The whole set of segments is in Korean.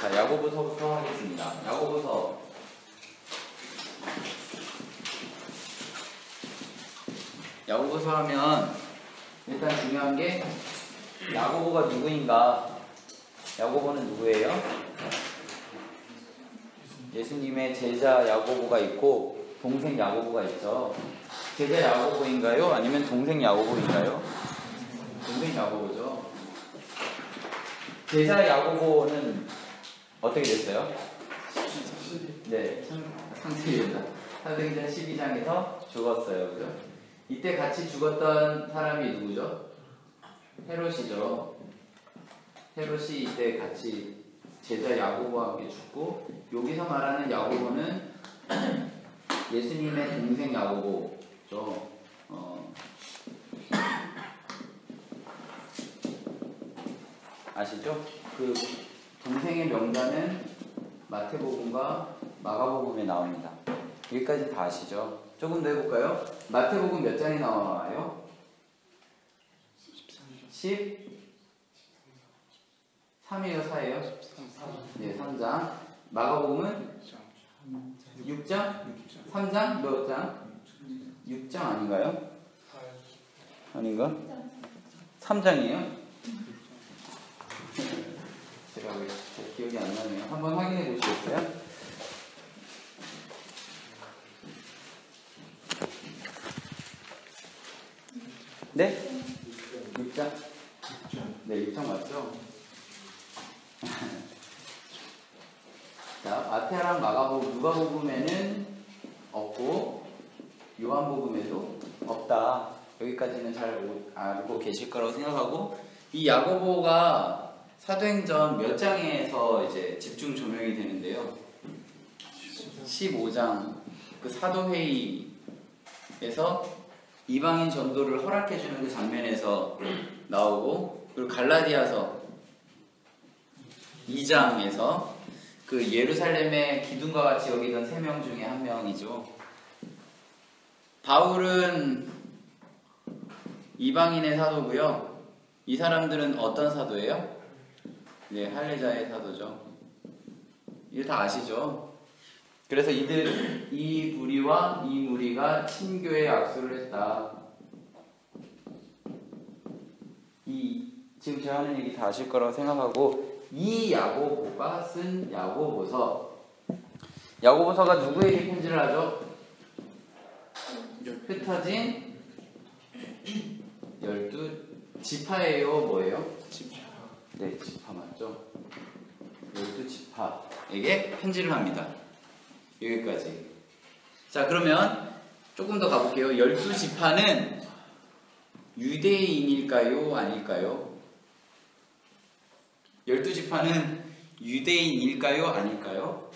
자, 야고보서부터 하겠습니다. 야고보서. 야고보서 하면 일단 중요한 게 야고보가 누구인가? 야고보는 누구예요? 예수님의 제자 야고보가 있고 동생 야고보가 있죠. 제자 야고보인가요? 아니면 동생 야고보인가요? 동생 야고보죠. 제자 야고보는 어떻게 됐어요? 네, 상태입니다. 사도행전 12장에서 죽었어요. 그죠? 이때 같이 죽었던 사람이 누구죠? 헤롯이죠. 헤롯이 이때 같이 제자 야고보와 함께 죽고, 여기서 말하는 야고보는 예수님의 동생 야고보죠. 아시죠? 그 동생의 명단은 마태복음과 마가복음에 나옵니다. 여기까지 다 아시죠? 조금 더 해볼까요? 마태복음 몇 장이 나와요? 13이에요? 4예요? 네, 3장. 마가복음은 6장? 3장? 몇 장? 6장 아닌가요? 아닌가? 3장이에요? 제가 왜 기억이 안 나네요. 한번 확인해 보시겠어요? 네? 6장? 네, 6장 맞죠? 자, 마태랑 마가복음, 누가복음에는 없고 요한복음에도 없다. 여기까지는 잘 알고 계실 거라고 생각하고, 이 야고보가 사도행전 몇 장에서 이제 집중 조명이 되는데요. 15장 그 사도회의에서 이방인 전도를 허락해주는 그 장면에서 나오고, 그리고 갈라디아서 2장에서 그 예루살렘의 기둥과 같이 여기던 3명 중에 한 명이죠. 바울은 이방인의 사도고요. 이 사람들은 어떤 사도예요? 네, 할례자의 사도죠. 이거 다 아시죠? 그래서 이 무리와 이 무리가 친교에 악수를 했다. 지금 제가 하는 얘기 다 아실 거라고 생각하고, 이 야고보가 쓴 야고보서가 누구에게 편지를 하죠? 흩어진 12지파예요? 뭐예요? 네, 지파 맞죠? 12지파에게 편지를 합니다. 여기까지. 자, 그러면 조금 더 가볼게요. 12지파는 유대인일까요? 아닐까요? 12지파는 유대인일까요? 아닐까요?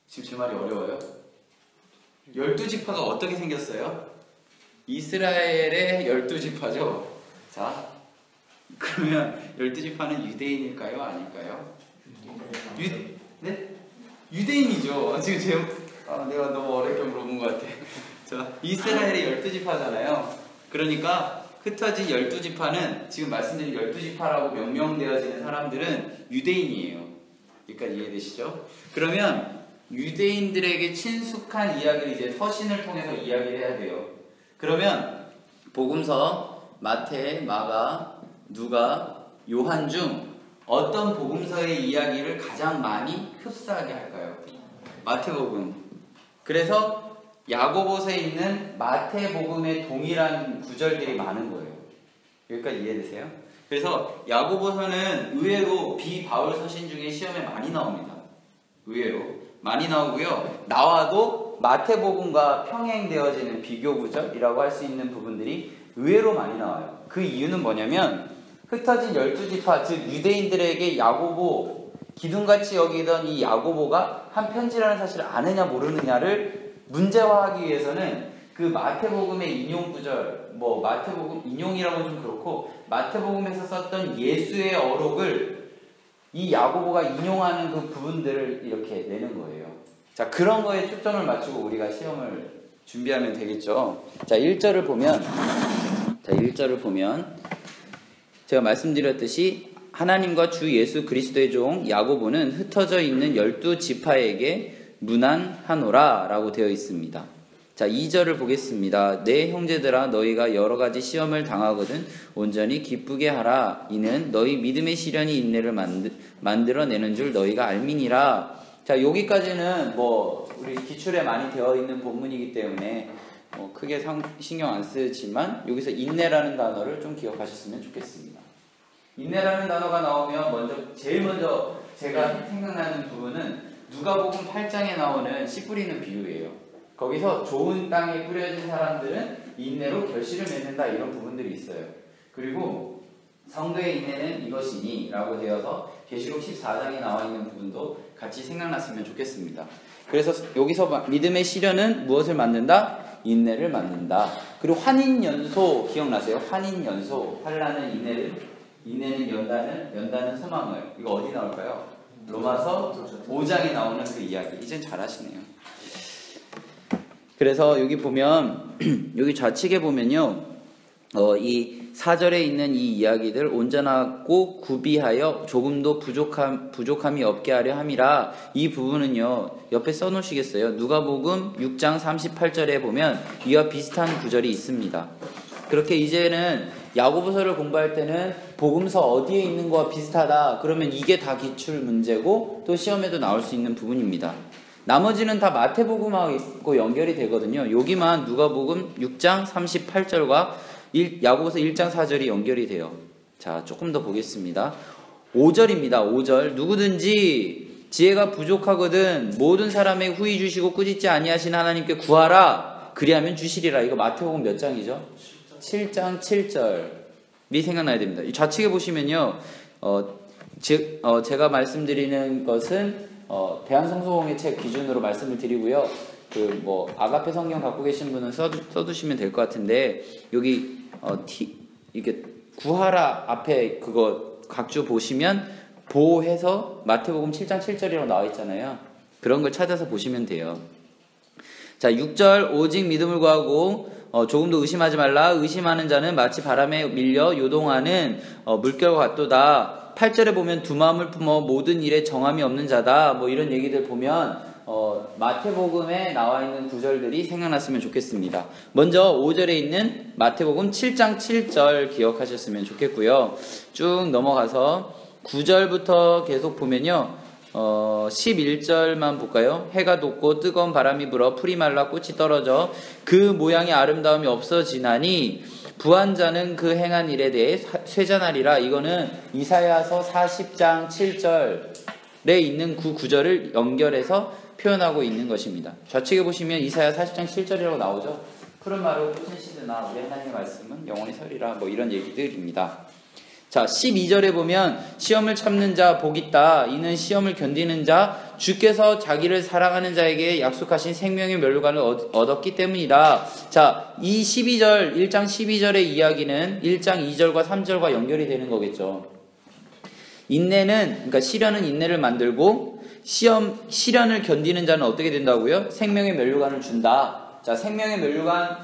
지금 제 말이 어려워요? 12지파가 어떻게 생겼어요? 이스라엘의 12지파죠? 자, 그러면 12지파는 유대인일까요? 아닐까요? 네? 유대인이죠. 지금 내가 너무 어렵게 물어본 것 같아. 자, 이스라엘의 12지파잖아요. 그러니까 흩어진 12지파는, 지금 말씀드린 12지파라고 명명되어지는 사람들은 유대인이에요. 여기까지 이해되시죠? 그러면 유대인들에게 친숙한 이야기를 이제 서신을 통해서 이야기를 해야 돼요. 그러면 복음서, 마태, 마가, 누가, 요한 중 어떤 복음서의 이야기를 가장 많이 흡사하게 할까요? 마태복음. 그래서 야고보서에 있는 마태복음의 동일한 구절들이 많은 거예요. 여기까지 이해되세요? 그래서 야고보서는 의외로 비바울 서신 중에 시험에 많이 나옵니다. 의외로 많이 나오고요. 나와도 마태복음과 평행되어지는 비교 구절이라고 할 수 있는 부분들이 의외로 많이 나와요. 그 이유는 뭐냐면, 흩어진 12지파, 즉 유대인들에게 야고보, 기둥같이 여기던 이 야고보가 한 편지라는 사실을 아느냐 모르느냐를 문제화하기 위해서는 그 마태복음의 인용 구절, 마태복음 인용이라고는 좀 그렇고, 마태복음에서 썼던 예수의 어록을 이 야고보가 인용하는 그 부분들을 이렇게 내는 거예요. 자, 그런 거에 초점을 맞추고 우리가 시험을 준비하면 되겠죠. 자, 1절을 보면 제가 말씀드렸듯이 하나님과 주 예수 그리스도의 종 야고보는 흩어져 있는 12지파에게 문안하노라 라고 되어 있습니다. 자, 2절을 보겠습니다. 내 형제들아 너희가 여러가지 시험을 당하거든 온전히 기쁘게 하라. 이는 너희 믿음의 시련이 인내를 만들어내는 줄 너희가 알미니라. 자, 여기까지는 우리 기출에 많이 되어 있는 본문이기 때문에 크게 신경 안 쓰지만 여기서 인내라는 단어를 좀 기억하셨으면 좋겠습니다. 인내라는 단어가 나오면 제일 먼저 제가 생각나는 부분은 누가복음 8장에 나오는 씨 뿌리는 비유예요. 거기서 좋은 땅에 뿌려진 사람들은 인내로 결실을 맺는다 이런 부분들이 있어요. 그리고 성도의 인내는 이것이니 라고 되어서 계시록 14장에 나와 있는 부분도 같이 생각났으면 좋겠습니다. 그래서 여기서 믿음의 시련은 무엇을 만든다? 인내를 만든다. 그리고 환인연소 기억나세요? 환인연소. 환난은 인내는 연다는 소망을. 이거 어디 나올까요? 로마서 5장에 나오는 그 이야기. 이젠 잘 아시네요. 그래서 여기 보면 여기 좌측에 보면요, 이 4절에 있는 이 이야기들 온전하고 구비하여 조금도 부족함이 없게 하려 함이라. 이 부분은요 옆에 써놓으시겠어요? 누가복음 6장 38절에 보면 이와 비슷한 구절이 있습니다. 그렇게 이제는 야고보서를 공부할 때는 복음서 어디에 있는 거와 비슷하다 그러면 이게 다 기출 문제고 또 시험에도 나올 수 있는 부분입니다. 나머지는 다 마태복음하고 연결이 되거든요. 여기만 누가복음 6장 38절과 야고보서 1장 4절이 연결이 돼요. 자, 조금 더 보겠습니다. 5절입니다. 5절. 누구든지 지혜가 부족하거든 모든 사람에게 후히 주시고 꾸짖지 아니하신 하나님께 구하라. 그리하면 주시리라. 이거 마태복음 몇 장이죠? 7장 7절이 생각나야 됩니다. 이 좌측에 보시면요, 제가 말씀드리는 것은 대한성서공회 책 기준으로 말씀을 드리고요. 아가페 성경 갖고 계신 분은 써두시면 될 것 같은데 여기 이게 구하라 앞에 그거 각주 보시면 보해서 마태복음 7장 7절이라고 나와 있잖아요. 그런 걸 찾아서 보시면 돼요. 자, 6절 오직 믿음을 구하고 조금도 의심하지 말라. 의심하는 자는 마치 바람에 밀려 요동하는 물결과 같도다. 8절에 보면 두 마음을 품어 모든 일에 정함이 없는 자다. 이런 얘기들 보면 마태복음에 나와 있는 구절들이 생각났으면 좋겠습니다. 먼저 5절에 있는 마태복음 7장 7절 기억하셨으면 좋겠고요. 쭉 넘어가서 9절부터 계속 보면요, 11절만 볼까요? 해가 돋고 뜨거운 바람이 불어 풀이 말라 꽃이 떨어져 그 모양의 아름다움이 없어지나니 부한 자는 그 행한 일에 대해 쇠잔하리라. 이거는 이사야서 40장 7절에 있는 그 구절을 연결해서 표현하고 있는 것입니다. 좌측에 보시면 이사야 40장 7절이라고 나오죠. 푸른 마루 꽃은 시드나 우리 하나님의 말씀은 영원히 서리라. 이런 얘기들입니다. 자, 12절에 보면 시험을 참는 자 복 있다. 이는 시험을 견디는 자 주께서 자기를 사랑하는 자에게 약속하신 생명의 멸류관을 얻었기 때문이다. 자, 이 12절 1장 12절의 이야기는 1장 2절과 3절과 연결이 되는 거겠죠. 인내는, 그러니까 시련은 인내를 만들고 시련을 견디는 자는 어떻게 된다고요? 생명의 멸류관을 준다. 자, 생명의 멸류관,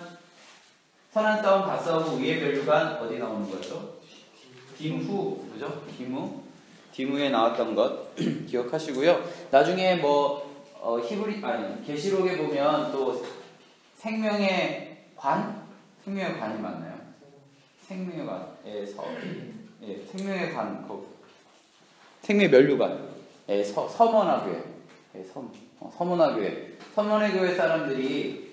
선한 싸움 다 싸우고 의의 멸류관 어디 나오는 거죠? 디무, 그죠? 디무에 나왔던 것 기억하시고요. 나중에 계시록에 보면 또 생명의 관이 맞나요? 생명의 관에서 생명의 관, 생명의 멸류관에 서머나교회, 서머나 교회 사람들이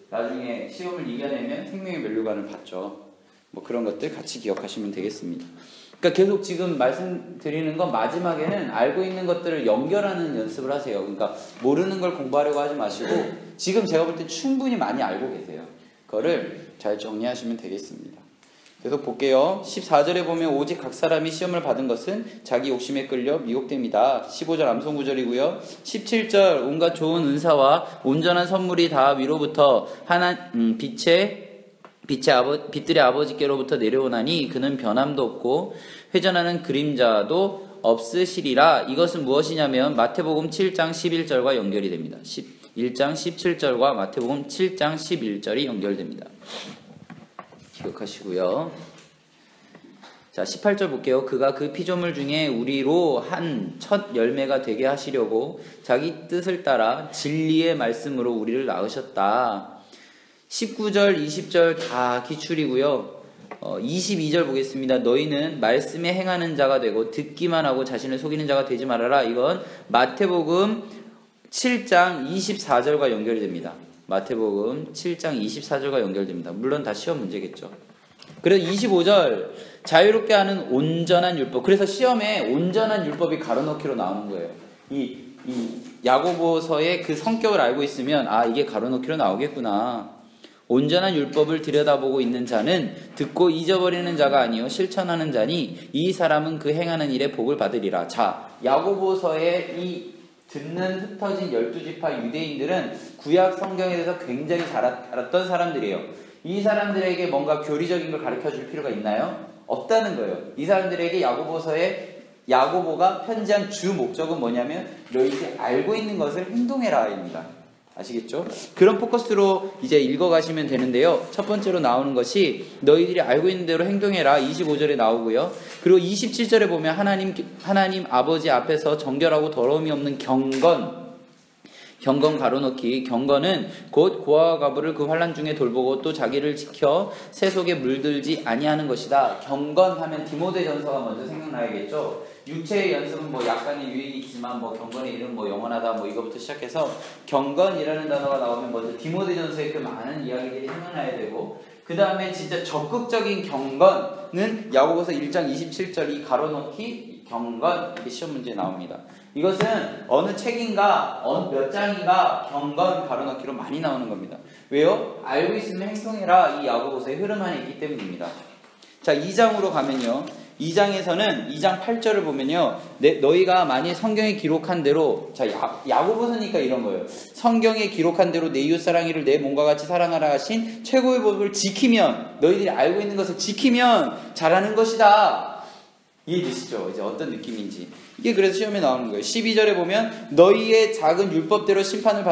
나중에 시험을 이겨내면 생명의 멸류관을 받죠. 그런 것들 같이 기억하시면 되겠습니다. 그러니까 계속 지금 말씀드리는 건 마지막에는 알고 있는 것들을 연결하는 연습을 하세요. 그러니까 모르는 걸 공부하려고 하지 마시고 지금 제가 볼 때 충분히 많이 알고 계세요. 그거를 잘 정리하시면 되겠습니다. 계속 볼게요. 14절에 보면 오직 각 사람이 시험을 받은 것은 자기 욕심에 끌려 미혹됩니다. 15절 암송 구절이고요. 17절 온갖 좋은 은사와 온전한 선물이 다 위로부터 빛들의 아버지께로부터 내려오나니 그는 변함도 없고 회전하는 그림자도 없으시리라. 이것은 무엇이냐면 마태복음 7장 11절과 연결이 됩니다. 1장 17절과 마태복음 7장 11절이 연결됩니다. 기억하시고요. 자, 18절 볼게요. 그가 그 피조물 중에 우리로 한 첫 열매가 되게 하시려고 자기 뜻을 따라 진리의 말씀으로 우리를 낳으셨다. 19절, 20절 다 기출이고요. 22절 보겠습니다. 너희는 말씀에 행하는 자가 되고 듣기만 하고 자신을 속이는 자가 되지 말아라. 이건 마태복음 7장 24절과 연결이 됩니다. 마태복음 7장 24절과 연결됩니다. 물론 다 시험 문제겠죠. 그래서 25절 자유롭게 하는 온전한 율법. 그래서 시험에 온전한 율법이 가로넣기로 나오는 거예요. 이 야고보서의 그 성격을 알고 있으면 아, 이게 가로넣기로 나오겠구나. 온전한 율법을 들여다보고 있는 자는 듣고 잊어버리는 자가 아니요 실천하는 자니 이 사람은 그 행하는 일에 복을 받으리라. 자, 야고보서의 이 듣는 흩어진 12지파 유대인들은 구약 성경에 대해서 굉장히 잘 알았던 사람들이에요. 이 사람들에게 뭔가 교리적인 걸 가르쳐줄 필요가 있나요? 없다는 거예요. 이 사람들에게 야고보가 편지한 주 목적은 뭐냐면 너희들이 알고 있는 것을 행동해라 입니다. 아시겠죠? 그런 포커스로 이제 읽어가시면 되는데요. 첫 번째로 나오는 것이 너희들이 알고 있는 대로 행동해라. 25절에 나오고요. 그리고 27절에 보면 하나님 아버지 앞에서 정결하고 더러움이 없는 경건 가로넣기. 경건은 곧 고아와 과부를 그 환난 중에 돌보고 또 자기를 지켜 새 속에 물들지 아니하는 것이다. 경건하면 디모데전서가 먼저 생각나야겠죠. 육체의 연습은 뭐 약간의 유익이 있지만 뭐 경건의 이름 뭐 영원하다 뭐 이거부터 시작해서 경건이라는 단어가 나오면 먼저 디모데전서의 그 많은 이야기들이 생각나야 되고, 그 다음에 진짜 적극적인 경건은 야고보서 1장 27절 이 가로넣기 경건, 이게 시험 문제에 나옵니다. 이것은 어느 책인가 몇 장인가 경건 가로넣기로 많이 나오는 겁니다. 왜요? 알고 있으면 행동해라. 이 야고보서의 흐름 안에 있기 때문입니다. 자, 2장으로 가면요. 2장에서는 2장 8절을 보면요. 너희가 만일 성경에 기록한 대로, 자, 야고보서니까 이런 거예요. 성경에 기록한 대로 내 이웃사랑이를 내 몸과 같이 사랑하라 하신 최고의 법을 지키면, 너희들이 알고 있는 것을 지키면 잘하는 것이다. 이해되시죠? 이제 어떤 느낌인지. 이게 그래서 시험에 나오는 거예요. 12절에 보면 너희의 작은 율법대로 심판을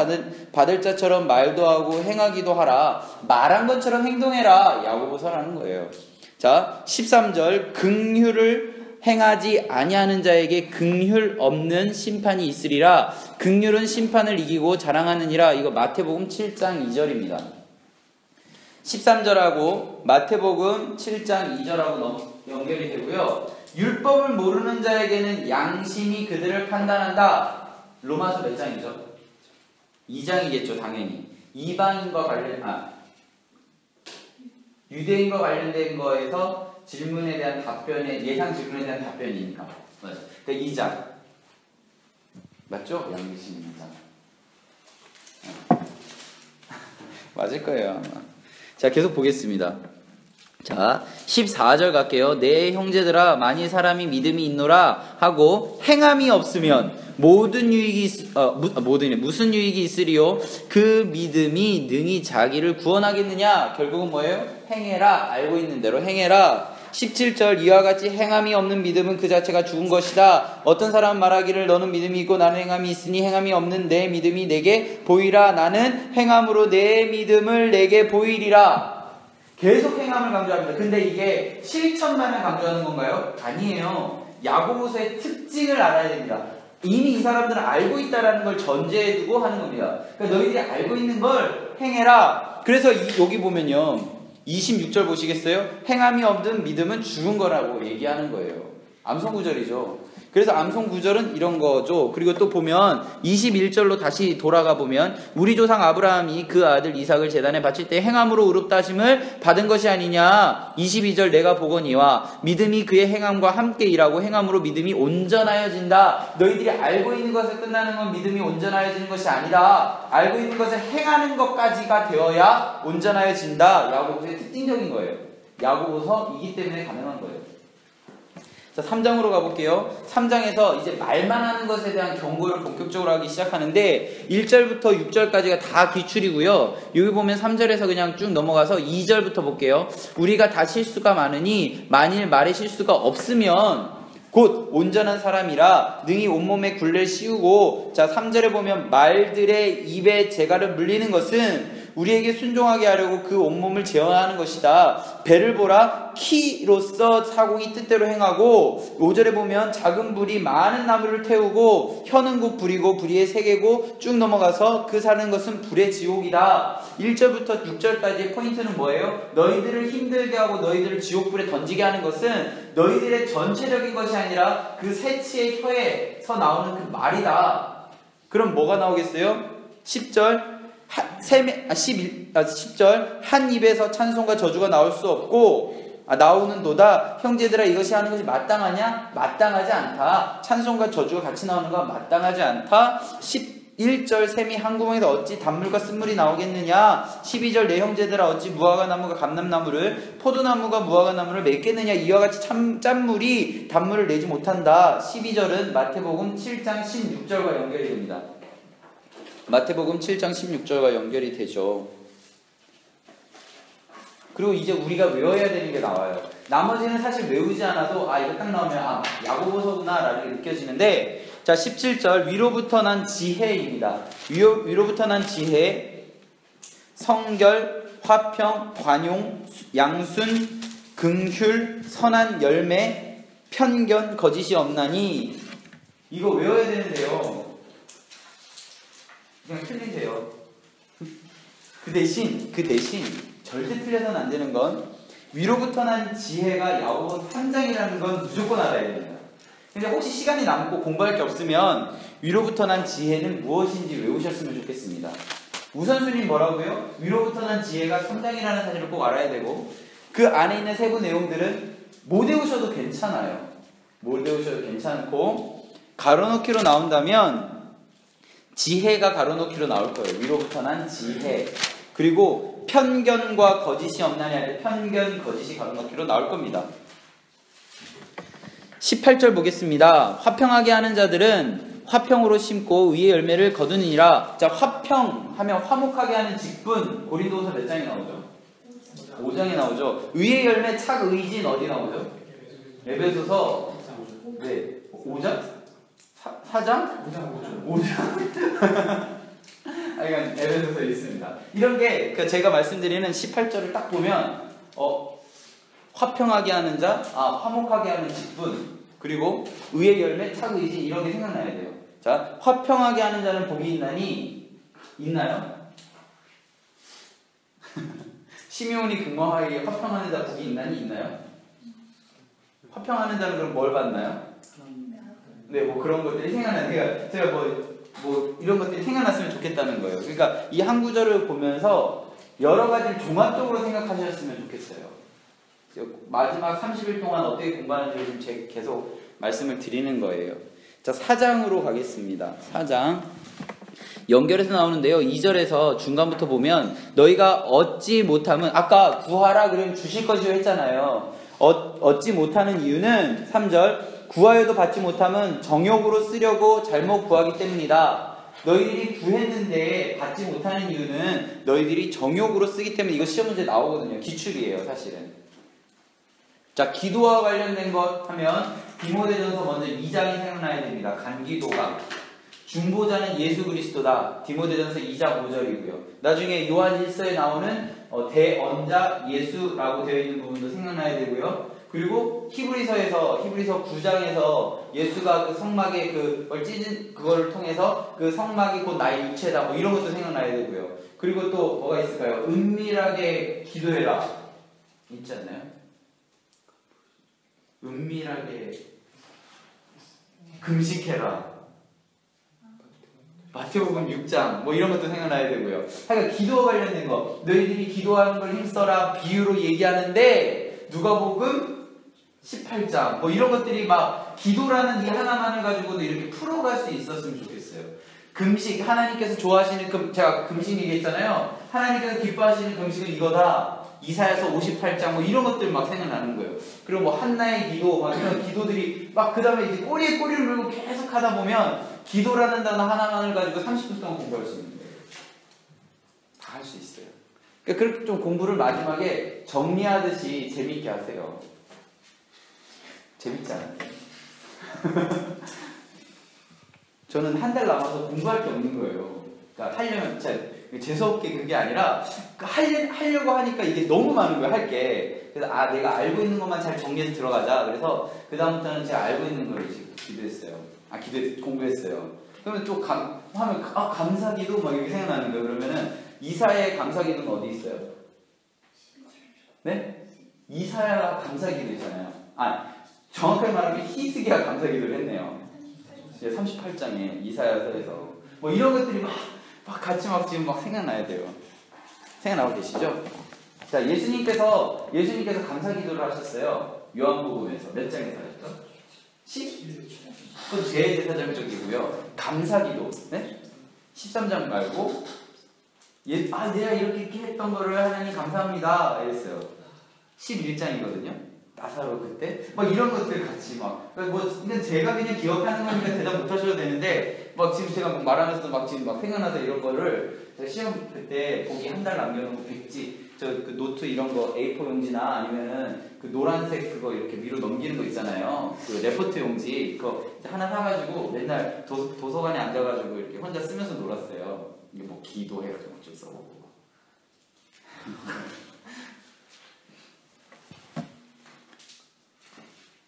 받을 자처럼 말도 하고 행하기도 하라. 말한 것처럼 행동해라. 야고보서라는 거예요. 자, 13절 긍휼을 행하지 아니하는 자에게 긍휼 없는 심판이 있으리라. 긍휼은 심판을 이기고 자랑하느니라. 이거 마태복음 7장 2절입니다. 13절하고 마태복음 7장 2절하고 연결이 되고요. 율법을 모르는 자에게는 양심이 그들을 판단한다. 로마서 몇 장이죠? 2장이겠죠, 당연히. 이방인과 유대인과 관련된 거에서 질문에 대한 예상 질문에 대한 답변이니까. 맞죠? 그러니까 2장. 맞죠? 양심이 2장. 맞을 거예요, 아마. 자, 계속 보겠습니다. 자, 14절 갈게요. 내 형제들아, 만일 사람이 믿음이 있노라 하고 행함이 없으면 무슨 유익이 있으리요? 그 믿음이 능히 자기를 구원하겠느냐? 결국은 뭐예요? 행해라. 알고 있는 대로 행해라. 17절 이와 같이 행함이 없는 믿음은 그 자체가 죽은 것이다. 어떤 사람은 말하기를 너는 믿음이 있고 나는 행함이 있으니 행함이 없는 내 믿음이 내게 보이라. 나는 행함으로 내 믿음을 내게 보이리라. 계속 행함을 강조합니다. 근데 이게 실천만을 강조하는 건가요? 아니에요. 야고보서의 특징을 알아야 됩니다. 이미 이 사람들은 알고 있다는 걸 전제해 두고 하는 겁니다. 그러니까 너희들이 알고 있는 걸 행해라. 그래서 여기 보면요. 26절 보시겠어요? 행함이 없는 믿음은 죽은 거라고 얘기하는 거예요. 암송구절이죠. 그래서 암송구절은 이런 거죠. 그리고 또 보면 21절로 다시 돌아가 보면 우리 조상 아브라함이 그 아들 이삭을 제단에 바칠 때 행함으로 의롭다심을 받은 것이 아니냐. 22절 내가 보거니와 믿음이 그의 행함과 함께 일하고 행함으로 믿음이 온전하여진다. 너희들이 알고 있는 것을 끝나는 건 믿음이 온전하여지는 것이 아니다. 알고 있는 것을 행하는 것까지가 되어야 온전하여진다. 야고보서의 특징적인 거예요. 야고보서이기 때문에 가능한 거예요. 자, 3장으로 가볼게요. 3장에서 이제 말만 하는 것에 대한 경고를 본격적으로 하기 시작하는데 1절부터 6절까지가 다 기출이고요. 여기 보면 3절에서 그냥 쭉 넘어가서 2절부터 볼게요. 우리가 다 실수가 많으니 만일 말에 실수가 없으면 곧 온전한 사람이라 능히 온몸에 굴레를 씌우고, 자 3절에 보면 말들의 입에 재갈을 물리는 것은 우리에게 순종하게 하려고 그 온몸을 제어하는 것이다. 배를 보라. 키로서 사공이 뜻대로 행하고 5절에 보면 작은 불이 많은 나무를 태우고 혀는 곧 불이고 불의의 세계고 쭉 넘어가서 그 사는 것은 불의 지옥이다. 1절부터 6절까지의 포인트는 뭐예요? 너희들을 힘들게 하고 너희들을 지옥불에 던지게 하는 것은 너희들의 전체적인 것이 아니라 그 새치의 혀에서 나오는 그 말이다. 그럼 뭐가 나오겠어요? 10절 10절 한 입에서 찬송과 저주가 나올 수 없고 나오는도다. 형제들아 이것이 하는 것이 마땅하냐? 마땅하지 않다. 찬송과 저주가 같이 나오는 건 마땅하지 않다. 11절 샘이 한 구멍에서 어찌 단물과 쓴물이 나오겠느냐? 12절 내 형제들아 어찌 무화과 나무가 감람나무를 포도나무가 무화과 나무를 맺겠느냐? 이와 같이 짠물이 단물을 내지 못한다. 12절은 마태복음 7장 16절과 연결이 됩니다. 마태복음 7장 16절과 연결이 되죠. 그리고 이제 우리가 외워야 되는 게 나와요. 나머지는 사실 외우지 않아도 이거 딱 나오면 야고보서구나 라는 게 느껴지는데, 자 17절 위로부터 난 지혜입니다. 위로부터 난 지혜, 성결, 화평, 관용, 양순, 긍휼, 선한 열매, 편견, 거짓이 없나니. 이거 외워야 되는데요. 그냥 틀리세요. 그 대신 절대 틀려서는 안 되는 건 위로부터 난 지혜가 야고보 3장이라는 건 무조건 알아야 됩니다. 근데 혹시 시간이 남고 공부할 게 없으면 위로부터 난 지혜는 무엇인지 외우셨으면 좋겠습니다. 우선순위 뭐라고요? 위로부터 난 지혜가 3장이라는 사실을 꼭 알아야 되고, 그 안에 있는 세부 내용들은 못 외우셔도 괜찮아요. 못 외우셔도 괜찮고, 가로놓기로 나온다면 지혜가 가로놓기로 나올 거예요. 위로부터 난 지혜. 그리고 편견과 거짓이 없나니 할 때 편견, 거짓이 가로놓기로 나올 겁니다. 18절 보겠습니다. 화평하게 하는 자들은 화평으로 심고 의의 열매를 거두니라. 자, 화평하면 화목하게 하는 직분, 고린도후서 몇 장에 나오죠? 5장에 나오죠. 의의 열매 착의진 어디 나오죠? 에베소서 5장? 4장? 5장? 이건 에베소서에 있습니다. 이런 게 제가 말씀드리는 18절을 딱 보면 화평하게 하는 자, 화목하게 하는 직분, 그리고 의의 열매, 착의진 이런 게 생각나야 돼요. 자, 화평하게 하는 자는 복이 있나니 있나요? 시므온이 근거하기에 화평하는 자 복이 있나니 있나요? 화평하는 자는 그럼 뭘 받나요? 네, 뭐 그런 것들이 생각나요. 제가 뭐 이런 것들이 생각났으면 좋겠다는 거예요. 그러니까 이 한 구절을 보면서 여러 가지를 종합적으로 생각하셨으면 좋겠어요. 마지막 30일 동안 어떻게 공부하는지 지금 계속 말씀을 드리는 거예요. 자, 4장으로 가겠습니다. 4장. 연결해서 나오는데요. 2절에서 중간부터 보면 너희가 얻지 못함은, 아까 구하라 그러면 주실 것이요 했잖아요. 얻지 못하는 이유는 3절 구하여도 받지 못함은 정욕으로 쓰려고 잘못 구하기 때문이다. 너희들이 구했는데 받지 못하는 이유는 너희들이 정욕으로 쓰기 때문에. 이거 시험 문제 나오거든요. 기출이에요 사실은. 자, 기도와 관련된 것 하면 디모데전서 먼저 2장이 생각나야 됩니다. 간기도가. 중보자는 예수 그리스도다. 디모데전서 2장 5절이고요. 나중에 요한 1서에 나오는 대언자 예수라고 되어 있는 부분도 생각나야 되고요. 그리고 히브리서 9장에서 예수가 그 성막에 그걸 찢은 그거를 통해서 그 성막이 곧 나의 육체다. 뭐 이런 것도 생각나야 되고요. 그리고 또 뭐가 있을까요? 은밀하게 기도해라. 있지 않나요? 은밀하게 금식해라. 마태복음 6장 뭐 이런 것도 생각나야 되고요. 그러니까 기도와 관련된 거, 너희들이 기도하는 걸 힘써라 비유로 얘기하는데 누가복음 18장 뭐 이런 것들이 막 기도라는 이 하나만을 가지고도 이렇게 풀어갈 수 있었으면 좋겠어요. 금식, 하나님께서 좋아하시는 제가 금식 얘기했잖아요. 하나님께서 기뻐하시는 금식은 이거다. 이사야서 58장 뭐 이런 것들 막 생각나는 거예요. 그리고 뭐 한나의 기도 막 이런 기도들이 막 그 다음에 이제 꼬리에 꼬리를 물고 계속 하다 보면 기도라는 단어 하나만을 가지고 30분 동안 공부할 수 있는 거예요. 다 할 수 있어요. 그러니까 그렇게 좀 공부를 마지막에 정리하듯이 재밌게 하세요. 재밌지 않아요? 저는 한 달 남아서 공부할 게 없는 거예요. 그러니까 하려면 재수없게 그게 아니라 하려고 하니까 이게 너무 많은 거예요, 할 게. 그래서 내가 알고 있는 것만 잘 정리해서 들어가자. 그래서 그 다음부터는 제가 알고 있는 걸 이제 공부했어요. 그러면 또 하면 감사기도 막 이렇게 생각나는 거예요. 그러면은 이사야의 감사기도는 어디 있어요? 네? 이사야 감사기도 있잖아요. 정확하게 말하면 히스기야 감사기도를 했네요. 38장에 이사야서에서 뭐 이런 것들이 막 같이 지금 생각나야 돼요. 생각나고 계시죠? 자, 예수님께서 감사기도를 하셨어요. 요한복음에서 몇 장에서 하셨죠? 10? 그건 제사장 쪽이고요. 감사기도, 네? 13장 말고 내가 이렇게 했던 거를 하나님 감사합니다 이랬어요. 11장이거든요. 나사로 그때 이런 것들 같이 이건 제가 그냥 기억하는 거니까 대답 못 하셔도 되는데 지금 제가 말하면서도 지금 생각나서 이런 거를 제가 시험 그때 보기 한 달 남겨놓고 백지 그 노트 이런 거 A4 용지나 아니면은 그 노란색 그거 이렇게 위로 넘기는 거 있잖아요. 그 레포트 용지 그거 하나 사가지고 맨날 도서관에 앉아가지고 이렇게 혼자 쓰면서 놀았어요. 이게 기도해가지고 좀 써보고.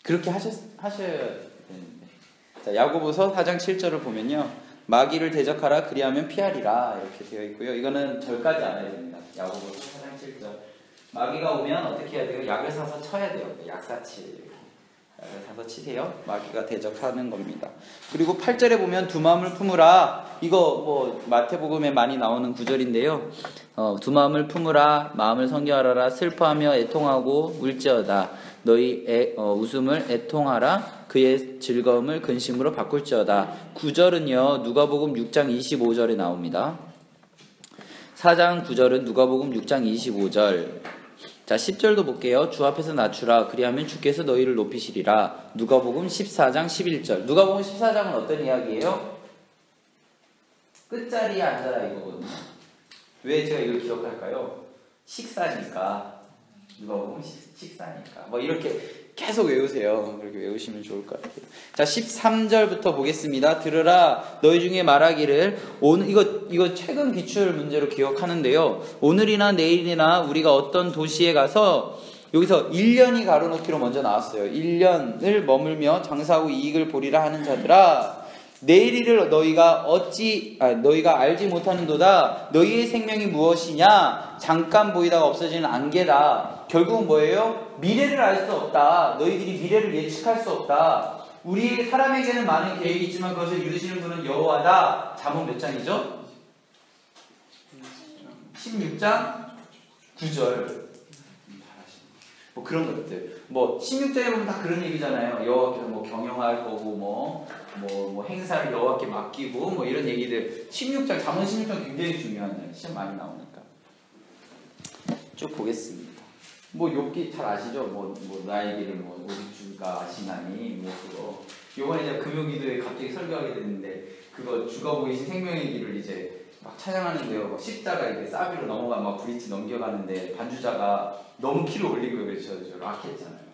그렇게 하셔야 되는데. 자, 야고보서 4장 7절을 보면요. 마귀를 대적하라 그리하면 피하리라 이렇게 되어 있고요. 이거는 절까지 알아야 됩니다. 야고보서 4장 7절. 마귀가 오면 어떻게 해야 돼요? 약을 사서 쳐야 돼요. 약사치. 약을 사서 치세요. 마귀가 대적하는 겁니다. 그리고 8절에 보면 두 마음을 품으라. 이거 마태복음에 많이 나오는 구절인데요. 두 마음을 품으라. 마음을 성결하라. 슬퍼하며 애통하고 울지어다. 너희 웃음을 애통하라. 그의 즐거움을 근심으로 바꿀지어다. 9절은요. 누가복음 6장 25절에 나옵니다. 4장 9절은 누가복음 6장 25절. 자, 10절도 볼게요. 주 앞에서 낮추라. 그리하면 주께서 너희를 높이시리라. 누가복음 14장 11절. 누가복음 14장은 어떤 이야기예요? 끝자리에 앉아라 이거거든요. 왜 제가 이걸 기억할까요? 식사니까. 누가복음 식사니까. 이렇게 계속 외우세요. 그렇게 외우시면 좋을 것 같아요. 자, 13절부터 보겠습니다. 들으라. 너희 중에 말하기를 오늘 이거 최근 기출 문제로 기억하는데요. 오늘이나 내일이나 우리가 어떤 도시에 가서 여기서 1년이 가로놓기로 먼저 나왔어요. 1년을 머물며 장사하고 이익을 보리라 하는 자들아, 내일을 너희가 알지 못하는도다. 너희의 생명이 무엇이냐? 잠깐 보이다가 없어지는 안개다. 결국은 뭐예요? 미래를 알 수 없다. 너희들이 미래를 예측할 수 없다. 우리 사람에게는 많은 계획이 있지만 그것을 이루시는 분은 여호와다. 잠언 몇 장이죠? 16장 9절. 그런 것들. 16장에 보면 다 그런 얘기잖아요. 여호와께서 경영할 거고 행사를 여호와께 맡기고 이런 얘기들. 16장, 잠언 16장 굉장히 중요한 시험 많이 나오니까. 쭉 보겠습니다. 욥기 잘 아시죠? 나의 길을 오직 주가 아시나니 그거. 요번에 이제 금요기도에 갑자기 설교하게 됐는데 그거 주가 보이신 생명의 길을 이제 찬양하는데요. 십자가 이렇게 사비로 넘어가 브릿지 넘겨가는데 반주자가 너무 키를 올리고 그랬죠. 저 락했잖아요.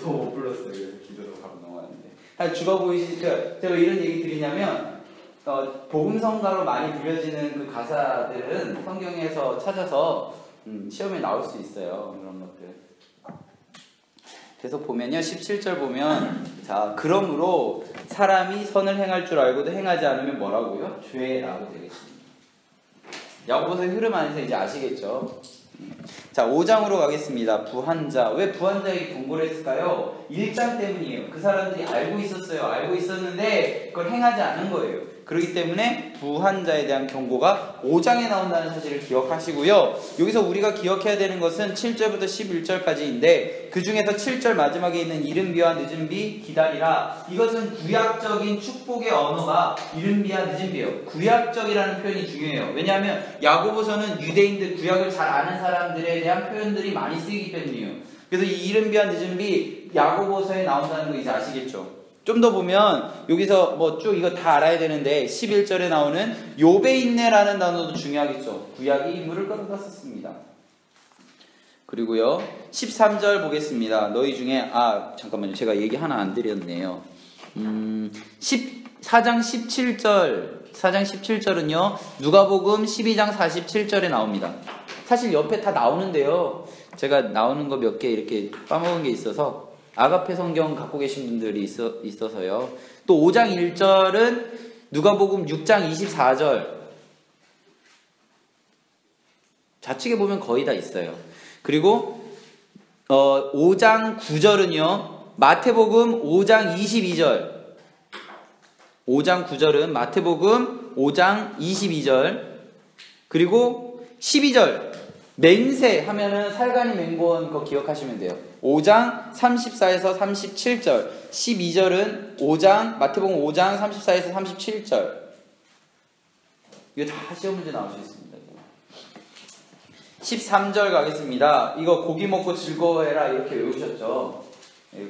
더 못 불렀어요. 그래서 기도로 바로 넘어갔는데. 주가 보이신 제가 이런 얘기 드리냐면 복음성가로 많이 불려지는 그 가사들은 성경에서 찾아서 시험에 나올 수 있어요. 그런 것들. 계속 보면요. 17절 보면 자, 그러므로 사람이 선을 행할 줄 알고도 행하지 않으면 뭐라고요? 죄라고 되겠습니다. 야고보서의 흐름 안에서 이제 아시겠죠? 자, 5장으로 가겠습니다. 부한자. 왜 부한자에게 경고를 했을까요? 1장 때문이에요. 그 사람들이 알고 있었어요. 알고 있었는데 그걸 행하지 않은 거예요. 그렇기 때문에 부한자에 대한 경고가 5장에 나온다는 사실을 기억하시고요. 여기서 우리가 기억해야 되는 것은 7절부터 11절까지인데 그 중에서 7절 마지막에 있는 이른비와 늦은비 기다리라. 이것은 구약적인 축복의 언어가 이른비와 늦은비예요. 구약적이라는 표현이 중요해요. 왜냐하면 야고보서는 유대인들, 구약을 잘 아는 사람들에 대한 표현들이 많이 쓰이기 때문이에요. 그래서 이 이른비와 늦은비 야고보서에 나온다는 거 이제 아시겠죠? 좀 더 보면 여기서 쭉 이거 다 알아야 되는데 11절에 나오는 욥의 인내라는 단어도 중요하겠죠. 구약이 인물을 끌어다 썼습니다. 그리고요 13절 보겠습니다. 너희 중에 잠깐만요. 제가 얘기 하나 안 드렸네요. 4장 17절은요 누가복음 12장 47절에 나옵니다. 사실 옆에 다 나오는데요, 제가 나오는 거 몇 개 이렇게 빠먹은 게 있어서 아가페 성경 갖고 계신 분들이 있어서요. 또 5장 1절은 누가복음 6장 24절, 좌측에 보면 거의 다 있어요. 그리고 5장 9절은요 마태복음 5장 22절, 5장 9절은 마태복음 5장 22절, 그리고 12절 맹세 하면은 살가니 맹고원 그거 기억하시면 돼요. 5장 34에서 37절, 12절은 마태복음 5장 34에서 37절. 이거 다 시험 문제 나올 수 있습니다. 13절 가겠습니다. 이거 고기 먹고 즐거워해라 이렇게 외우셨죠?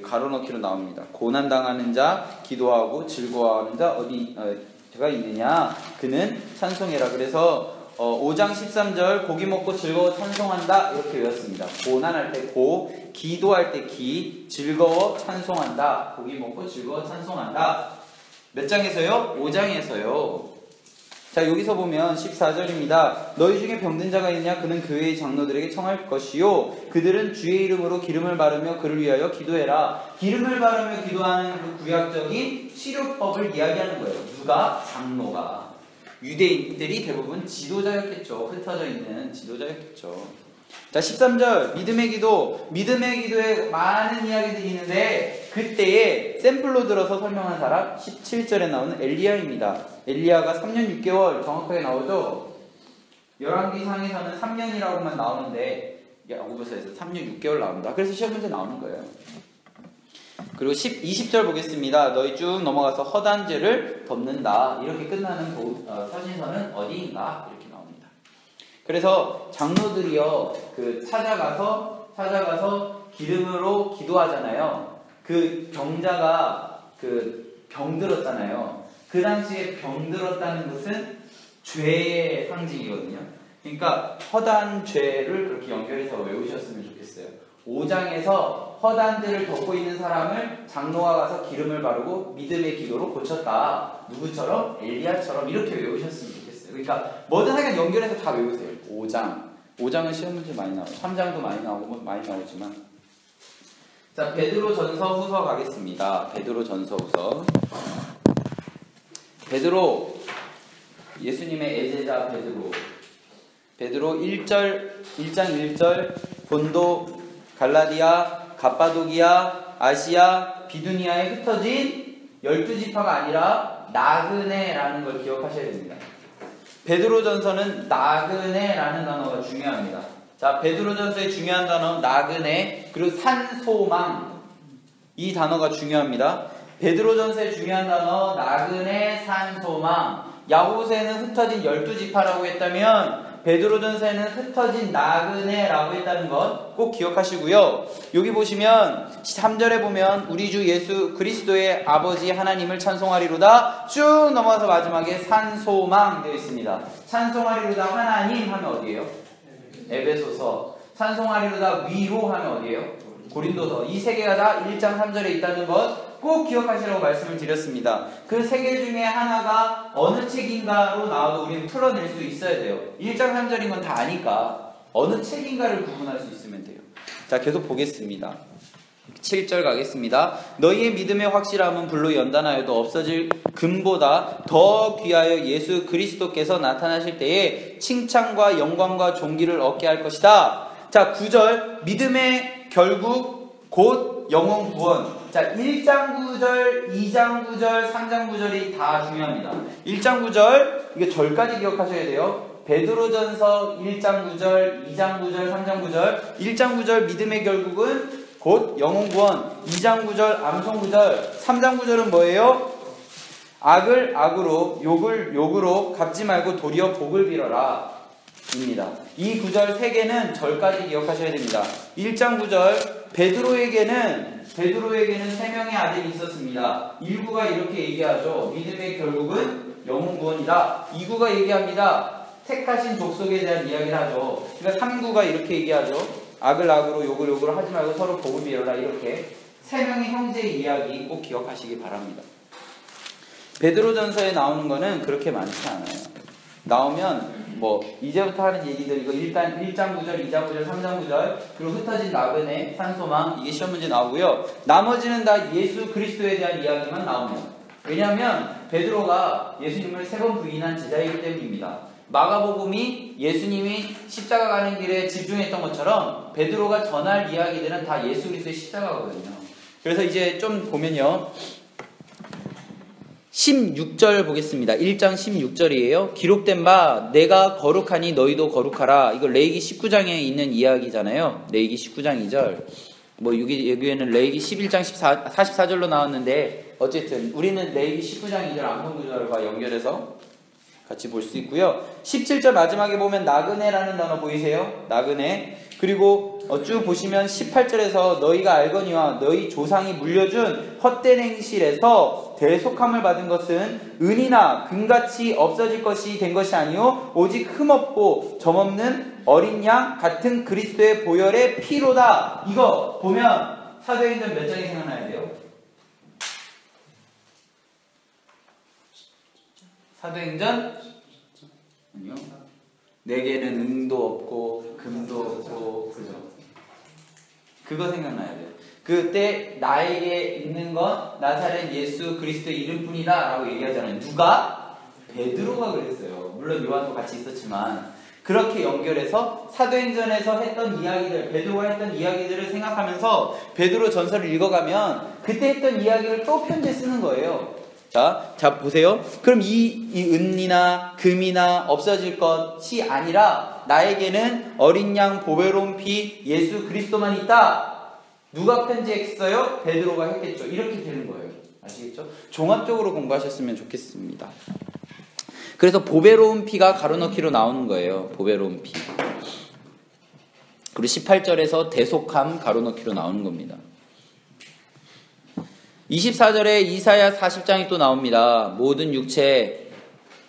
가로넣기로 나옵니다. 고난당하는 자 기도하고 즐거워하는 자 어디가 있느냐? 그는 찬송해라. 그래서 5장 13절 고기 먹고 즐거워 찬송한다 이렇게 외웠습니다. 고난할 때 고, 기도할 때 기, 즐거워 찬송한다. 고기 먹고 즐거워 찬송한다. 몇 장에서요? 5장에서요. 자, 여기서 보면 14절입니다. 너희 중에 병든 자가 있느냐? 그는 교회의 장로들에게 청할 것이요 그들은 주의 이름으로 기름을 바르며 그를 위하여 기도해라. 기름을 바르며 기도하는 그 구약적인 치료법을 이야기하는 거예요. 누가? 장로가. 유대인들이 대부분 지도자였겠죠. 흩어져 있는 지도자였겠죠. 자, 13절 믿음의 기도에 많은 이야기들이 있는데 그때에 샘플로 들어서 설명한 사람 17절에 나오는 엘리야입니다. 엘리야가 3년 6개월 정확하게 나오죠. 열왕기상에서는 3년이라고만 나오는데 야고보서에서 3년 6개월 나온다. 그래서 시험 문제 나오는 거예요. 그리고 20절 보겠습니다. 너희 쭉 넘어가서 허다한 죄를 덮는다. 이렇게 끝나는 서신서는 어디인가? 이렇게 나옵니다. 그래서 장로들이요, 찾아가서 기름으로 기도하잖아요. 그 병자가 병들었잖아요. 그 당시에 병들었다는 것은 죄의 상징이거든요. 그러니까 허다한 죄를 그렇게 연결해서 외우셨으면 좋겠어요. 5장에서 허다한 죄를 덮고 있는 사람을 장로가 가서 기름을 바르고 믿음의 기도로 고쳤다. 누구처럼? 엘리야처럼 이렇게 외우셨으면 좋겠어요. 그러니까 뭐든 하여간 연결해서 다 외우세요. 5장은 시험 문제 많이 나와요. 3장도 많이 나오지만. 자, 베드로전서 후서 가겠습니다. 베드로전서 후서. 베드로, 예수님의 애제자 베드로 1장 1절 본도, 갈라디아, 갑바도기아, 아시아, 비두니아에 흩어진 12지파가 아니라 나그네라는 걸 기억하셔야 됩니다. 베드로전서는 나그네라는 단어가 중요합니다. 자, 베드로전서의 중요한 단어 나그네, 그리고 산소망, 이 단어가 중요합니다. 베드로전서의 중요한 단어 나그네, 산소망. 야고보서에는 흩어진 12지파라고 했다면 베드로전서에는 흩어진 나그네라고 했다는 것 꼭 기억하시고요. 여기 보시면 3절에 보면 우리 주 예수 그리스도의 아버지 하나님을 찬송하리로다 쭉 넘어가서 마지막에 산소망 되어 있습니다. 찬송하리로다 하나님 하면 어디예요? 에베소서. 찬송하리로다 위로 하면 어디예요? 고린도서. 이 세 개가 다 1장 3절에 있다는 것 꼭 기억하시라고 말씀을 드렸습니다. 그 세 개 중에 하나가 어느 책인가로 나와도 우리는 풀어낼 수 있어야 돼요. 1장 3절인 건 다 아니까 어느 책인가를 구분할 수 있으면 돼요. 자, 계속 보겠습니다. 7절 가겠습니다. 너희의 믿음의 확실함은 불로 연단하여도 없어질 금보다 더 귀하여 예수 그리스도께서 나타나실 때에 칭찬과 영광과 존귀를 얻게 할 것이다. 자, 9절 믿음의 결국 곧 영혼 구원. 자, 1장 9절, 2장 9절, 3장 9절이 다 중요합니다. 1장 9절, 이게 절까지 기억하셔야 돼요. 베드로전서 1장 9절, 2장 9절, 3장 9절. 1장 9절 믿음의 결국은 곧 영혼 구원. 2장 9절 암송 9절. 3장 9절은 뭐예요? 악을 악으로, 욕을 욕으로 갚지 말고 도리어 복을 빌어라 입니다. 이 9절 3개는 절까지 기억하셔야 됩니다. 1장 9절 베드로에게는 3명의 아들이 있었습니다. 1구가 이렇게 얘기하죠. 믿음의 결국은 영혼 구원이다. 2구가 얘기합니다. 택하신 족속에 대한 이야기를 하죠. 그러니까 3구가 이렇게 얘기하죠. 악을 악으로 욕을 욕으로 하지 말고 서로 복을 빌어라. 이렇게 3명의 형제의 이야기 꼭 기억하시기 바랍니다. 베드로전서에 나오는 거는 그렇게 많지 않아요. 나오면 뭐 이제부터 하는 얘기들 이거 일단 1장 9절, 2장 9절, 3장 9절 그리고 흩어진 나그네, 산소망 이게 시험 문제 나오고요. 나머지는 다 예수 그리스도에 대한 이야기만 나옵니다. 왜냐하면 베드로가 예수님을 3번 부인한 제자이기 때문입니다. 마가복음이 예수님이 십자가 가는 길에 집중했던 것처럼 베드로가 전할 이야기들은 다 예수 그리스도의 십자가거든요. 그래서 이제 좀 보면요. 16절 보겠습니다. 1장 16절이에요. 기록된 바 내가 거룩하니 너희도 거룩하라. 이거 레위기 19장에 있는 이야기잖아요. 레위기 19장 2절. 뭐 여기에는 레위기 11장 44절로 나왔는데 어쨌든 우리는 레위기 19장 2절 암송 구절과 연결해서 같이 볼 수 있고요. 17절 마지막에 보면 나그네라는 단어 보이세요? 나그네. 그리고 쭉 보시면 18절에서 너희가 알거니와 너희 조상이 물려준 헛된 행실에서 대속함을 받은 것은 은이나 금같이 없어질 것이 된 것이 아니요 오직 흠없고 점없는 어린 양 같은 그리스도의 보혈의 피로다. 이거 보면 사도행전 몇 장이 생각나야 돼요? 사도행전? 아니요. 내게는 은도 없고 금도 없고 그죠? 그거 생각나야 돼요. 그때 나에게 있는 건 나사렛 예수 그리스도의 이름뿐이다 라고 얘기하잖아요. 누가? 베드로가 그랬어요. 물론 요한도 같이 있었지만 그렇게 연결해서 사도행전에서 했던 이야기들, 베드로가 했던 이야기들을 생각하면서 베드로 전서를 읽어가면 그때 했던 이야기를 또 편지에 쓰는 거예요. 자 보세요. 그럼 이 은이나 금이나 없어질 것이 아니라 나에게는 어린 양 보배로운 피 예수 그리스도만 있다. 누가 편지했어요? 베드로가 했겠죠. 이렇게 되는 거예요. 아시겠죠? 종합적으로 공부하셨으면 좋겠습니다. 그래서 보배로운 피가 가로넣기로 나오는 거예요. 보배로운 피. 그리고 18절에서 대속함 가로넣기로 나오는 겁니다. 24절에 이사야 40장이 또 나옵니다. 모든 육체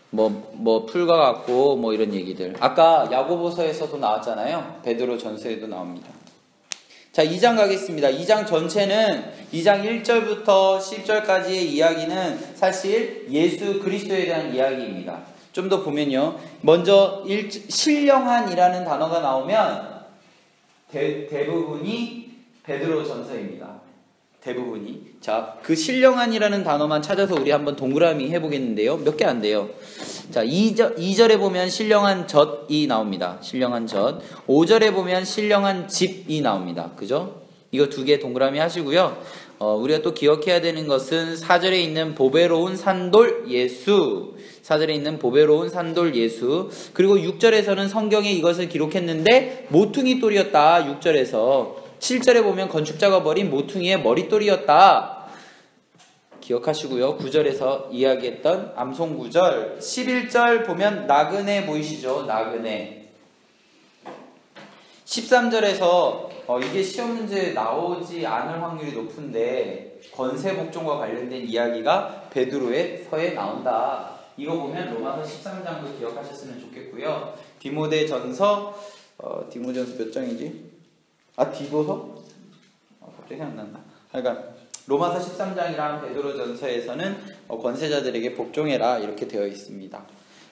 뭐 풀과 같고 뭐 이런 얘기들. 아까 야고보서에서도 나왔잖아요. 베드로 전서에도 나옵니다. 자, 2장 가겠습니다. 2장 전체는 2장 1절부터 10절까지의 이야기는 사실 예수 그리스도에 대한 이야기입니다. 좀 더 보면요. 먼저 신령한이라는 단어가 나오면 대부분이 베드로 전서입니다. 대부분이. 자, 그 신령한이라는 단어만 찾아서 우리 한번 동그라미 해보겠는데요. 몇 개 안 돼요. 자, 2절에 보면 신령한 젖이 나옵니다. 신령한 젖. 5절에 보면 신령한 집이 나옵니다. 그죠? 이거 2개 동그라미 하시고요. 우리가 또 기억해야 되는 것은 4절에 있는 보배로운 산돌 예수. 4절에 있는 보배로운 산돌 예수. 그리고 6절에서는 성경에 이것을 기록했는데 모퉁이 돌이었다. 6절에서. 7절에 보면 건축자가 버린 모퉁이의 머릿돌이었다. 기억하시고요. 9절에서 이야기했던 암송 9절. 11절 보면 나그네 보이시죠? 나그네. 13절에서 이게 시험 문제에 나오지 않을 확률이 높은데 건세복종과 관련된 이야기가 베드로의 서에 나온다. 이거 보면 로마서 13장도 기억하셨으면 좋겠고요. 디모데전서 몇 장이지? 디도서? 갑자기 생각난다. 그러니까 로마서 13장이랑 베드로전서에서는 권세자들에게 복종해라 이렇게 되어 있습니다.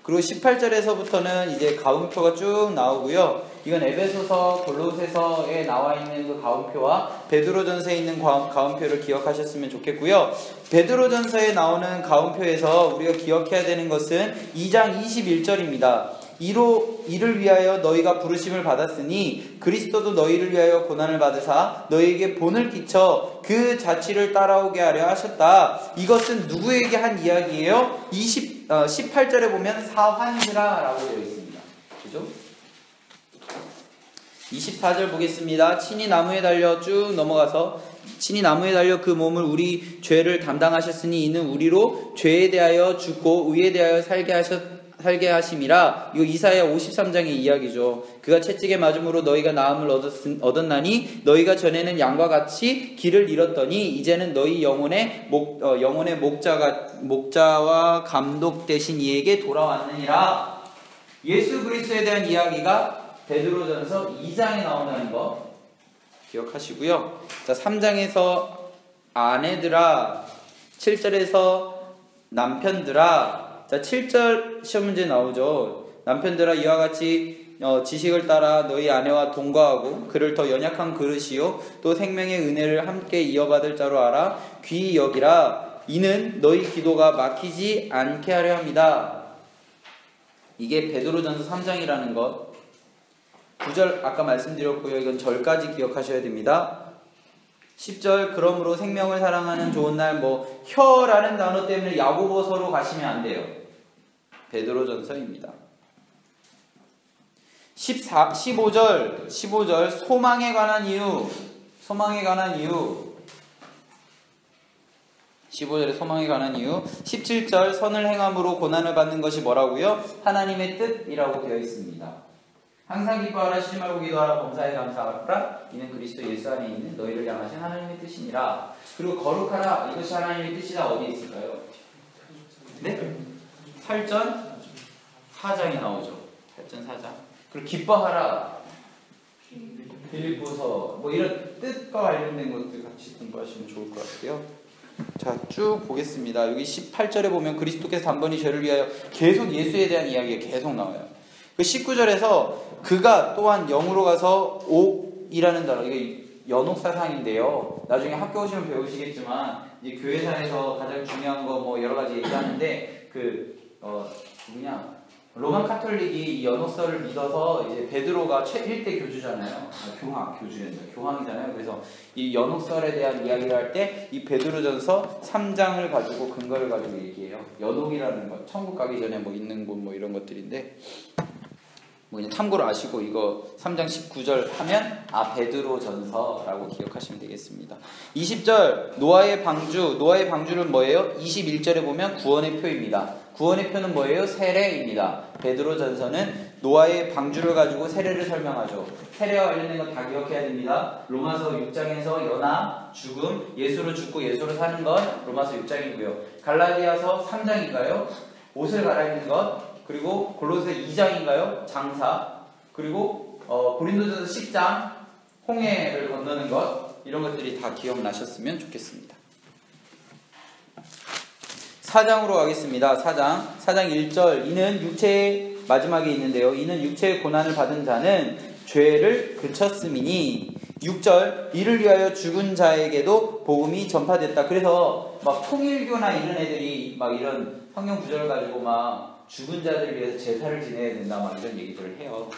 그리고 18절에서부터는 이제 가운표가 쭉 나오고요. 이건 에베소서, 골로새서에 나와 있는 그 가운표와 베드로전서에 있는 가운표를 기억하셨으면 좋겠고요. 베드로전서에 나오는 가운표에서 우리가 기억해야 되는 것은 2장 21절입니다. 이를 위하여 너희가 부르심을 받았으니 그리스도도 너희를 위하여 고난을 받으사 너희에게 본을 끼쳐 그 자취를 따라오게 하려 하셨다. 이것은 누구에게 한 이야기예요? 18절에 보면 사환이라 라고 되어 있습니다. 그죠? 24절 보겠습니다. 친히 나무에 달려 쭉 넘어가서 친히 나무에 달려 그 몸을 우리 죄를 담당하셨으니 이는 우리로 죄에 대하여 죽고 의에 대하여 살게 하심이라. 이거 이사야 53장의 이야기죠. 그가 채찍에 맞음으로 너희가 나음을 얻었나니 너희가 전에는 양과 같이 길을 잃었더니 이제는 너희 영혼의 목자와 감독 되신 이에게 돌아왔느니라. 예수 그리스도에 대한 이야기가 베드로전서 2장에 나온다는 거 기억하시고요. 자, 3장에서 아내들아 7절에서 남편들아. 자, 7절 시험 문제 나오죠. 남편들아 이와 같이 지식을 따라 너희 아내와 동거하고 그를 더 연약한 그릇이요 또 생명의 은혜를 함께 이어받을 자로 알아 귀히 여기라. 이는 너희 기도가 막히지 않게 하려 합니다. 이게 베드로전서 3장이라는 것. 9절 아까 말씀드렸고요. 이건 절까지 기억하셔야 됩니다. 10절 그러므로 생명을 사랑하는 좋은 날 혀라는 단어 때문에 야고보서로 가시면 안 돼요. 베드로전서입니다. 15절 소망에 관한 이유. 15절에 소망에 관한 이유. 17절 선을 행함으로 고난을 받는 것이 뭐라고요? 하나님의 뜻이라고 되어 있습니다. 항상 기뻐하라, 쉬지 말고 기도하라, 범사에 감사하라. 이는 그리스도 예수 안에 있는 너희를 향하신 하나님의 뜻이니라. 그리고 거룩하라, 이것이 하나님의 뜻이다. 어디에 있을까요? 네? 8전 4장이 나오죠. 8전 4장. 그리고 기뻐하라, 빌립보서 이런 뜻과 관련된 것들 같이 공부하시면 좋을 것 같아요. 자, 쭉 보겠습니다. 여기 18절에 보면 그리스도께서 단번이 죄를 위하여 계속 예수에 대한 이야기가 계속 나와요. 그 19절에서 그가 또한 영으로 가서 옥이라는 단어, 이게 연옥사상인데요. 나중에 학교 오시면 배우시겠지만 이제 교회사에서 가장 중요한 거 여러 가지 얘기하는데 로만 카톨릭이 이 연옥서를 믿어서 이제 베드로가 최1대 교주잖아요. 교황이잖아요. 그래서 이 연옥설에 대한 이야기를 할 때 이 베드로전서 3장을 가지고 근거를 가지고 얘기해요. 연옥이라는 것, 천국 가기 전에 있는 곳 이런 것들인데 그냥 참고로 아시고 이거 3장 19절 하면 베드로전서라고 기억하시면 되겠습니다. 20절 노아의 방주는 뭐예요? 21절에 보면 구원의 표입니다. 구원의 표는 뭐예요? 세례입니다. 베드로전서는 노아의 방주를 가지고 세례를 설명하죠. 세례와 관련된 건 다 기억해야 됩니다. 로마서 6장에서 연합, 죽음, 예수로 죽고 예수로 사는 것 로마서 6장이고요. 갈라디아서 3장인가요? 옷을 갈아입는 것. 그리고 골로새 2장인가요? 장사. 그리고 고린도전서 10장 홍해를 건너는 것. 이런 것들이 다 기억나셨으면 좋겠습니다. 4장으로 가겠습니다. 4장 1절 이는 육체의 마지막에 있는데요. 이는 육체의 고난을 받은 자는 죄를 그쳤음이니 6절 이를 위하여 죽은 자에게도 복음이 전파됐다. 그래서 통일교나 이런 애들이 이런 성경 구절을 가지고 죽은 자들을 위해서 제사를 지내야 된다 이런 얘기들을 해요.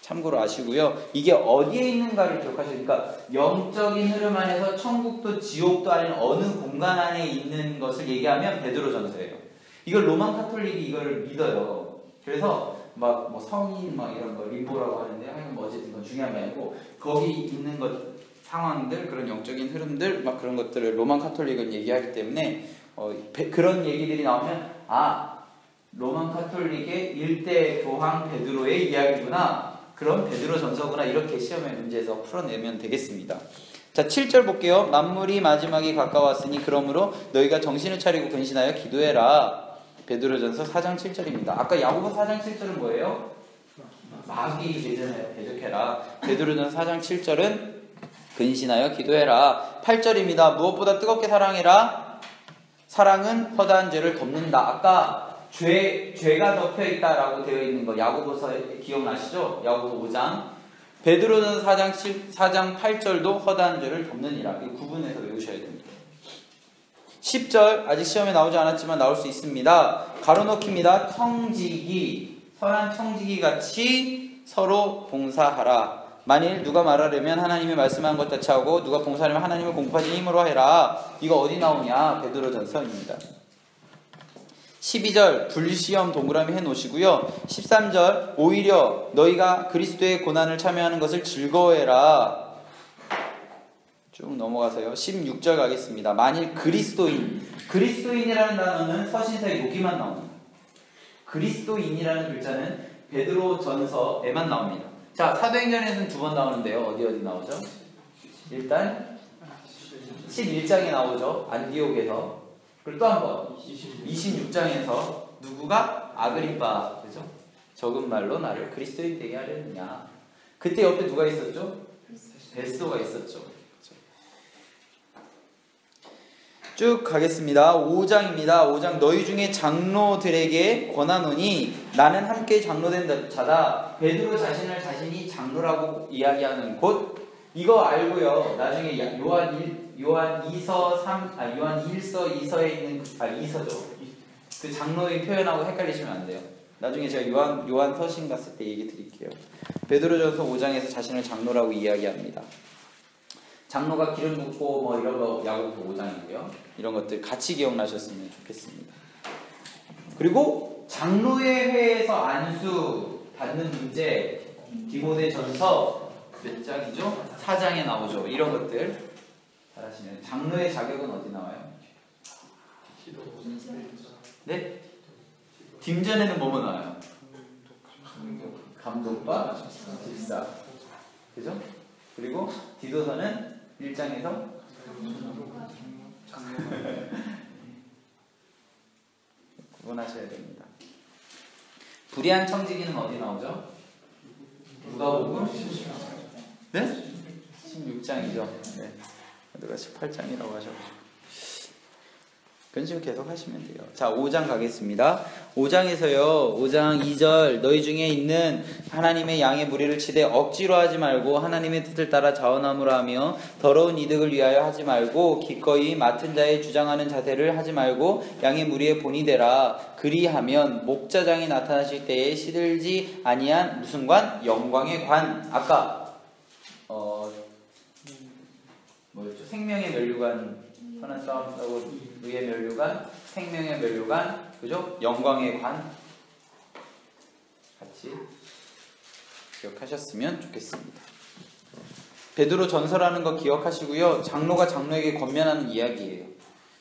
참고로 아시고요. 이게 어디에 있는가를 기억하셔야 되니까 영적인 흐름 안에서 천국도 지옥도 아닌 어느 공간 안에 있는 것을 얘기하면 베드로전서예요. 이걸 로만 카톨릭이 이걸 믿어요. 그래서 성인 이런 거 림보라고 하는데 어쨌든 그건 중요한 게 아니고 거기 있는 것 상황들 그런 영적인 흐름들 그런 것들을 로만 카톨릭은 얘기하기 때문에 그런 얘기들이 나오면 로만 카톨릭의 1대 교황 베드로의 이야기구나. 그럼 베드로전서구나. 이렇게 시험의 문제에서 풀어내면 되겠습니다. 자, 7절 볼게요. 만물이 마지막이 가까웠으니 그러므로 너희가 정신을 차리고 근신하여 기도해라. 베드로전서 4장 7절입니다. 아까 야고보 4장 7절은 뭐예요? 마귀 되잖아요. 대적해라. 베드로전서 4장 7절은 근신하여 기도해라. 8절입니다. 무엇보다 뜨겁게 사랑해라. 사랑은 허다한 죄를 덮는다. 아까 죄가 덮여있다라고 되어 있는 거 야고보서 기억나시죠? 야고보서 5장. 베드로전서 4장 8절도 허다한 죄를 덮느니라. 이 구분해서 외우셔야 됩니다. 10절 아직 시험에 나오지 않았지만 나올 수 있습니다. 가로넣기입니다. 선한 청지기 같이 서로 봉사하라. 만일 누가 말하려면 하나님이 말씀한 것 같이 하고 누가 봉사하려면 하나님을 공포하신 힘으로 해라. 이거 어디 나오냐? 베드로전서입니다. 12절 불시험 동그라미 해놓으시고요. 13절 오히려 너희가 그리스도의 고난을 참여하는 것을 즐거워해라. 쭉 넘어가서요. 16절 가겠습니다. 만일 그리스도인이라는 단어는 서신서에 여기만 나옵니다. 그리스도인이라는 글자는 베드로전서에만 나옵니다. 자, 사도행전에는 2번 나오는데요. 어디 나오죠? 일단 11장에 나오죠. 안디옥에서. 그리고 또 한 번 26장에서 누구가? 아그리빠. 그죠? 적은 말로 나를 그리스도인 되게 하려느냐. 그때 옆에 누가 있었죠? 베스도가 있었죠. 쭉 가겠습니다. 5장입니다. 5장 너희 중에 장로들에게 권하노니 나는 함께 장로된 자다. 베드로 자신을 자신이 장로라고 이야기하는 곳 이거 알고요. 나중에 요한 2서 3 요한 1서 2서에 있는 2서죠. 그 장로의 표현하고 헷갈리시면 안 돼요. 나중에 제가 요한 서신 갔을 때 얘기 드릴게요. 베드로전서 5장에서 자신을 장로라고 이야기합니다. 장로가 기름 붓고 뭐 이런 거 야고보서 5장이고요. 이런 것들 같이 기억나셨으면 좋겠습니다. 그리고 장로의 회에서 안수 받는 문제 디모데전서 몇 장이죠? 4장에 나오죠. 이런 것들 잘하시면 장로의 자격은 어디 나와요? 네? 뒷전에는 뭐뭐 나와요? 감독과 집사. 그죠? 그리고 디도서는 1장에서 구분하셔야 됩니다. 불의한 청지기는 어디 나오죠? 누가복음? 네? 16장이죠. 네. 누가 18장이라고 하셔가지고. 그런 식으로 계속 하시면 돼요. 자, 5장 가겠습니다. 5장에서요. 5장 2절 너희 중에 있는 하나님의 양의 무리를 치되 억지로 하지 말고 하나님의 뜻을 따라 자원함으로 하며 더러운 이득을 위하여 하지 말고 기꺼이 맡은 자의 주장하는 자세를 하지 말고 양의 무리의 본이 되라. 그리하면 목자장이 나타나실 때에 시들지 아니한 무슨 관? 영광의 관. 아까 뭐였죠? 생명의 면류관 선한 싸움 싸고 의의 면류관, 생명의 면류관, 그죠? 영광의 관 같이 기억하셨으면 좋겠습니다. 베드로 전서라는 거 기억하시고요. 장로가 장로에게 권면하는 이야기예요.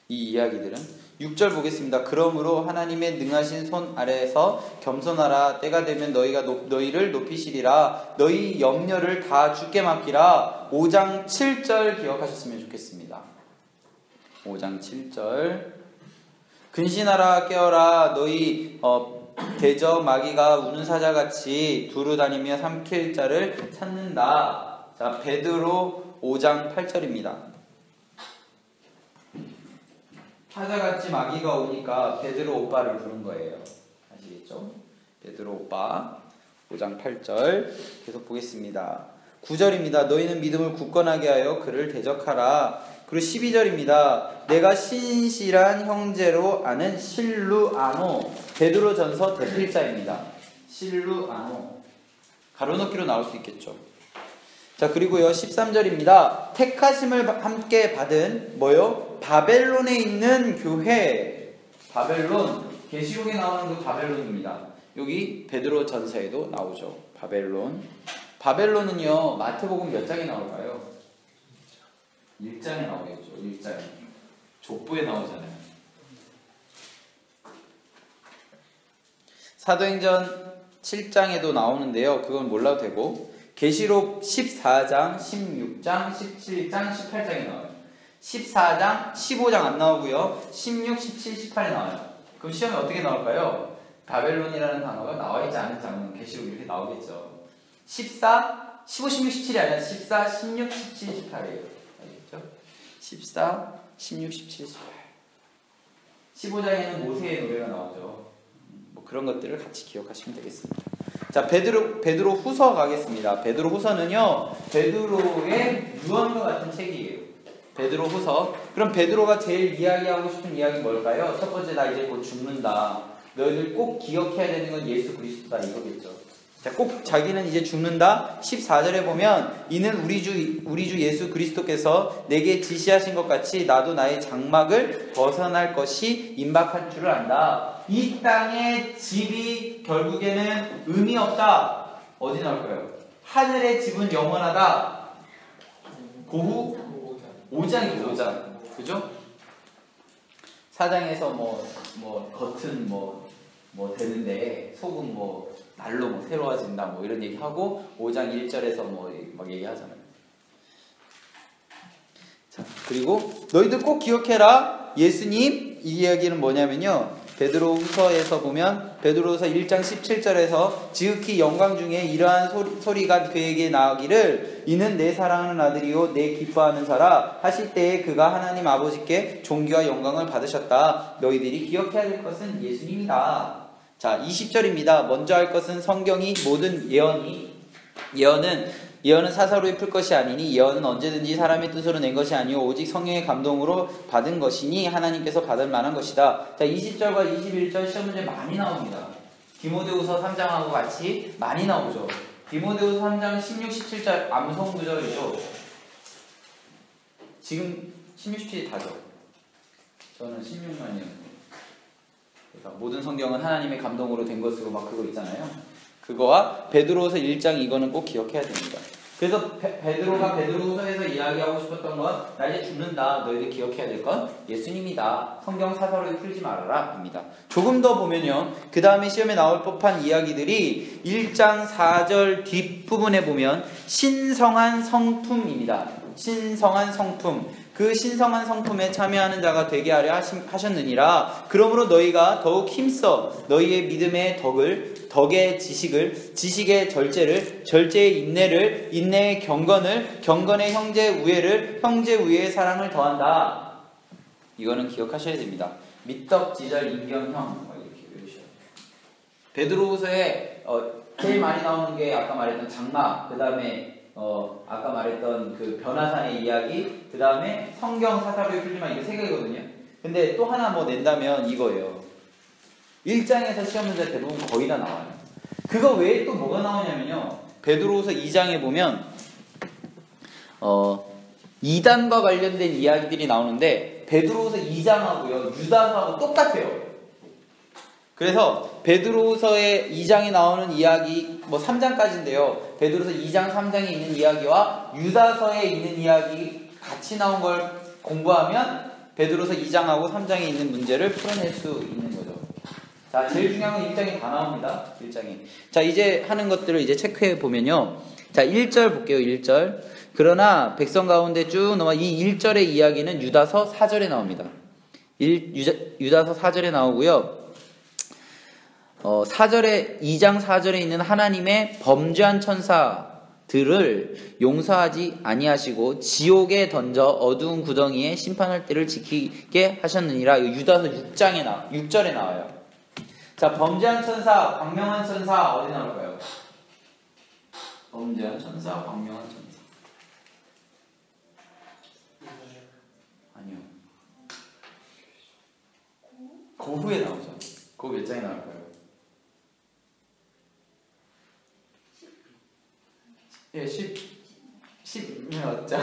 이 이야기들은 6절 보겠습니다. 그러므로 하나님의 능하신 손 아래에서 겸손하라. 때가 되면 너희를 높이시리라. 너희 염려를 다 주께 맡기라. 5장 7절 기억하셨으면 좋겠습니다. 5장 7절 근신하라 깨어라 너희 대저 마귀가 우는 사자같이 두루 다니며 삼킬 자를 찾는다. 자, 베드로 5장 8절입니다. 사자같이 마귀가 오니까 베드로 오빠를 부른 거예요. 아시겠죠? 베드로 오빠 5장 8절 계속 보겠습니다. 9절입니다. 너희는 믿음을 굳건하게 하여 그를 대적하라. 그리고 12절입니다. 내가 신실한 형제로 아는 실루아노. 베드로전서 대필자입니다. 실루아노. 가로넣기로 나올 수 있겠죠. 자, 그리고요 13절입니다. 택하심을 함께 받은 뭐요? 바벨론에 있는 교회. 바벨론. 계시록에 나오는 그 바벨론입니다. 여기 베드로전서에도 나오죠. 바벨론. 바벨론은요 마태복음 몇 장에 나올까요? 1장에 나오겠죠. 1장에. 족보에 나오잖아요. 사도행전 7장에도 나오는데요. 그건 몰라도 되고 계시록 14장, 16장, 17장, 18장에 나와요. 14장, 15장 안 나오고요. 16, 17, 18에 나와요. 그럼 시험에 어떻게 나올까요? 바벨론이라는 단어가 나와있지 않은 장은 계시록 이렇게 나오겠죠. 14, 15, 16, 17이 아니라 14, 16, 17, 18이에요. 14, 16, 17, 18 15장에는 모세의 노래가 나오죠. 뭐 그런 것들을 같이 기억하시면 되겠습니다. 자, 베드로 후서 가겠습니다. 베드로 후서는요 베드로의 유언과 같은 책이에요. 베드로 후서. 그럼 베드로가 제일 이야기하고 싶은 이야기 뭘까요? 첫 번째, 나 이제 곧 죽는다. 너희들 꼭 기억해야 되는 건 예수 그리스도다 이거겠죠. 자, 꼭 자기는 이제 죽는다. 14절에 보면 이는 우리 주 예수 그리스도께서 내게 지시하신 것 같이 나도 나의 장막을 벗어날 것이 임박한 줄을 안다. 이 땅의 집이 결국에는 의미 없다. 어디 나올까요? 하늘의 집은 영원하다. 고후 5장이죠. 5장. 그죠? 4장에서 겉은 되는데 속은 날로 새로워진다 이런 얘기하고 5장 1절에서 막 얘기하잖아요. 자, 그리고 너희들 꼭 기억해라. 예수님 이 이야기는 뭐냐면요. 베드로후서에서 보면 베드로후서 1장 17절에서 지극히 영광 중에 이러한 소리가 그에게 나오기를 이는 내 사랑하는 아들이요 내 기뻐하는 자라 하실 때에 그가 하나님 아버지께 존귀와 영광을 받으셨다. 너희들이 기억해야 될 것은 예수님이다. 자, 20절입니다. 먼저 할 것은 성경이 모든 예언은 사사로이 풀 것이 아니니 예언은 언제든지 사람의 뜻으로 낸 것이 아니오 오직 성령의 감동으로 받은 것이니 하나님께서 받을 만한 것이다. 자, 20절과 21절 시험 문제 많이 나옵니다. 디모데후서 3장하고 같이 많이 나오죠. 디모데후서 3장 16, 17절 암송 구절이죠. 지금 16, 17이 다죠. 저는 16만이요. 그래서 모든 성경은 하나님의 감동으로 된 것으로 막 그거 있잖아요. 그거와 베드로후서 1장 이거는 꼭 기억해야 됩니다. 그래서 베드로가 베드로후서에서 이야기하고 싶었던 건 나 이제 죽는다. 너희들 기억해야 될 건 예수님이다. 성경 사사로이 풀지 말아라 입니다. 조금 더 보면요. 그 다음에 시험에 나올 법한 이야기들이 1장 4절 뒷부분에 보면 신성한 성품입니다. 신성한 성품. 그 신성한 성품에 참여하는 자가 되게 하려 하셨느니라. 그러므로 너희가 더욱 힘써 너희의 믿음의 덕의 지식을, 지식의 절제를, 절제의 인내를, 인내의 경건을, 경건의 형제 우애를, 형제 우애의 사랑을 더한다. 이거는 기억하셔야 됩니다. 밑덕지절 인경형 이렇게 외우셔야 돼요. 베드로후서에 제일 많이 나오는 게 아까 말했던 장막, 그 다음에 아까 말했던 그 변화산의 이야기, 그 다음에 성경 사사로이 풀지만 이게 3개거든요. 근데 또 하나 뭐 낸다면 이거예요. 1장에서 시험 문제 대부분 거의 다 나와요. 그거 외에 또 뭐가 나오냐면요. 베드로후서 2장에 보면 이단과 관련된 이야기들이 나오는데 베드로후서 2장하고요 유다서하고 똑같아요. 그래서 베드로후서의 2장에 나오는 이야기 뭐 3장까지인데요. 베드로후서 2장 3장에 있는 이야기와 유다서에 있는 이야기 같이 나온 걸 공부하면 베드로후서 2장하고 3장에 있는 문제를 풀어낼 수 있는 거죠. 자, 제일 중요한 건 1장에 다 나옵니다. 1장에. 자, 이제 하는 것들을 이제 체크해 보면요. 자, 1절 볼게요. 1절. 그러나 백성 가운데 쭉 넘어 이 1절의 이야기는 유다서 4절에 나옵니다. 유다서 4절에 나오고요. 4절에 2장 4절에 있는 하나님의 범죄한 천사들을 용서하지 아니하시고 지옥에 던져 어두운 구덩이에 심판할 때를 지키게 하셨느니라. 유다서 6절에 나와요. 자, 범죄한 천사, 광명한 천사 어디 나올까요? 범죄한 천사, 광명한 천사. 아니요. 그 후에 나오죠. 그 몇 장에 나올까요? 예, 10몇 장.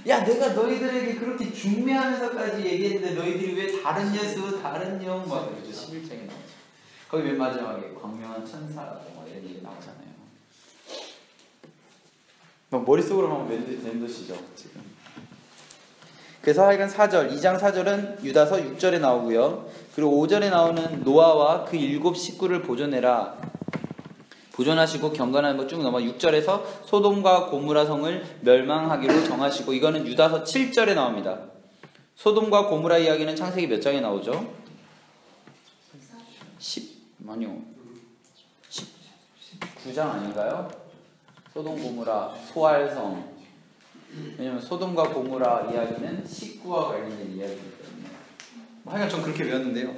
야, 내가 너희들에게 그렇게 중매하면서까지 얘기했는데 너희들이 왜 다른 예수, 다른 영, 막 그렇죠. 11장에 나오죠. 거기 맨 마지막에 광명한 천사, 뭐 이런 얘기 나오잖아요. 막 머릿속으로만 맴도시죠, 지금. 그래서 하여간 4절, 2장 4절은 유다서 6절에 나오고요. 그리고 5절에 나오는 노아와 그 7 식구를 보존하시고 경건한 거 쭉 넘어 6절에서 소돔과 고무라 성을 멸망하기로 정하시고 이거는 유다서 7절에 나옵니다. 소돔과 고무라 이야기는 창세기 몇 장에 나오죠? 19장 아닌가요? 소돔 고무라 소알성. 왜냐면 소돔과 고무라 이야기는 식구와 관련된 이야기이기 때문에 하여간 전 그렇게 외웠는데요.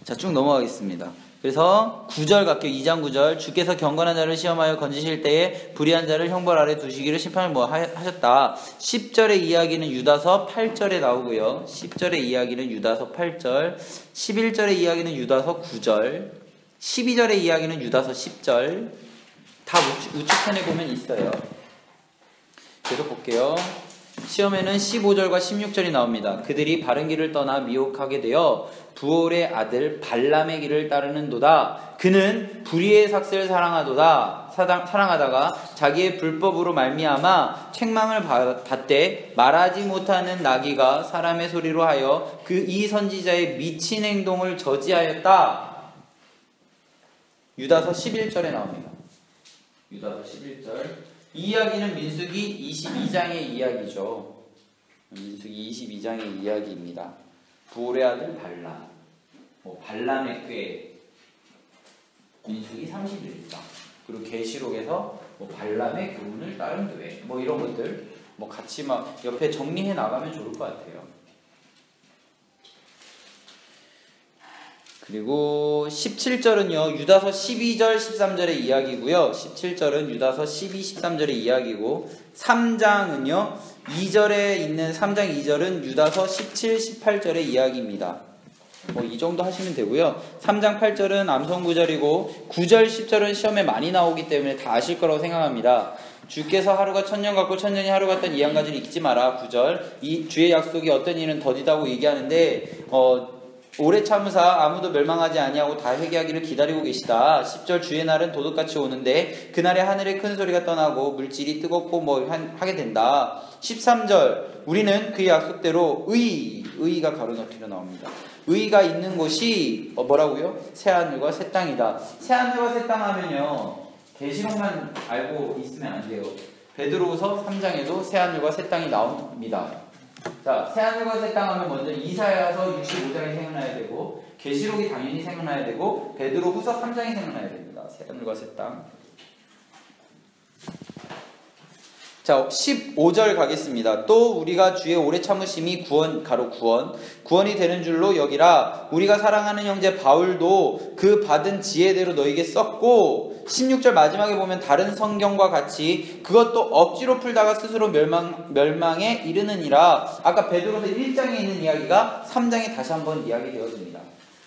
자, 쭉 넘어가겠습니다. 그래서 9절 갈게요. 2장 9절. 주께서 경건한 자를 시험하여 건지실 때에 불의한 자를 형벌 아래 두시기를 심판을 하셨다. 10절의 이야기는 유다서 8절에 나오고요. 10절의 이야기는 유다서 8절. 11절의 이야기는 유다서 9절. 12절의 이야기는 유다서 10절. 다 우측편에 보면 있어요. 계속 볼게요. 시험에는 15절과 16절이 나옵니다. 그들이 바른 길을 떠나 미혹하게 되어 부올의 아들 발람의 길을 따르는도다. 그는 불의의 삭슬을 사랑하다가 자기의 불법으로 말미암아 책망을 받되 말하지 못하는 나귀가 사람의 소리로 하여 이 선지자의 미친 행동을 저지하였다. 유다서 11절에 나옵니다. 유다서 11절. 이 이야기는 민수기 22장의 이야기죠. 민수기 22장의 이야기입니다. 부올의 아들 발람, 뭐 발람의 꾀, 민수기 31장, 그리고 계시록에서 뭐 발람의 교훈을 따른 교회, 뭐 이런 것들 뭐 같이 막 옆에 정리해 나가면 좋을 것 같아요. 그리고 17절은요 유다서 12절 13절의 이야기고요. 17절은 유다서 12, 13절의 이야기고 3장은요 2절에 있는 3장 2절은 유다서 17, 18절의 이야기입니다. 뭐 이 정도 하시면 되고요. 3장 8절은 암송 구절이고 9절 10절은 시험에 많이 나오기 때문에 다 아실 거라고 생각합니다. 주께서 하루가 천년 같고 천년이 하루 같던 이 한 가지를 잊지 마라. 9절 이 주의 약속이 어떤 일은 더디다고 얘기하는데 오래 참으사 아무도 멸망하지 아니하고 다 회개하기를 기다리고 계시다. 10절 주의 날은 도둑같이 오는데 그날에 하늘에 큰 소리가 떠나고 물질이 뜨겁고 뭐 하게 된다. 13절 우리는 그의 약속대로 의의가 가로넣기로 나옵니다. 의의가 있는 곳이 뭐라고요? 새하늘과 새 땅이다. 새하늘과 새 땅 하면요 계시록만 알고 있으면 안 돼요. 베드로후서 3장에도 새하늘과 새 땅이 나옵니다. 자, 새하늘과 새 땅 하면 먼저 이사야서 65장이 생각나야 되고 계시록이 당연히 생각나야 되고 베드로후서 3장이 생각나야 됩니다. 새하늘과 새 땅. 자, 15절 가겠습니다. 또 우리가 주의 오래 참으심이 구원이 되는 줄로 여기라. 우리가 사랑하는 형제 바울도 그 받은 지혜대로 너에게 썼고 16절 마지막에 보면 다른 성경과 같이 그것도 억지로 풀다가 스스로 멸망에 이르느니라. 아까 베드로서 1장에 있는 이야기가 3장에 다시 한번 이야기되어집니다.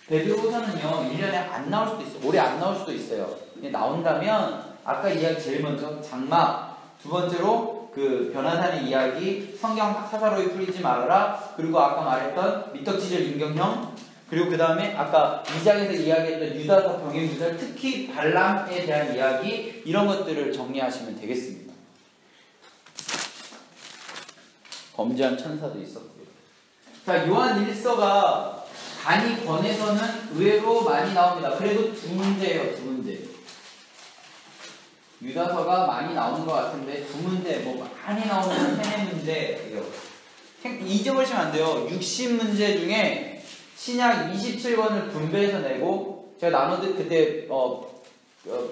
베드로서는요 1년에 안 나올 수도 있어요. 올해 안 나올 수도 있어요. 나온다면 아까 이야기 제일 먼저 장막, 두 번째로 그 변화산의 이야기, 성경 사사로이 풀리지 말아라, 그리고 아까 말했던 미떡지절 임경형, 그리고 그 다음에 아까 2장에서 이야기했던 유다서 병행유달, 특히 발람에 대한 이야기, 이런 것들을 정리하시면 되겠습니다. 범죄한 천사도 있었고요. 자, 요한 1서가 간이 권에서는 의외로 많이 나옵니다. 그래도 두 문제예요, 두 문제. 유다서가 많이 나오는 것 같은데 두 문제, 뭐 많이 나오는 3문제예요. 잊어버리시면 안 돼요. 60문제 중에 신약 27권을 분배해서 내고, 제가 그때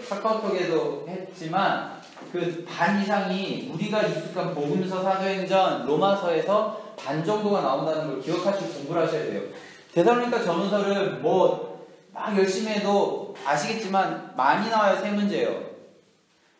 카카오톡에도 했지만 그 반 이상이 우리가 익숙한 복음서, 사도행전, 로마서에서 반 정도가 나온다는 걸 기억하시고 공부를 하셔야 돼요. 데살로니가 전후서를 뭐 막 열심히 해도 아시겠지만 많이 나와요. 3문제예요.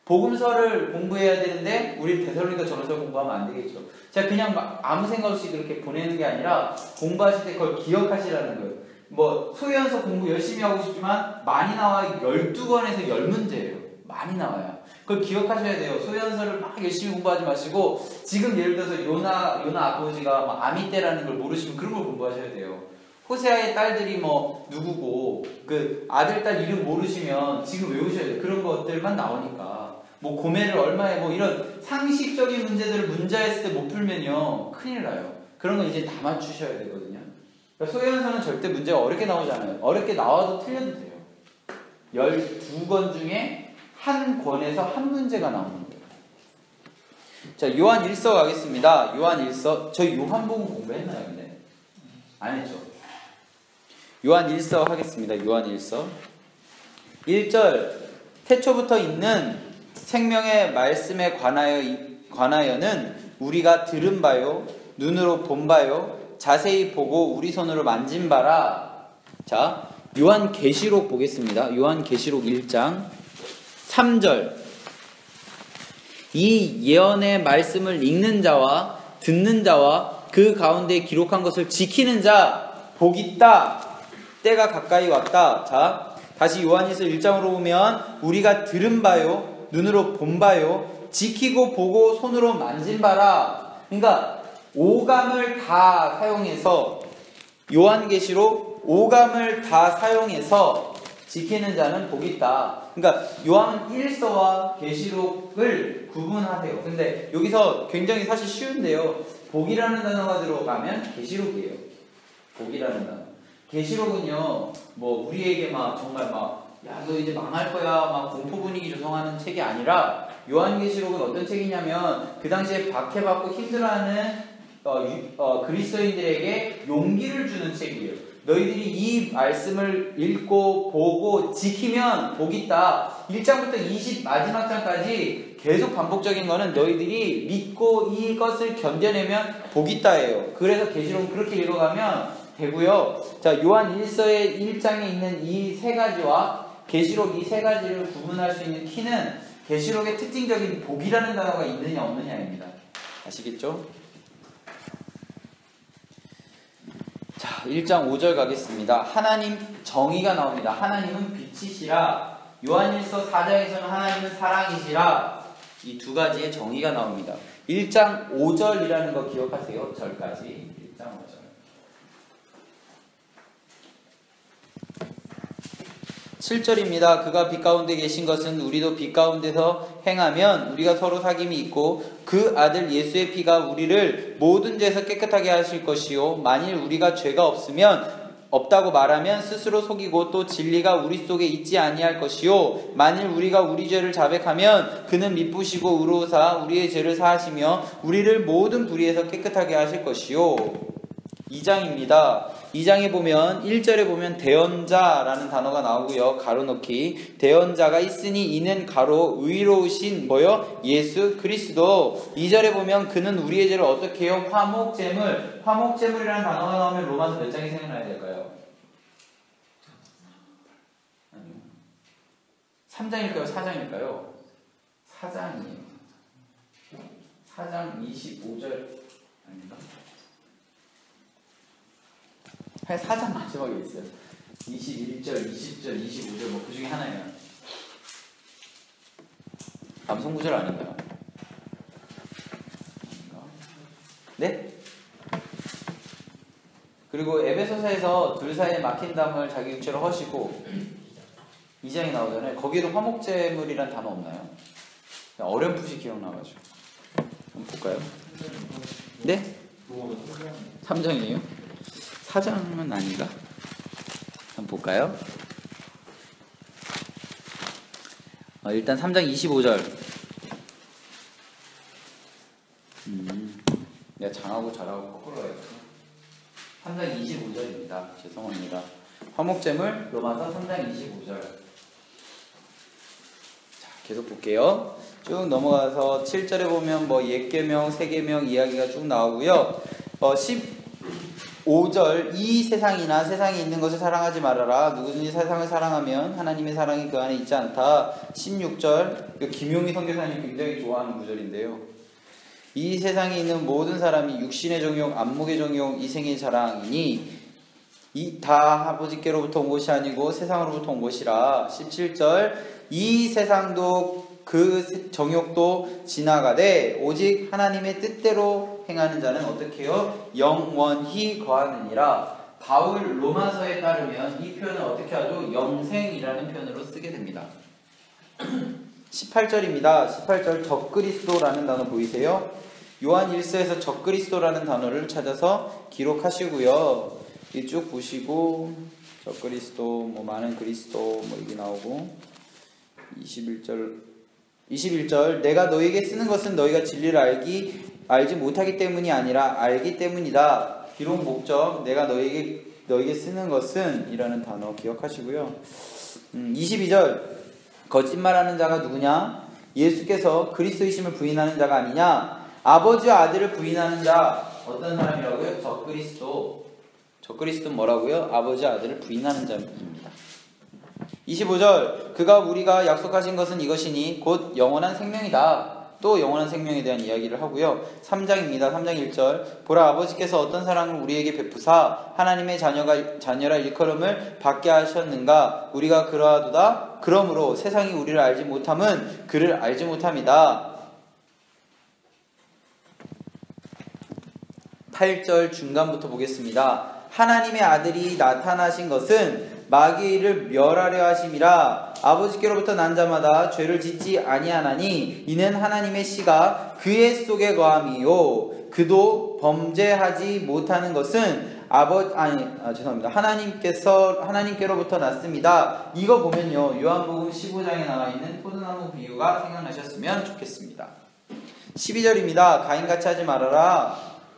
복음서를 공부해야 되는데 우리 데살로니가 전후서를 공부하면 안 되겠죠. 제가 그냥 막 아무 생각 없이 그렇게 보내는 게 아니라 공부하실 때 그걸 기억하시라는 거예요. 뭐 소위원서 공부 열심히 하고 싶지만 많이 나와 12권에서 10문제예요. 많이 나와요. 그걸 기억하셔야 돼요. 소위원서를 막 열심히 공부하지 마시고 지금 예를 들어서 요나 아버지가 뭐 아미떼라는 걸 모르시면 그런 걸 공부하셔야 돼요. 호세아의 딸들이 뭐 누구고 그 아들 딸 이름 모르시면 지금 외우셔야 돼요. 그런 것들만 나오니까. 뭐 고매를 얼마에 뭐 이런 상식적인 문제들을 문자했을 때 못 풀면요 큰일 나요. 그런 거 이제 다 맞추셔야 되거든요. 그러니까 소위원서는 절대 문제가 어렵게 나오지 않아요. 어렵게 나와도 틀려도 돼요. 12권 중에 한 권에서 한 문제가 나오는 거예요. 자, 요한 1서 가겠습니다. 요한 1서. 저희 요한복음 공부했나요? 근데? 안 했죠. 요한 1서 하겠습니다. 요한 1서 1절 태초부터 있는 생명의 말씀에 관하여는 우리가 들은 바요 눈으로 본 바요 자세히 보고 우리 손으로 만진 바라. 자, 요한계시록 보겠습니다. 요한계시록 1장 3절 이 예언의 말씀을 읽는 자와 듣는 자와 그 가운데 기록한 것을 지키는 자 복 있다. 때가 가까이 왔다. 자, 다시 요한일서 1장으로 보면 우리가 들은 바요 눈으로 본 바요 지키고 보고 손으로 만진 바라. 그러니까 오감을 다 사용해서 요한계시록 오감을 다 사용해서 지키는 자는 복이 있다. 그러니까 요한 1서와 계시록을 구분하세요. 근데 여기서 굉장히 사실 쉬운데요. 복이라는 단어가 들어가면 계시록이에요. 복이라는 단어. 계시록은요, 뭐 우리에게 막 정말 막 야, 너 이제 망할 거야 막 공포 분위기 조성하는 책이 아니라 요한계시록은 어떤 책이냐면 그 당시에 박해받고 힘들어하는 그리스도인들에게 용기를 주는 책이에요. 너희들이 이 말씀을 읽고 보고 지키면 복 있다. 1장부터 20 마지막 장까지 계속 반복적인 거는 너희들이 믿고 이것을 견뎌내면 복 있다예요. 그래서 계시록은 그렇게 읽어가면 되고요. 자, 요한 1서의 1장에 있는 이 세 가지와 계시록 이 세 가지를 구분할 수 있는 키는 계시록의 특징적인 복이라는 단어가 있느냐 없느냐입니다. 아시겠죠? 자, 1장 5절 가겠습니다. 하나님 정의가 나옵니다. 하나님은 빛이시라. 요한일서 4장에서는 하나님은 사랑이시라. 이 두 가지의 정의가 나옵니다. 1장 5절이라는 거 기억하세요. 절까지. 1장 5절. 7절입니다. 그가 빛 가운데 계신 것은 우리도 빛 가운데서 행하면 우리가 서로 사귐이 있고 그 아들 예수의 피가 우리를 모든 죄에서 깨끗하게 하실 것이요 만일 우리가 죄가 없다고 말하면 스스로 속이고 또 진리가 우리 속에 있지 아니할 것이요 만일 우리가 우리 죄를 자백하면 그는 미쁘시고 의로우사 우리의 죄를 사하시며 우리를 모든 불의에서 깨끗하게 하실 것이요. 2장입니다. 2장에 보면 1절에 보면 대언자라는 단어가 나오고요. 가로 넣기. 대언자가 있으니 이는 가로 의로우신 뭐요? 예수 그리스도. 2절에 보면 그는 우리의 죄를 어떻게 해요? 화목제물. 화목제물이라는 단어가 나오면 로마서 몇 장이 생각나야 될까요? 3장일까요? 4장일까요? 4장이에요. 4장 25절 아닌가? 4장 마지막에 있어요. 21절, 20절, 25절 뭐 그 중에 하나예요. 감성구절 아닌가요? 네? 그리고 에베소서에서 둘 사이에 막힌 담을 자기 육체로 허시고 2장이 나오잖아요. 거기도 화목제물이란 단어 없나요? 어렴풋이 기억나가지고 한번 볼까요? 네? 3장이에요? 4장은 아닌가? 한번 볼까요? 일단 3장 25절. 내가 장하고 잘하고 거꾸로 해야겠다. 3장 25절입니다. 죄송합니다. 화목제물 로마서 3장 25절. 자, 계속 볼게요. 쭉 넘어가서 7절에 보면 뭐 옛계명, 새계명 이야기가 쭉 나오고요. 15절 이 세상이나 세상에 있는 것을 사랑하지 말아라. 누구든지 세상을 사랑하면 하나님의 사랑이 그 안에 있지 않다. 16절 김용희 선교사님이 굉장히 좋아하는 구절인데요. 이 세상에 있는 모든 사람이 육신의 정욕, 안목의 정욕, 이생의 자랑이니 이 다 아버지께로부터 온 것이 아니고 세상으로부터 온 것이라. 17절 이 세상도 그 정욕도 지나가되 오직 하나님의 뜻대로 행하는 자는 어떻게 해요? 영원히 거하느니라. 바울 로마서에 따르면 이 표현을 어떻게 하죠? 영생이라는 표현으로 쓰게 됩니다. 18절입니다. 18절 적그리스도라는 단어 보이세요? 요한 1서에서 적그리스도라는 단어를 찾아서 기록하시고요. 이 쭉 보시고 적그리스도 뭐 많은 그리스도 뭐 이게 나오고 21절 내가 너에게 쓰는 것은 너희가 진리를 알지 못하기 때문이 아니라 알기 때문이다. 비록 목적 내가 너에게 쓰는 것은 이라는 단어 기억하시고요. 22절 거짓말하는 자가 누구냐? 예수께서 그리스도이심을 부인하는 자가 아니냐? 아버지와 아들을 부인하는 자 어떤 사람이라고요? 적그리스도는 뭐라고요? 아버지와 아들을 부인하는 자입니다. 25절 그가 우리가 약속하신 것은 이것이니 곧 영원한 생명이다. 또 영원한 생명에 대한 이야기를 하고요. 3장입니다. 3장 1절 보라 아버지께서 어떤 사랑을 우리에게 베푸사 하나님의 자녀라 일컬음을 받게 하셨는가? 우리가 그러하도다. 그러므로 세상이 우리를 알지 못함은 그를 알지 못함이다. 8절 중간부터 보겠습니다. 하나님의 아들이 나타나신 것은 마귀를 멸하려 하심이라. 아버지께로부터 난 자마다 죄를 짓지 아니하나니 이는 하나님의 씨가 그의 속에 거함이요 그도 범죄하지 못하는 것은 하나님께로부터 났습니다. 이거 보면요 요한복음 15장에 나와 있는 포도나무 비유가 생각나셨으면 좋겠습니다. 12절입니다. 가인같이 하지 말아라.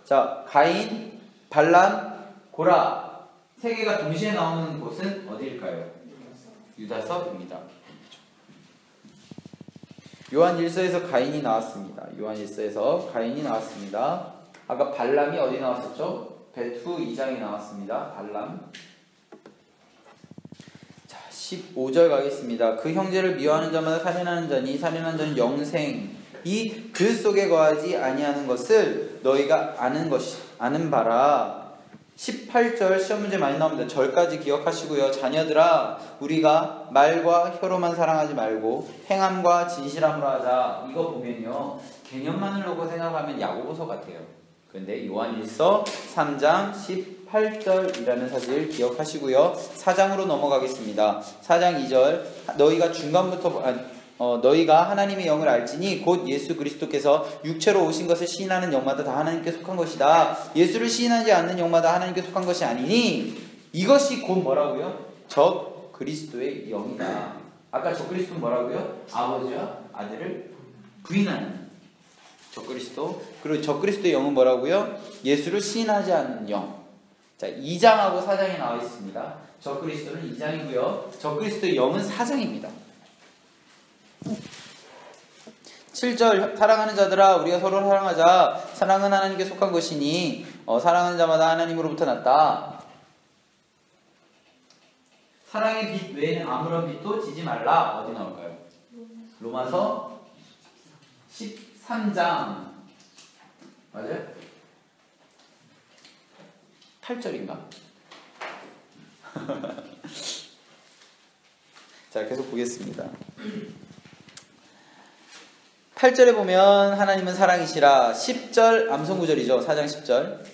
자, 가인, 발람, 고라 세 개가 동시에 나오는 곳은 어디일까요? 유다서입니다. 요한 1서에서 가인이 나왔습니다. 요한 1서에서 가인이 나왔습니다. 아까 발람이 어디 나왔었죠? 베투 2장에 나왔습니다. 발람. 자, 15절 가겠습니다. 그 형제를 미워하는 자마다 살인하는 자니 살인하는 자는 영생이 그 속에 거하지 아니하는 것을 너희가 아는 바라. 18절 시험 문제 많이 나옵니다. 절까지 기억하시고요. 자녀들아, 우리가 말과 혀로만 사랑하지 말고 행함과 진실함으로 하자. 이거 보면요, 개념만을 놓고 생각하면 야고보서 같아요. 그런데 요한 1서 3장 18절이라는 사실 기억하시고요. 4장으로 넘어가겠습니다. 4장 2절 너희가 너희가 하나님의 영을 알지니 곧 예수 그리스도께서 육체로 오신 것을 시인하는 영마다 다 하나님께 속한 것이다. 예수를 시인하지 않는 영마다 하나님께 속한 것이 아니니 이것이 곧 뭐라고요? 적 그리스도의 영이다. 아까 적 그리스도는 뭐라고요? 아버지와 아들을 부인하는 적 그리스도. 그리고 적 그리스도의 영은 뭐라고요? 예수를 시인하지 않는 영. 자, 2장하고 4장에 나와 있습니다. 적 그리스도는 2장이고요. 적 그리스도의 영은 4장입니다. 7절 사랑하는 자들아, 우리가 서로 사랑하자. 사랑은 하나님께 속한 것이니 사랑하는 자마다 하나님으로부터 났다. 사랑의 빛 외에는 아무런 빛도 지지 말라. 어디 나올까요? 로마서 13장 맞아요? 8절인가? 자, 계속 보겠습니다. 8절에 보면 하나님은 사랑이시라. 10절 암송구절이죠. 4장 10절.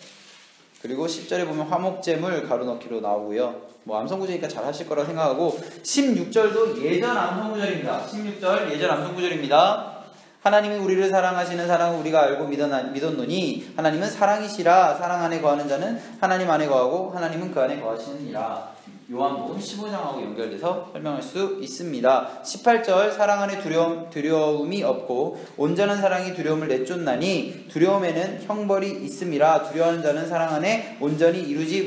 그리고 10절에 보면 화목제물 가로넣기로 나오고요. 뭐 암송구절이니까 잘 하실 거라고 생각하고, 16절도 예전 암송구절입니다. 16절 예전 암송구절입니다. 하나님이 우리를 사랑하시는 사랑을 우리가 알고 믿었노니 하나님은 사랑이시라. 사랑 안에 거하는 자는 하나님 안에 거하고 하나님은 그 안에 거하시느니라. 요한복음 15장하고 연결돼서 설명할 수 있습니다. 18절 사랑 안에 두려움이 없고 온전한 사랑이 두려움을 내쫓나니 두려움에는 형벌이 있음이라. 두려워하는 자는 사랑 안에 온전히 이루지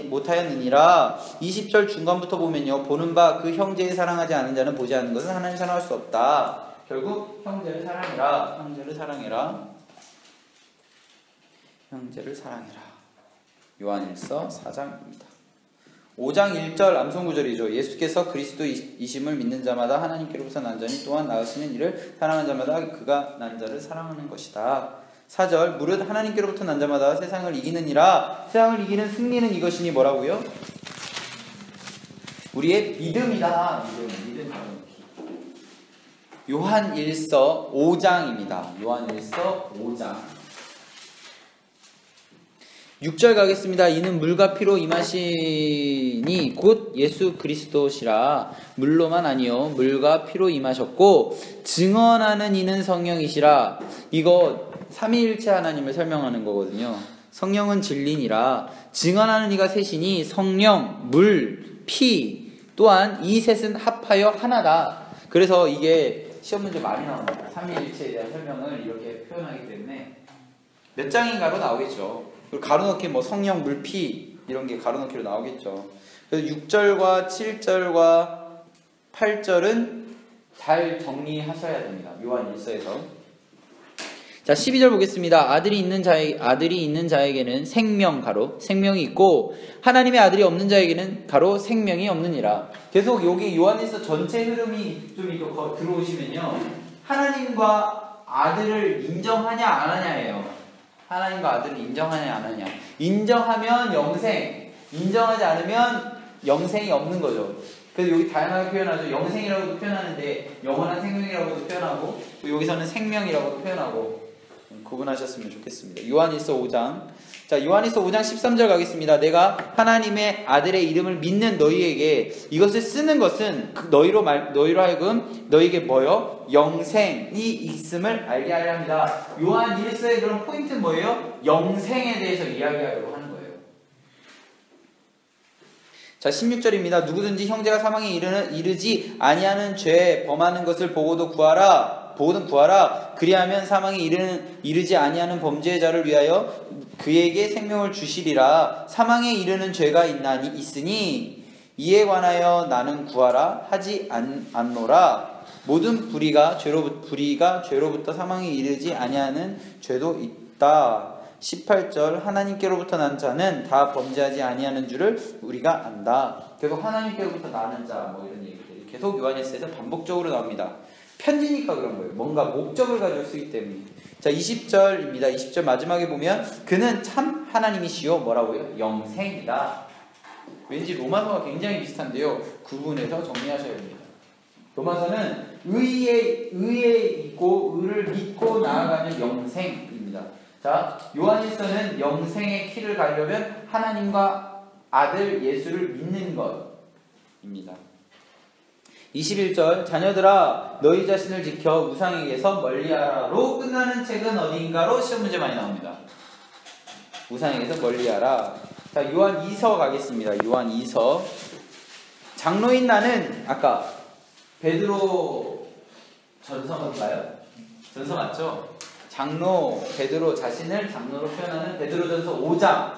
못하였느니라. 20절 중간부터 보면요, 보는 바 그 형제를 사랑하지 않은 자는 보지 않는 것은 하나님 사랑할 수 없다. 결국 형제를 사랑해라. 형제를 사랑해라. 형제를 사랑해라. 요한일서 4장입니다. 5장 1절 암송구절이죠. 예수께서 그리스도이심을 믿는 자마다 하나님께로부터 난 자니 또한 나으시는 이를 사랑하는 자마다 그가 난 자를 사랑하는 것이다. 4절 무릇 하나님께로부터 난 자마다 세상을 이기느니라. 세상을 이기는 승리는 이것이니 뭐라고요? 우리의 믿음이다. 믿음. 요한일서 5장입니다. 요한일서 5장 6절 가겠습니다. 이는 물과 피로 임하시니 곧 예수 그리스도시라. 물로만 아니요 물과 피로 임하셨고 증언하는 이는 성령이시라. 이거 삼위일체 하나님을 설명하는 거거든요. 성령은 진리니라. 증언하는 이가 셋이니 성령, 물, 피 또한 이 셋은 합하여 하나다. 그래서 이게 시험 문제 많이 나옵니다. 삼위일체에 대한 설명을 이렇게 표현하기 때문에 몇 장인가로 나오겠죠. 그리고 가로넣기 뭐 성령, 물, 피 이런 게 가로넣기로 나오겠죠. 그래서 6절과 7절과 8절은 잘 정리하셔야 됩니다. 요한 1서에서. 자, 12절 보겠습니다. 아들이 있는 자에게는 생명 가로 생명이 있고 하나님의 아들이 없는 자에게는 가로 생명이 없느니라. 계속 여기 요한일서 전체 흐름이 좀 이거 들어오시면요, 하나님과 아들을 인정하냐 안 하냐예요. 하나님과 아들을 인정하냐 안 하냐. 인정하면 영생, 인정하지 않으면 영생이 없는 거죠. 그래서 여기 다양하게 표현하죠. 영생이라고도 표현하는데 영원한 생명이라고도 표현하고 여기서는 생명이라고도 표현하고 구분하셨으면 좋겠습니다. 요한일서 5장. 자, 요한일서 5장 13절 가겠습니다. 내가 하나님의 아들의 이름을 믿는 너희에게 이것을 쓰는 것은 너희로 하여금 너희에게 뭐요? 영생이 있음을 알게 하려 합니다. 요한 1서의 그런 포인트는 뭐예요? 영생에 대해서 이야기하려고 하는 거예요. 자, 16절입니다. 누구든지 형제가 사망에 이르지 아니하는 죄 범하는 것을 보고도 구하라. 보호든 구하라. 그리하면 사망에 이르지 아니하는 범죄자를 위하여 그에게 생명을 주시리라. 사망에 이르는 죄가 있으니 이에 관하여 나는 구하라 하지 않노라. 모든 불의가 죄로부터 사망에 이르지 아니하는 죄도 있다. 18절 하나님께로부터 난 자는 다 범죄하지 아니하는 줄을 우리가 안다. 결국 하나님께로부터 나는 자 뭐 이런 얘기들이 계속 요한일서에서 반복적으로 나옵니다. 편지니까 그런 거예요. 뭔가 목적을 가지고 쓰기 때문에. 자 20절입니다. 20절 마지막에 보면 그는 참 하나님이시요 뭐라고요? 영생이다. 왠지 로마서가 굉장히 비슷한데요. 구분해서 정리하셔야 됩니다. 로마서는 의에 있고 의를 믿고 나아가는 영생입니다. 자, 요한일서는 영생의 키를 가려면 하나님과 아들 예수를 믿는 것입니다. 21절 자녀들아 너희 자신을 지켜 우상에게서 멀리하라로 끝나는 책은 어디인가로 시험 문제 많이 나옵니다. 우상에게서 멀리하라. 자, 요한 2서 가겠습니다. 요한 2서 장로인 나는 아까 베드로 전서인가요? 전서 맞죠? 장로 베드로 자신을 장로로 표현하는 베드로전서 5장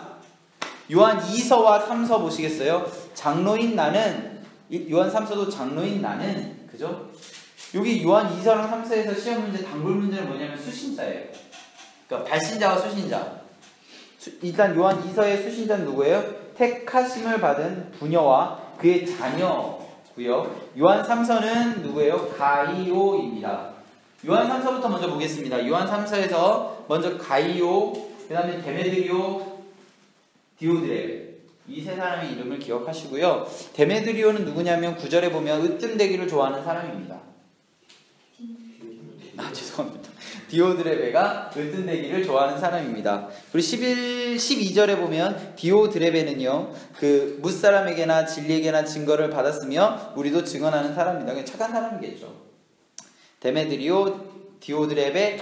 요한 2서와 3서 보시겠어요? 장로인 나는 요한 3서도 장로인 나는 그죠? 여기 요한 2서랑 3서에서 시험 문제 단골 문제는 뭐냐면 수신자예요. 그러니까 발신자와 수신자. 일단 요한 2서의 수신자는 누구예요? 택하심을 받은 부녀와 그의 자녀고요. 요한 3서는 누구예요? 가이오입니다. 요한 3서부터 먼저 보겠습니다. 요한 3서에서 먼저 가이오, 그 다음에 데메드리오, 디오드레베 이 세 사람의 이름을 기억하시고요. 데메드리오는 누구냐면 9절에 보면 으뜸되기를 좋아하는 사람입니다. 죄송합니다. 디오드레베가 으뜸되기를 좋아하는 사람입니다. 그리고 12절에 보면 디오드레베는요, 그 무사람에게나 진리에게나 증거를 받았으며 우리도 증언하는 사람입니다. 그냥 착한 사람이겠죠. 데메드리오, 디오드레베,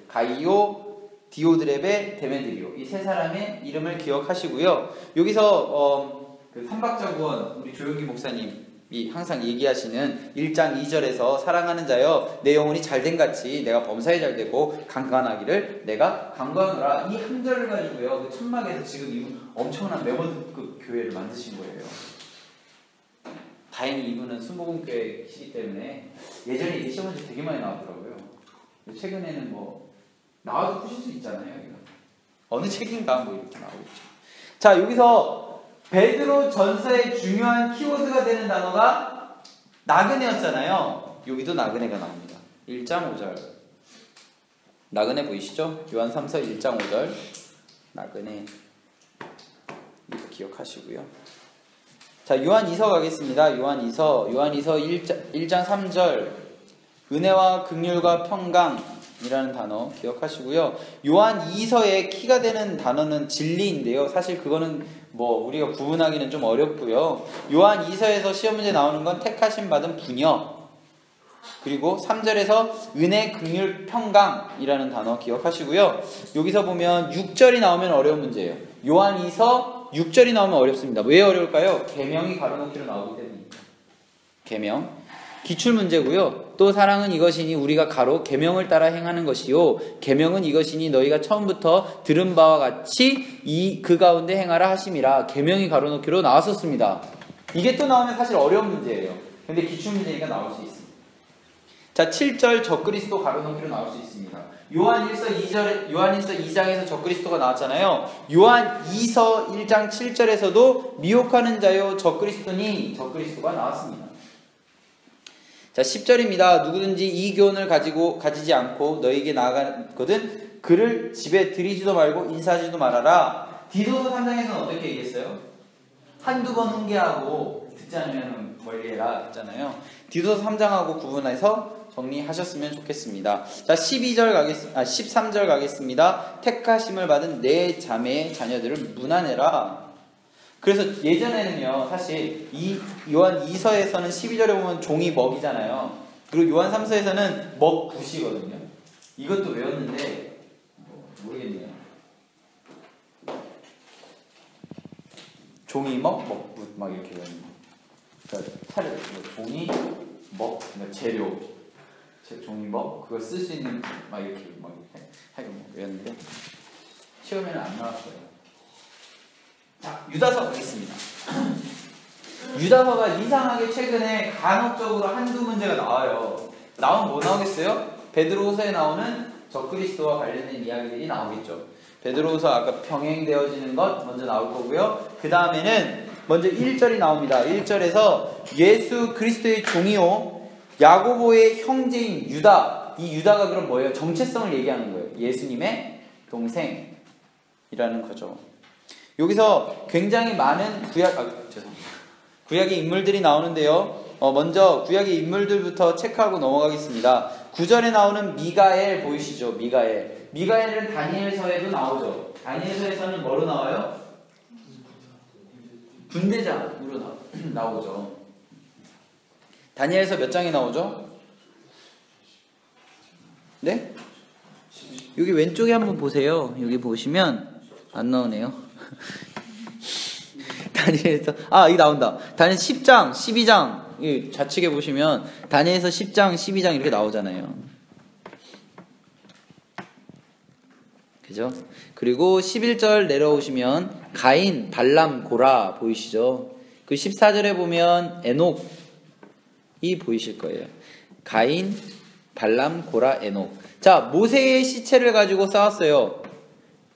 가이오, 디오드레베, 데메드리오 이 세 사람의 이름을 기억하시고요. 여기서 그 삼박자구원 우리 조용기 목사님이 항상 얘기하시는 1장 2절에서 사랑하는 자여 내 영혼이 잘된 같이 내가 범사에 잘되고 강건하기를 내가 강건하노라 이 한 절을 가지고요 그 천막에서 지금 이 엄청난 메모드급 교회를 만드신 거예요. 다행히 이분은 순복음교회시기 때문에 예전에 이게 시험 문제 되게 많이 나왔더라고요. 최근에는 뭐 나와도 푸실 수 있잖아요. 이거. 어느 책인가 뭐 이렇게 나오고 있죠. 자, 여기서 베드로 전서의 중요한 키워드가 되는 단어가 나그네였잖아요. 여기도 나그네가 나옵니다. 1장 5절 나그네 보이시죠? 요한 3서 1장 5절 나그네 이거 기억하시고요. 자, 요한 2서 가겠습니다. 요한 2서 1장 3절 은혜와 긍휼과 평강이라는 단어 기억하시고요. 요한 2서의 키가 되는 단어는 진리인데요. 사실 그거는 뭐 우리가 구분하기는 좀 어렵고요. 요한 2서에서 시험 문제 나오는 건 택하심 받은 부녀 그리고 3절에서 은혜, 긍휼, 평강이라는 단어 기억하시고요. 여기서 보면 6절이 나오면 어려운 문제예요. 요한 2서 6절이 나오면 어렵습니다. 왜 어려울까요? 계명이 가로놓기로 나오기 때문입니다. 계명 기출문제고요. 또 사랑은 이것이니 우리가 가로 계명을 따라 행하는 것이요 계명은 이것이니 너희가 처음부터 들은 바와 같이 그 가운데 행하라 하심이라. 계명이 가로놓기로 나왔었습니다. 이게 또 나오면 사실 어려운 문제예요. 근데 기출문제니까 나올 수 있습니다. 자, 7절 적그리스도 가로놓기로 나올 수 있습니다. 요한일서 2장에서 적그리스도가 나왔잖아요. 요한 2서 1장 7절에서도 미혹하는 자요 적그리스도니 적그리스도가 나왔습니다. 자, 10절입니다. 누구든지 이 교훈을 가지지 않고 너에게 나아가거든 그를 집에 들이지도 말고 인사하지도 말아라. 디도서 3장에서는 어떻게 얘기했어요? 한두 번 훈계하고 듣지 않으면 멀리해라 했잖아요. 디도서 3장하고 구분해서 정리하셨으면 좋겠습니다. 자, 13절 가겠습니다. 택하심을 받은 내 자매의 자녀들을 문안해라. 그래서 예전에는요, 사실 이 요한 2서에서는 12절에 보면 종이 먹이잖아요. 그리고 요한 3서에서는 먹굿이거든요. 이것도 외웠는데 모르겠네요. 종이 먹굿 막 이렇게 외우는 거. 그러니까 종이 먹 그러니까 재료. 제 종이법 그거 쓸 수 있는 막 이렇게 막 하여튼 뭐 그랬는데 시험에는 안 나왔어요. 자, 유다서 보겠습니다. 유다서가 이상하게 최근에 간혹적으로 한두 문제가 나와요. 나오면 뭐 나오겠어요? 베드로후서에 나오는 적그리스도와 관련된 이야기들이 나오겠죠. 베드로후서 아까 병행되어지는 것 먼저 나올 거고요. 그 다음에는 먼저 1절이 나옵니다. 1절에서 예수 그리스도의 종이요 야고보의 형제인 유다. 이 유다가 그럼 뭐예요? 정체성을 얘기하는 거예요. 예수님의 동생이라는 거죠. 여기서 굉장히 많은 구약의 인물들이 나오는데요. 먼저 구약의 인물들부터 체크하고 넘어가겠습니다. 9절에 나오는 미가엘 보이시죠? 미가엘은 다니엘서에도 나오죠. 다니엘서에서는 뭐로 나와요? 군대장으로 나오죠. 다니엘서 몇 장이 나오죠? 네? 여기 왼쪽에 한번 보세요. 여기 보시면 안 나오네요. 다니엘서 여기 나온다. 다니엘 10장, 12장 이 좌측에 보시면 다니엘서 10장, 12장 이렇게 나오잖아요. 그죠? 그리고 11절 내려오시면 가인, 발람, 고라 보이시죠? 그 14절에 보면 에녹이 보이실 거예요. 가인, 발람, 고라, 에녹. 자, 모세의 시체를 가지고 싸웠어요.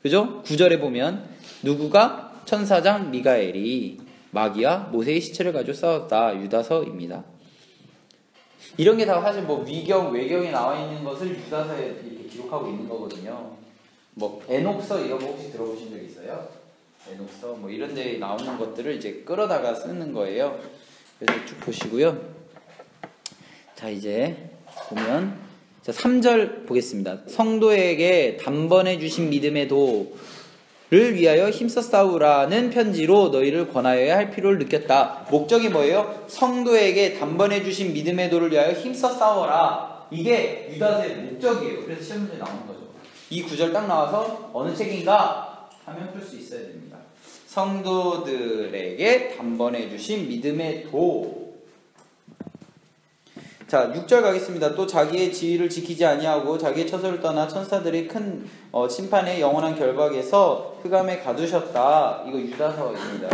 그죠? 9절에 보면 누구가? 천사장 미가엘이 마귀와 모세의 시체를 가지고 싸웠다. 유다서입니다. 이런 게 다 사실 뭐 위경, 외경에 나와 있는 것을 유다서에 이렇게 기록하고 있는 거거든요. 뭐 에녹서 이런 거 혹시 들어보신 적 있어요? 에녹서 뭐 이런 데 나오는 것들을 이제 끌어다가 쓰는 거예요. 그래서 쭉 보시고요. 자, 이제 보면 자, 3절 보겠습니다. 성도에게 단번에 주신 믿음의 도를 위하여 힘써 싸우라는 편지로 너희를 권하여야 할 필요를 느꼈다. 목적이 뭐예요? 성도에게 단번에 주신 믿음의 도를 위하여 힘써 싸워라. 이게 유다서의 목적이에요. 그래서 시험 문제에 나오는 거죠. 이 구절 딱 나와서 어느 책인가 하면 풀 수 있어야 됩니다. 성도들에게 단번에 주신 믿음의 도. 자, 6절 가겠습니다. 또 자기의 지위를 지키지 아니하고 자기의 처소를 떠나 천사들이 큰 심판의 영원한 결박에서 흑암에 가두셨다. 이거 유다서입니다.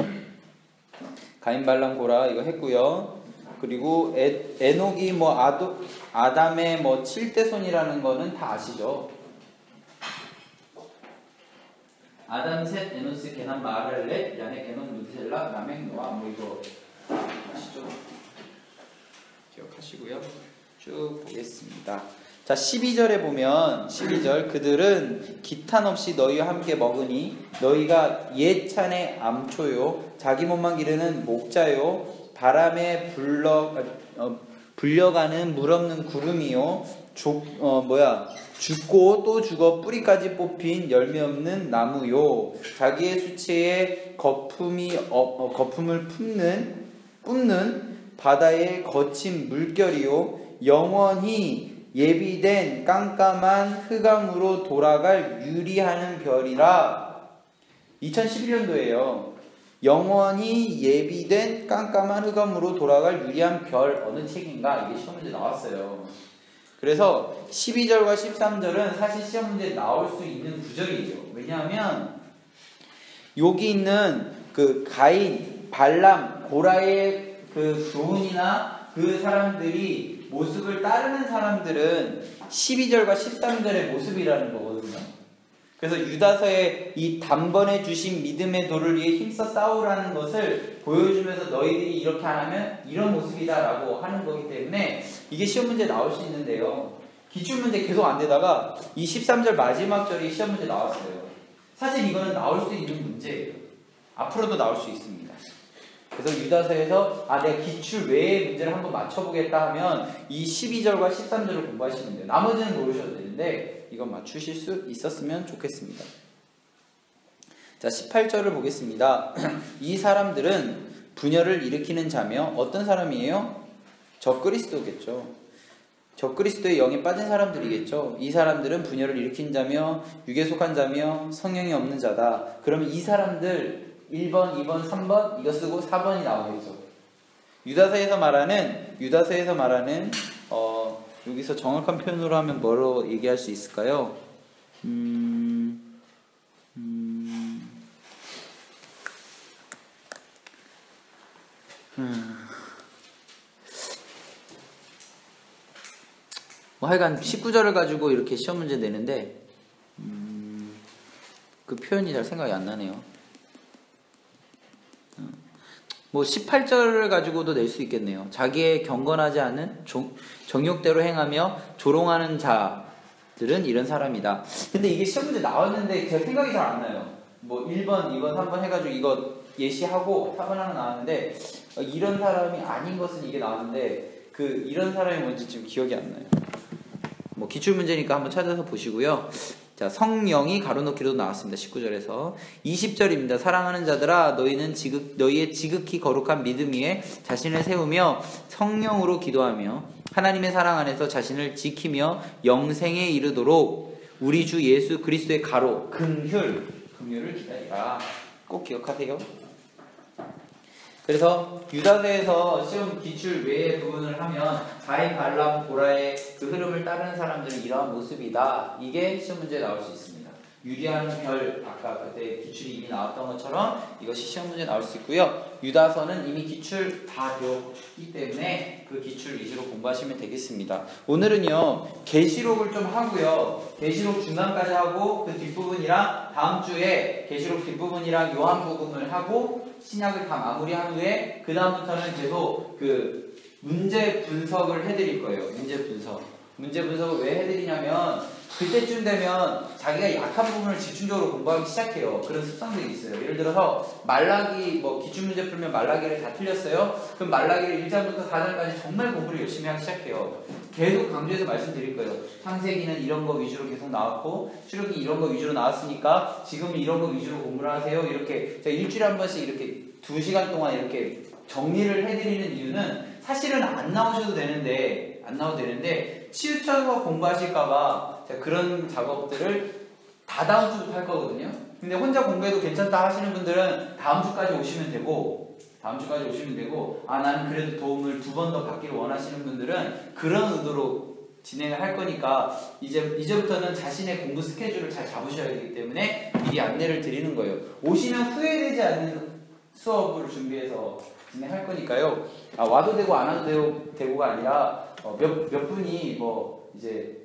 가인, 발람, 고라 이거 했고요. 그리고 에녹이 뭐 아담의 뭐 7대손이라는 거는 다 아시죠? 아담, 셋, 에노스, 게남, 마할렛, 야헷, 에논, 무드셀라, 라멕, 노아 뭐 이거 아시죠? 기억하시고요. 쭉 보겠습니다. 자, 12절에 보면 12절 그들은 기탄 없이 너희와 함께 먹으니 너희가 옛찬의 암초요 자기 몸만 기르는 목자요 바람에 불려가는 물 없는 구름이요 죽고 또 죽어 뿌리까지 뽑힌 열매 없는 나무요 자기의 수치에 거품을 뿜는 바다의 거친 물결이요 영원히 예비된 깜깜한 흑암으로 돌아갈 유리하는 별이라. 2011년도에요. 영원히 예비된 깜깜한 흑암으로 돌아갈 유리한 별. 어느 책인가? 이게 시험 문제 나왔어요. 그래서 12절과 13절은 사실 시험 문제에 나올 수 있는 구절이죠. 왜냐하면 여기 있는 그 가인, 발람, 고라의 그 교훈이나 그 사람들이 모습을 따르는 사람들은 12절과 13절의 모습이라는 거거든요. 그래서 유다서에 이 단번에 주신 믿음의 도를 위해 힘써 싸우라는 것을 보여주면서 너희들이 이렇게 안 하면 이런 모습이다라고 하는 거기 때문에 이게 시험 문제에 나올 수 있는데요. 기출문제 계속 안 되다가 이 13절 마지막 절이 시험 문제 나왔어요. 사실 이거는 나올 수 있는 문제예요. 앞으로도 나올 수 있습니다. 그래서 유다서에서 내가 기출 외의 문제를 한번 맞춰보겠다 하면 이 12절과 13절을 공부하시면 돼요. 나머지는 모르셔도 되는데 이건 맞추실 수 있었으면 좋겠습니다. 자, 18절을 보겠습니다. 이 사람들은 분열을 일으키는 자며 어떤 사람이에요? 적그리스도겠죠. 적그리스도의 영에 빠진 사람들이겠죠. 이 사람들은 분열을 일으킨 자며 육에 속한 자며 성령이 없는 자다. 그러면 이 사람들 1번, 2번, 3번 이거 쓰고 4번이 나오겠죠. 유다서에서 말하는 여기서 정확한 표현으로 하면 뭐로 얘기할 수 있을까요? 뭐 하여간 19절을 가지고 이렇게 시험 문제 내는데 그 표현이 잘 생각이 안 나네요. 뭐 18절을 가지고도 낼 수 있겠네요. 자기의 경건하지 않은 정욕대로 행하며 조롱하는 자들은 이런 사람이다. 근데 이게 시험 문제 나왔는데 제가 생각이 잘 안 나요. 뭐 1번, 2번, 3번 해가지고 이거 예시하고 4번 하나 나왔는데 이런 사람이 아닌 것은 이게 나왔는데 그 이런 사람이 뭔지 지금 기억이 안 나요. 뭐 기출문제니까 한번 찾아서 보시고요. 자, 성령이 가로놓기로 나왔습니다. 19절에서 20절입니다. 사랑하는 자들아 너희의 지극히 거룩한 믿음 위에 자신을 세우며 성령으로 기도하며 하나님의 사랑 안에서 자신을 지키며 영생에 이르도록 우리 주 예수 그리스도의 가로 긍휼을 기다리라. 꼭 기억하세요. 그래서 유다서에서 시험 기출 외의 부분을 하면 가인, 발람, 고라의 그 흐름을 따르는 사람들은 이러한 모습이다. 이게 시험 문제에 나올 수 있습니다. 유리하는 별, 아까 그때 기출이 이미 나왔던 것처럼 이것이 시험 문제에 나올 수 있고요. 유다서는 이미 기출 다 되었기 때문에 그 기출 위주로 공부하시면 되겠습니다. 오늘은요 계시록을 좀 하고요. 계시록 중간까지 하고 그 뒷부분이랑 다음 주에 계시록 뒷부분이랑 요한 부분을 하고 신약을 다 마무리한 후에 그 다음부터는 계속 그 문제 분석을 해드릴 거예요. 문제 분석을 왜 해드리냐면 그때쯤 되면 자기가 약한 부분을 집중적으로 공부하기 시작해요. 그런 습성들이 있어요. 예를 들어서 말라기 뭐 기출문제 풀면 말라기를 다 틀렸어요. 그럼 말라기를 1장부터 4장까지 정말 공부를 열심히 하기 시작해요. 계속 강조해서 말씀드릴 거예요. 창세기는 이런 거 위주로 계속 나왔고 출애굽기 이런 거 위주로 나왔으니까 지금은 이런 거 위주로 공부를 하세요. 이렇게 제가 일주일에 한 번씩 이렇게 2시간 동안 이렇게 정리를 해드리는 이유는 사실은 안 나오셔도 되는데 치우쳐서 공부하실까봐 제가 그런 작업들을 다 다음 주부터 할 거거든요. 근데 혼자 공부해도 괜찮다 하시는 분들은 다음 주까지 오시면 되고 나는 그래도 도움을 2번 더 받기를 원하시는 분들은 그런 의도로 진행을 할 거니까 이제부터는 자신의 공부 스케줄을 잘 잡으셔야 되기 때문에 미리 안내를 드리는 거예요. 오시면 후회되지 않는 수업을 준비해서 진행할 거니까요. 와도 되고 안 와도 되고가 아니라 몇 분이 뭐 이제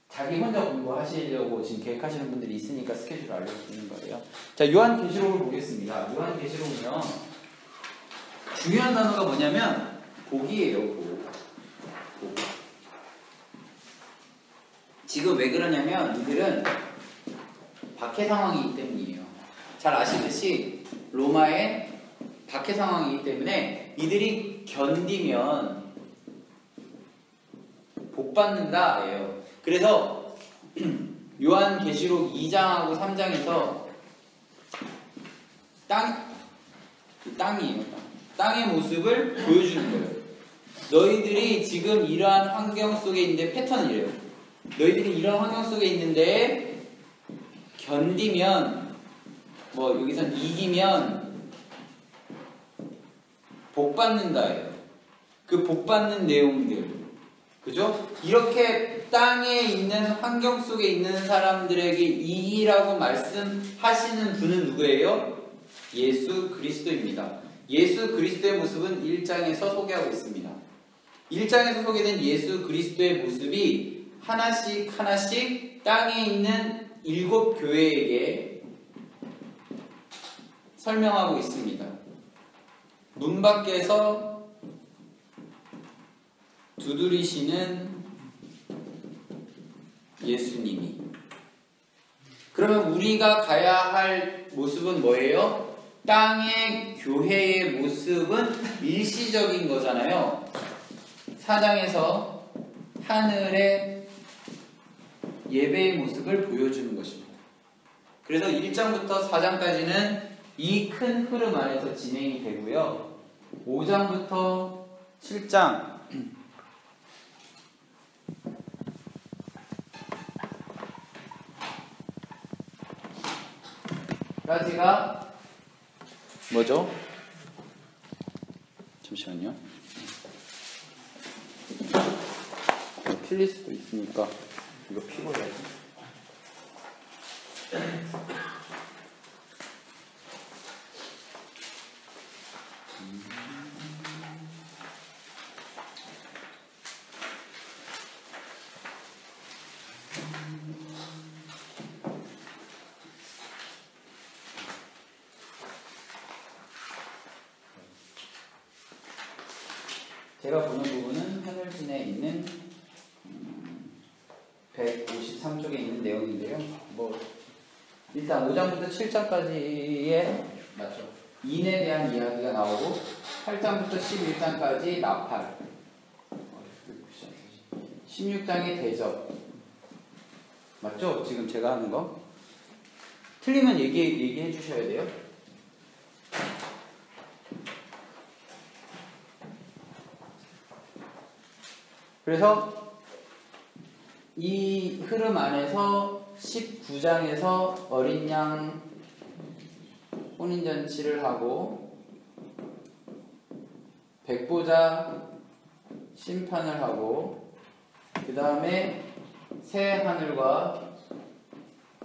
자기 혼자 공부하시려고 지금 계획하시는 분들이 있으니까 스케줄을 알려드리는 거예요. 자, 요한계시록을 보겠습니다. 요한계시록은요 중요한 단어가 뭐냐면 복이에요. 복. 지금 왜 그러냐면 이들은 박해 상황이기 때문이에요. 잘 아시듯이 로마의 박해 상황이기 때문에 이들이 견디면 복 받는다예요. 그래서 요한계시록 2장하고 3장에서 땅의 모습을 보여주는 거예요. 너희들이 지금 이러한 환경 속에 있는데 패턴은 이래요. 너희들이 이런 환경 속에 있는데 견디면 뭐 여기선 이기면 복 받는다예요. 그 복 받는 내용들, 그죠? 이렇게 땅에 있는 환경 속에 있는 사람들에게 이기라고 말씀하시는 분은 누구예요? 예수 그리스도입니다. 예수 그리스도의 모습은 1장에서 소개하고 있습니다. 1장에서 소개된 예수 그리스도의 모습이 하나씩 땅에 있는 7 교회에게 설명하고 있습니다. 문 밖에서 두드리시는 예수님이. 그러면 우리가 가야 할 모습은 뭐예요? 땅의 교회의 모습은 일시적인 거잖아요. 4장에서 하늘의 예배의 모습을 보여주는 것입니다. 그래서 1장부터 4장까지는 이 큰 흐름 안에서 진행이 되고요. 5장부터 7장 까지가 뭐죠? 잠시만요. 틀릴 수도 있으니까 이거 피고야지. 제가 보는 부분은 하늘진에 있는 153쪽에 있는 내용인데요. 뭐 일단 5장부터 7장까지의 맞죠? 인에 대한 이야기가 나오고 8장부터 11장까지 나팔, 16장의 대접 맞죠? 지금 제가 하는 거 틀리면 얘기해 주셔야 돼요. 그래서 이 흐름 안에서 19장에서 어린 양 혼인잔치를 하고 백보자 심판을 하고 그 다음에 새 하늘과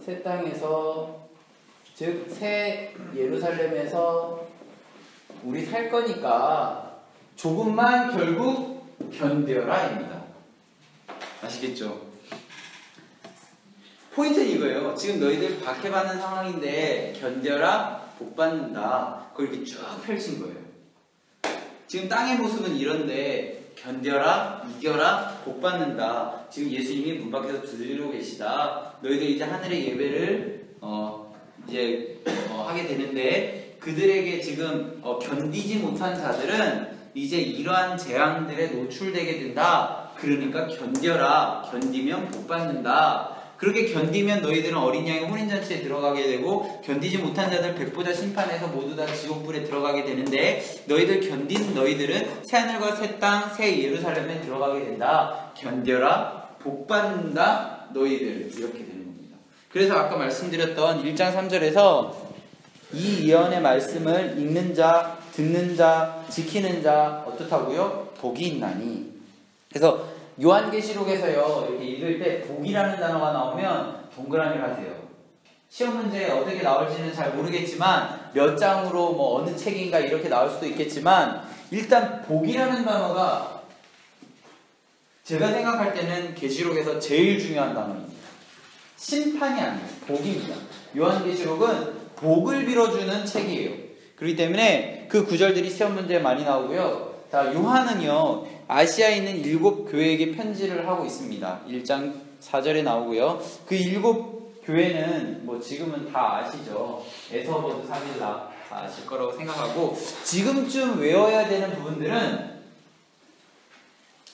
새 땅에서 즉 새 예루살렘에서 우리 살 거니까 조금만 결국 견뎌라입니다. 아시겠죠? 포인트는 이거예요. 지금 너희들 박해받는 상황인데 견뎌라, 복받는다. 그걸 이렇게 쭉 펼친 거예요. 지금 땅의 모습은 이런데 견뎌라, 이겨라, 복받는다. 지금 예수님이 문 밖에서 두드리고 계시다. 너희들 이제 하늘의 예배를 하게 되는데 그들에게 지금 견디지 못한 자들은 이제 이러한 재앙들에 노출되게 된다. 그러니까 견뎌라. 견디면 복받는다. 그렇게 견디면 너희들은 어린 양의 혼인잔치에 들어가게 되고 견디지 못한 자들 백보자 심판에서 모두 다 지옥불에 들어가게 되는데 너희들 견딘 너희들은 새하늘과 새 땅, 새 예루살렘에 들어가게 된다. 견뎌라. 복받는다. 너희들. 이렇게 되는 겁니다. 그래서 아까 말씀드렸던 1장 3절에서 이 예언의 말씀을 읽는 자, 듣는 자, 지키는 자 어떻다고요? 복이 있나니. 그래서 요한계시록에서요 이렇게 읽을 때 복이라는 단어가 나오면 동그라미를 하세요. 시험 문제에 어떻게 나올지는 잘 모르겠지만 몇 장으로 뭐 어느 책인가 이렇게 나올 수도 있겠지만 일단 복이라는 단어가 제가 생각할 때는 계시록에서 제일 중요한 단어입니다. 심판이 아니에요. 복입니다. 요한계시록은 복을 빌어주는 책이에요. 그렇기 때문에 그 구절들이 시험 문제에 많이 나오고요. 자, 요한은요 아시아에 있는 7 교회에게 편지를 하고 있습니다. 1장 4절에 나오고요. 그 7 교회는 뭐 지금은 다 아시죠. 에서버드 사빌라 다 아실 거라고 생각하고 지금쯤 외워야 되는 부분들은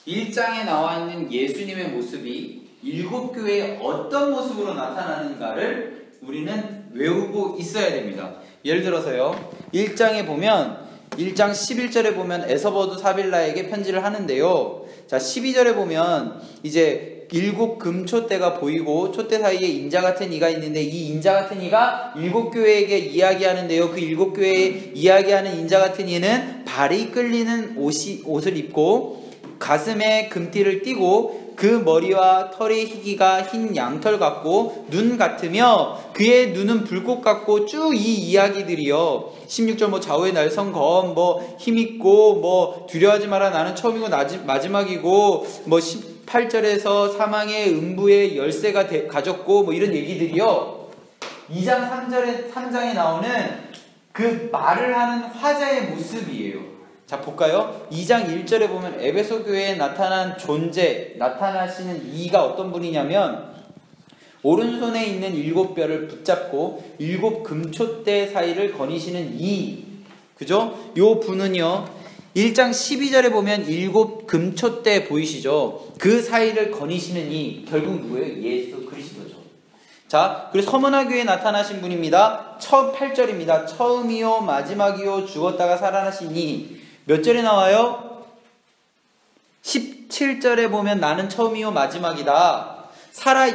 1장에 나와 있는 예수님의 모습이 7 교회에 어떤 모습으로 나타나는가를 우리는 외우고 있어야 됩니다. 예를 들어서요 1장에 보면 1장 11절에 보면 에서버드 사빌라에게 편지를 하는데요. 자 12절에 보면 이제 7 금초대가 보이고 촛대 사이에 인자 같은 이가 있는데 이 인자 같은 이가 7 교회에게 이야기하는데요. 그 7 교회에 이야기하는 인자 같은 이는 발이 끌리는 옷을 입고 가슴에 금띠를 띠고 그 머리와 털의 희기가 흰 양털 같고 눈 같으며 그의 눈은 불꽃 같고 쭉 이 이야기들이요. 16절 뭐 좌우의 날선 검 뭐 힘있고 뭐 두려워하지 마라 나는 처음이고 마지막이고 뭐 18절에서 사망의 음부의 열쇠가 가졌고 뭐 이런 얘기들이요. 2장 3장에 나오는 그 말을 하는 화자의 모습이에요. 자 볼까요? 2장 1절에 보면 에베소 교회에 나타난 존재, 나타나시는 이가 어떤 분이냐면 오른손에 있는 7뼈를 붙잡고 7 금촛대 사이를 거니시는 이, 그죠? 요 분은요 1장 12절에 보면 7 금촛대 보이시죠? 그 사이를 거니시는 이 결국 누구예요? 예수 그리스도죠. 자, 그리고 서문화 교회에 나타나신 분입니다. 8절입니다. 처음이요 마지막이요 죽었다가 살아나신 이. 몇 절에 나와요? 17절에 보면 나는 처음이요 마지막이다.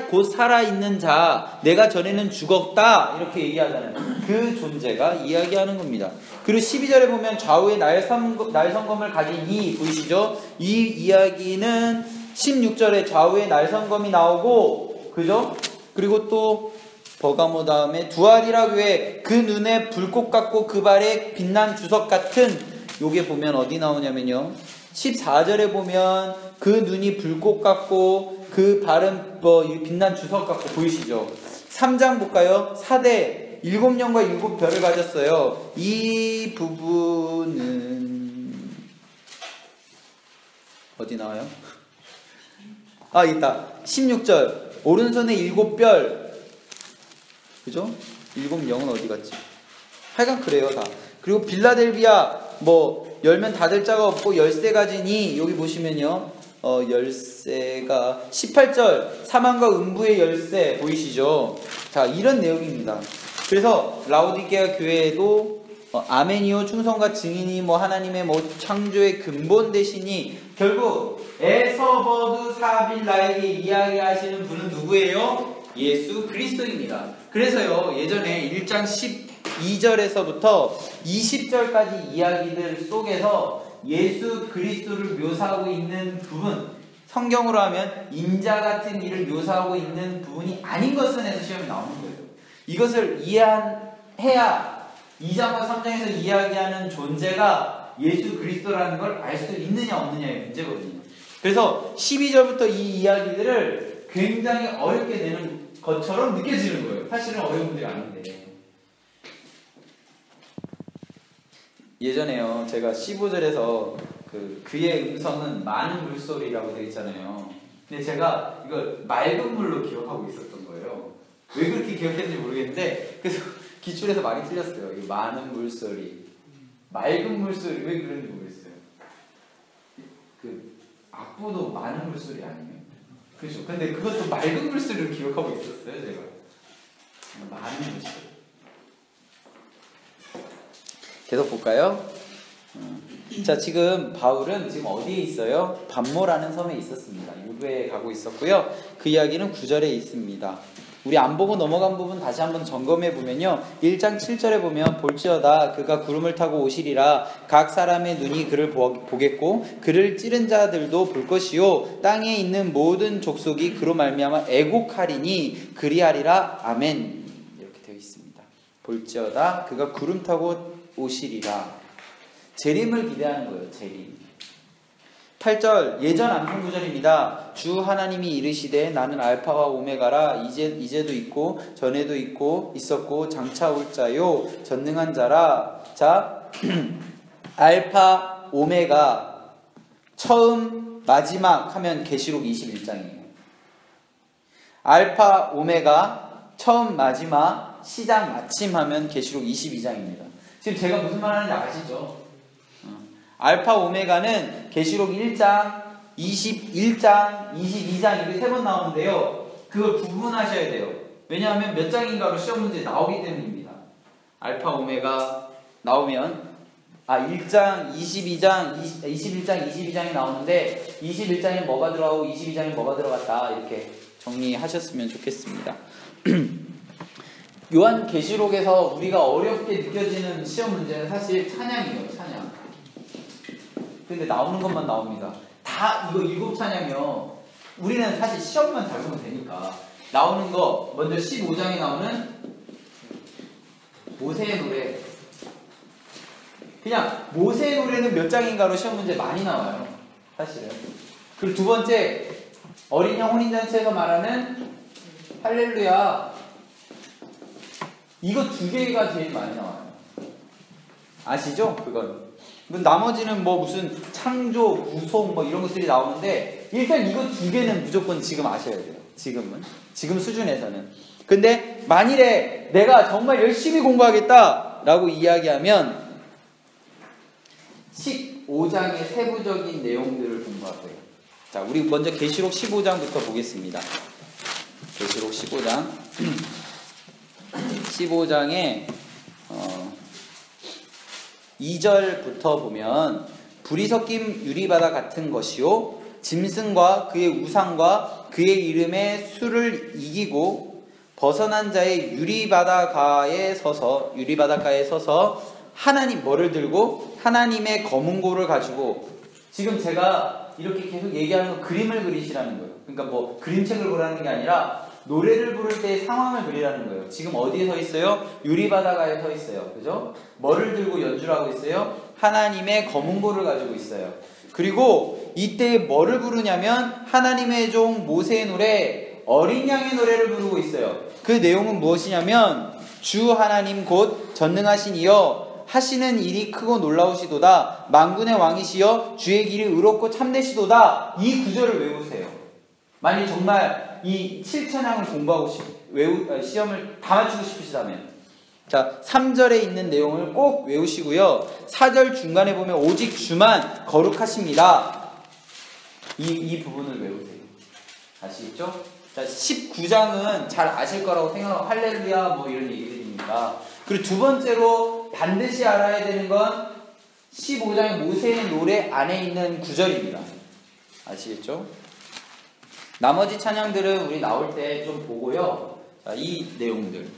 곧 살아있는 자, 내가 전에는 죽었다. 이렇게 얘기하잖아요. 그 존재가 이야기하는 겁니다. 그리고 12절에 보면 좌우에 날성검을 가진 이 보이시죠? 이 이야기는 16절에 좌우에 날성검이 나오고, 그죠? 그리고 또 버가모 다음에 두알이라 교회, 그 눈에 불꽃 같고 그 발에 빛난 주석 같은, 요게 보면 어디 나오냐면요, 14절에 보면 그 눈이 불꽃 같고 그 발은 빛난 주석 같고, 보이시죠? 3장 볼까요? 사대 7년과 7별을 가졌어요. 이 부분은 어디 나와요? 아, 있다. 16절 오른손에 7별, 그죠? 7영은 어디 갔지? 하여간 그래요, 다. 그리고 빌라델비아 열면 닫을 자가 없고 열쇠가 지니, 여기 보시면요, 열쇠가 18절 사망과 음부의 열쇠, 보이시죠? 자, 이런 내용입니다. 그래서 라오디게아 교회에도 아멘이요 충성과 증인이 하나님의 창조의 근본 되시니, 결국 에서버드 사빌라에게 이야기하시는 분은 누구예요? 예수 그리스도입니다. 그래서요, 예전에 1장 12절에서부터 20절까지 이야기들 속에서 예수 그리스도를 묘사하고 있는 부분, 성경으로 하면 인자 같은 일을 묘사하고 있는 부분이 아닌 것은 해서 시험이 나오는 거예요. 이것을 이해해야 2장과 3장에서 이야기하는 존재가 예수 그리스도라는 걸 알 수 있느냐 없느냐의 문제거든요. 그래서 12절부터 이 이야기들을 굉장히 어렵게 내는 것처럼 느껴지는 거예요. 사실은 어려운 문제가 아닌데. 예전에요, 제가 15절에서 그의 음성은 많은 물소리라고 되어 있잖아요. 근데 제가 이걸 맑은 물로 기억하고 있었던 거예요. 왜 그렇게 기억했는지 모르겠는데, 그래서 기출에서 많이 틀렸어요. 이 많은 물소리, 맑은 물소리, 왜 그런지 모르겠어요. 악보도 많은 물소리 아니에요? 그죠? 근데 그것도 맑은 물소리로 기억하고 있었어요, 제가. 많은 물소리. 계속 볼까요? 자, 지금 바울은 지금 어디에 있어요? 밤모라는 섬에 있었습니다. 유배에 가고 있었고요. 그 이야기는 9절에 있습니다. 우리 안 보고 넘어간 부분 다시 한번 점검해 보면요, 1장 7절에 보면 볼지어다 그가 구름을 타고 오시리라. 각 사람의 눈이 그를 보겠고 그를 찌른 자들도 볼 것이요 땅에 있는 모든 족속이 그로 말미암아 애곡하리니 그리하리라. 아멘. 이렇게 되어 있습니다. 볼지어다 그가 구름 타고 오시리라. 재림을 기대하는 거예요. 재림. 8절 예전 암송 구절입니다. 주 하나님이 이르시되 나는 알파와 오메가라. 이제도 있고 전에도 있었고 장차 올 자요 전능한 자라. 자, 알파 오메가 처음 마지막 하면 계시록 21장이에요. 알파 오메가 처음 마지막 시작 마침 하면 계시록 22장입니다. 지금 제가 무슨 말 하는지 아시죠? 알파 오메가는 계시록 1장, 21장, 22장 이렇게 3번 나오는데요. 그걸 구분하셔야 돼요. 왜냐하면 몇 장인가로 시험 문제에 나오기 때문입니다. 알파 오메가 나오면 1장, 22장, 21장, 22장이 나오는데 21장에 뭐가 들어가고 22장에 뭐가 들어갔다, 이렇게 정리하셨으면 좋겠습니다. 요한계시록에서 우리가 어렵게 느껴지는 시험 문제는 사실 찬양이에요. 찬양. 근데 나오는 것만 나옵니다. 다 이거 7찬양이요. 우리는 사실 시험만 잘 보면 되니까. 나오는 거 먼저 15장에 나오는 모세의 노래. 그냥 모세의 노래는 몇 장인가로 시험 문제 많이 나와요. 사실은. 그리고 두 번째, 어린 양 혼인잔치에서 말하는 할렐루야. 이거 2개가 제일 많이 나와요. 아시죠? 그건. 나머지는 무슨 창조, 구속 이런 것들이 나오는데, 일단 이거 2개는 무조건 지금 아셔야 돼요. 지금 수준에서는. 근데 만일에 내가 정말 열심히 공부하겠다 라고 이야기하면 15장의 세부적인 내용들을 공부할 거예요. 자, 우리 먼저 계시록 15장부터 보겠습니다. 계시록 15장 15장에 2절부터 보면 불이 섞인 유리바다 같은 것이요 짐승과 그의 우상과 그의 이름의 수를 이기고 벗어난 자의 유리바닷가에 서서 하나님 뭐를 들고 하나님의 검은고를 가지고 지금 제가 이렇게 계속 얘기하는 거 그림을 그리시라는 거예요. 그러니까 뭐 그림책을 보라는 게 아니라 노래를 부를 때 상황을 그리라는 거예요. 지금 어디에 서 있어요? 유리바다가에 서 있어요. 그죠? 뭐를 들고 연주를 하고 있어요? 하나님의 검은고를 가지고 있어요. 그리고 이때 뭐를 부르냐면 하나님의 종 모세의 노래, 어린 양의 노래를 부르고 있어요. 그 내용은 무엇이냐면 주 하나님 곧 전능하신 이여 하시는 일이 크고 놀라우시도다. 만군의 왕이시여 주의 길이 의롭고 참되시도다. 이 구절을 외우세요. 만약 정말 이 7찬양을 공부하고 시험을 다 맞추고 싶으시다면 자, 3절에 있는 내용을 꼭 외우시고요. 4절 중간에 보면 오직 주만 거룩하십니다. 이 부분을 외우세요. 아시겠죠? 자, 19장은 잘 아실 거라고 생각하고 할렐루야 뭐 이런 얘기들입니다. 그리고 두 번째로 반드시 알아야 되는 건 15장의 모세의 노래 안에 있는 구절입니다. 아시겠죠? 나머지 찬양들은 우리 나올 때 좀 보고요. 자, 이 내용들.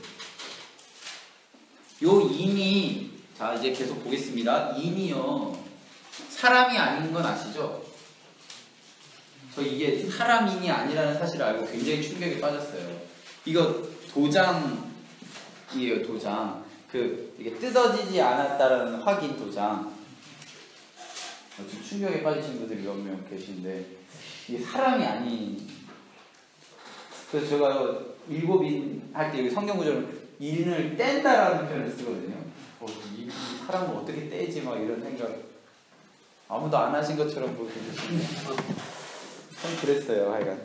요 인이, 자, 이제 계속 보겠습니다. 인이요. 사람이 아닌 건 아시죠? 저 이게 사람인이 아니라는 사실을 알고 굉장히 충격에 빠졌어요. 이거 도장이에요, 도장. 이게 뜯어지지 않았다라는 확인 도장. 좀 충격에 빠지신 분들이 몇 명 계신데, 이게 사람이 아닌. 그래서 제가 일곱인 할 때 성경 구절은 인을 뗀다라는 표현을 쓰거든요. 이 사람을 어떻게 떼지 막 이런 생각. 아무도 안 하신 것처럼 보이고 좀 그랬어요, 하여간.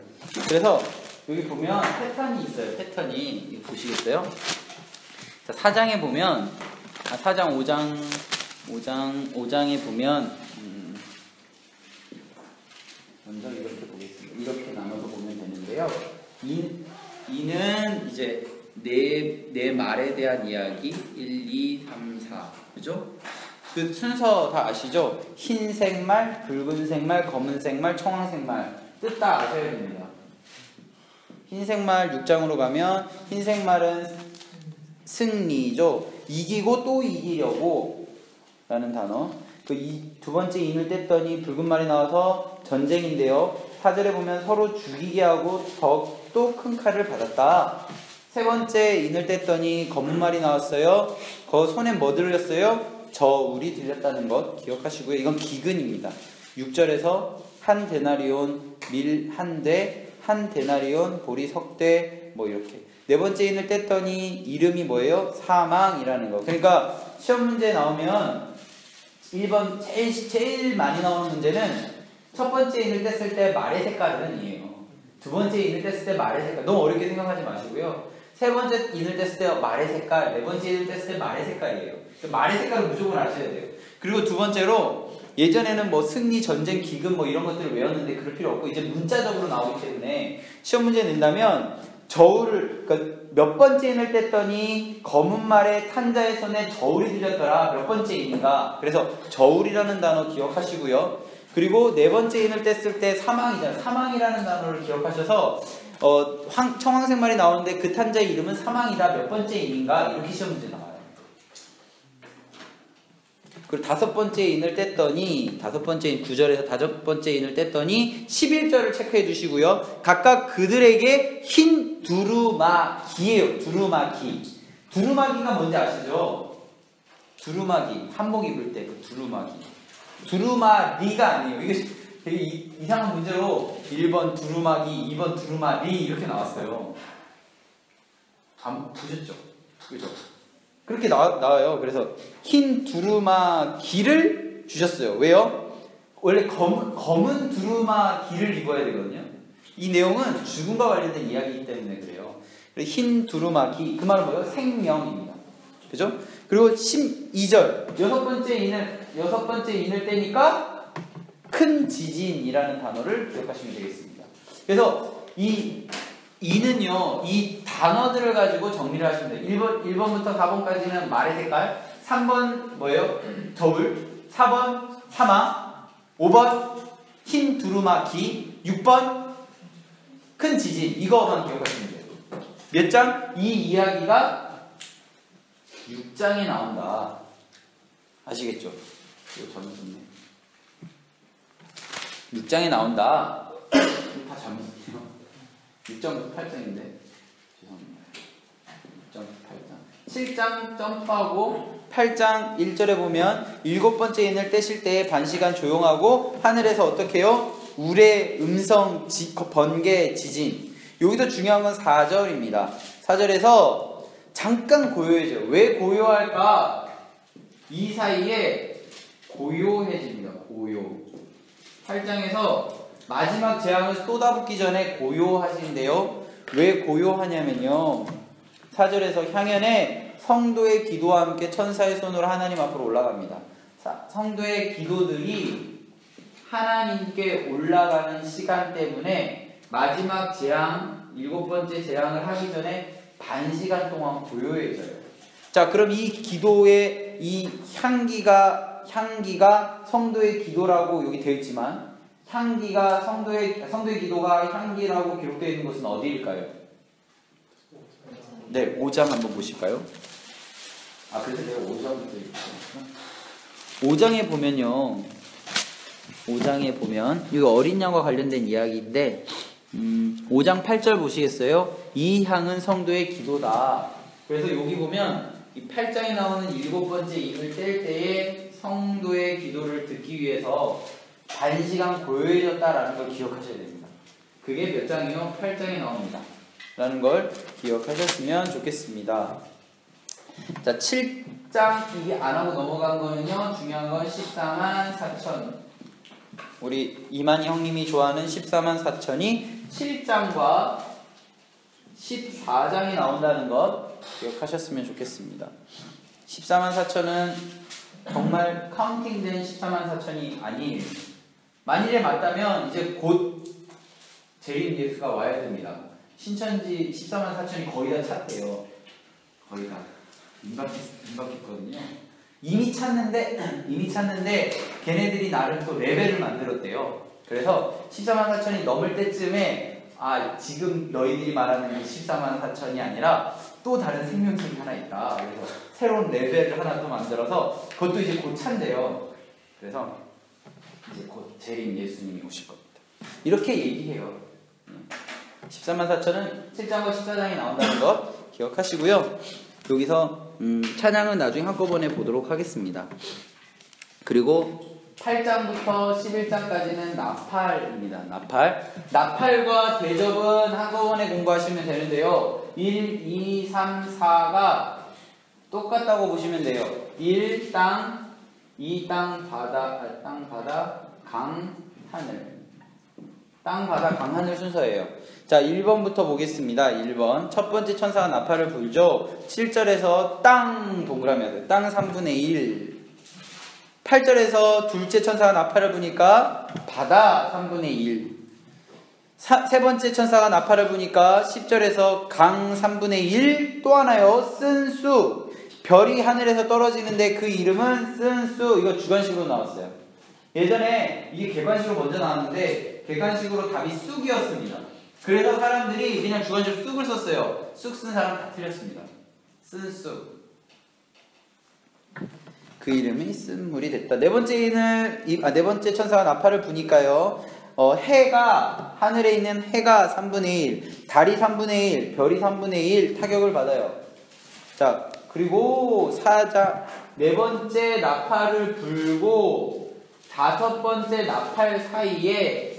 그래서 여기 보면 패턴이 있어요. 패턴이 이거 보시겠어요? 자, 4장에 보면 4장 5장에 보면 먼저 이렇게 보겠습니다. 이렇게 나눠서 보면 되는데요. 이는 이제 내 말에 대한 이야기 1, 2, 3, 4 그죠? 그 순서 다 아시죠? 흰색 말, 붉은색 말, 검은색 말, 청황색 말 뜻 다 아셔야 됩니다. 흰색 말 6장으로 가면 흰색 말은 승리죠. 이기고 또 이기려고 라는 단어. 두 번째 인을 뗐더니 붉은 말이 나와서 전쟁인데요. 4절에 보면 서로 죽이게 하고 또 큰 칼을 받았다. 세 번째 인을 뗐더니 검은 말이 나왔어요. 손에 뭐 들렸어요? 저울이 들렸다는 것 기억하시고요. 이건 기근입니다. 6절에서 한 데나리온 밀 한 대, 한 데나리온 보리 석대 뭐 이렇게. 네 번째 인을 뗐더니 이름이 뭐예요? 사망이라는 거. 그러니까 시험 문제 나오면 1번 제일 많이 나오는 문제는 첫 번째 인을 뗐을 때 말의 색깔은 이에요. 두 번째 인을 뗐을 때 말의 색깔. 너무 어렵게 생각하지 마시고요. 세 번째 인을 뗐을 때 말의 색깔, 네 번째 인을 뗐을 때 말의 색깔이에요. 말의 색깔을 무조건 아셔야 돼요. 그리고 두 번째로 예전에는 뭐 승리, 전쟁, 기근 뭐 이런 것들을 외웠는데 그럴 필요 없고 이제 문자적으로 나오기 때문에 시험 문제 낸다면 저울을 그러니까 몇 번째 인을 뗐더니 검은 말에 탄 자의 손에 저울이 들렸더라. 몇 번째 인인가? 그래서 저울이라는 단어 기억하시고요. 그리고 네 번째 인을 뗐을 때 사망이잖아요. 사망이라는 단어를 기억하셔서 청황색 말이 나오는데 그 탄 자의 이름은 사망이다. 몇 번째 인인가? 이렇게 시험 문제 나와요. 그리고 다섯 번째 인을 뗐더니 다섯 번째 인 9절에서 다섯 번째 인을 뗐더니 11절을 체크해 주시고요. 각각 그들에게 흰 두루마기예요. 두루마기. 두루마기가 뭔지 아시죠? 두루마기. 한복 입을 때 그 두루마기. 두루마리가 아니에요. 이게 되게 이상한 문제로 1번 두루마기, 2번 두루마리 이렇게 나왔어요. 안 보셨죠? 그죠? 그렇게 나와요. 그래서 흰 두루마기를 주셨어요. 왜요? 원래 검은 두루마기를 입어야 되거든요. 이 내용은 죽음과 관련된 이야기이기 때문에 그래요. 흰 두루마기, 그 말은 뭐예요? 생명입니다. 그죠? 그리고 12절 여섯 번째 인을 떼니까 큰 지진이라는 단어를 기억하시면 되겠습니다. 그래서 이 이는요, 이 단어들을 가지고 정리를 하시면 돼요. 1번부터 4번까지는 말의 색깔, 3번 뭐예요? 저울, 4번 사망, 5번 흰 두루마기, 6번 큰 지진. 이거만 기억하시면 돼요. 몇 장? 이 이야기가 6장에 나온다. 아시겠죠? 이거 잘못했네. 6장에 나온다. 다 잘못했네요. 6장부터 8장인데 죄송합니다. 6장부터 8장 7장 점프하고 8장 1절에 보면 7번째 인을 떼실 때에 반시간 조용하고 하늘에서 어떻게 해요? 우레 음성 번개 지진. 여기서 중요한 건 4절입니다. 4절에서 잠깐 고요해져요. 왜 고요할까? 이 사이에 고요해집니다. 고요. 8장에서 마지막 재앙을 쏟아붓기 전에 고요하신데요. 왜 고요하냐면요. 4절에서 향연에 성도의 기도와 함께 천사의 손으로 하나님 앞으로 올라갑니다. 성도의 기도들이 하나님께 올라가는 시간 때문에 마지막 재앙, 7번째 재앙을 하기 전에 반시간 동안 고요해져요. 자, 그럼 이 기도의 이 향기가 성도의 기도라고 여기 되어 있지만 향기가 성도의 기도가 향기라고 기록되어 있는 곳은 어디일까요? 네, 5장 한번 보실까요? 그래서 내가 5장부터 읽었구나. 5장에 보면요. 5장에 보면 이거 어린 양과 관련된 이야기인데 5장 8절 보시겠어요? 이 향은 성도의 기도다. 그래서 여기 보면 이 8장에 나오는 7번째 임을 뗄 때에 성도의 기도를 듣기 위해서 반시간 고요해졌다라는 걸 기억하셔야 됩니다. 그게 몇 장이요? 8장에 나옵니다. 라는 걸 기억하셨으면 좋겠습니다. 자, 7장 이게 안 하고 넘어간 거는요. 중요한 건 14만 4천. 우리 이만희 형님이 좋아하는 14만 4천이 7장과 14장이 나온다는 것 기억하셨으면 좋겠습니다. 14만 4천은 정말 카운팅된 14만 4천이 아니에요. 만일에 맞다면 이제 곧 재림 예수가 와야 됩니다. 신천지 14만 4천이 거의 다 찼대요. 거의 다. 임박했거든요. 이미 찼는데 걔네들이 나름 또 레벨을 만들었대요. 그래서 14만 4천이 넘을 때쯤에 지금 너희들이 말하는 14만 4천이 아니라 또 다른 생명체가 하나 있다. 그래서 새로운 레벨을 하나 또 만들어서 그것도 이제 곧 찬대요. 그래서 이제 곧 재림 예수님이 오실 겁니다. 이렇게 얘기해요. 14만 4천은 7장과 14장이 나온다는 것 기억하시고요. 여기서 찬양은 나중에 한꺼번에 보도록 하겠습니다. 그리고 8장부터 11장까지는 나팔입니다. 나팔과 대접은 한꺼번에 공부하시면 되는데요. 1, 2, 3, 4가 똑같다고 보시면 돼요. 1, 땅, 2, 땅, 바다, 강, 하늘. 땅, 바다, 강, 하늘 순서예요. 자, 1번부터 보겠습니다. 1번. 첫 번째 천사가 나팔을 불죠. 7절에서 땅 동그라미 하세요. 땅 3분의 1. 8절에서 둘째 천사가 나팔을 부니까 바다 3분의 1. 세 번째 천사가 나팔을 부니까 10절에서 강 3분의 1. 또 하나요. 쓴수. 별이 하늘에서 떨어지는데 그 이름은 쓴수. 이거 주관식으로 나왔어요. 예전에 이게 객관식으로 먼저 나왔는데 객관식으로 답이 쑥이었습니다. 그래서 사람들이 그냥 주관식으로 쑥을 썼어요. 쑥 쓴 사람 다 틀렸습니다. 쓴수. 그 이름이 쓴물이 됐다. 네 번째 천사가 나팔을 부니까요. 해가 하늘에 있는 해가 3분의 1, 달이 3분의 1, 별이 3분의 1 타격을 받아요. 자, 그리고 네 번째 나팔을 불고 다섯 번째 나팔 사이에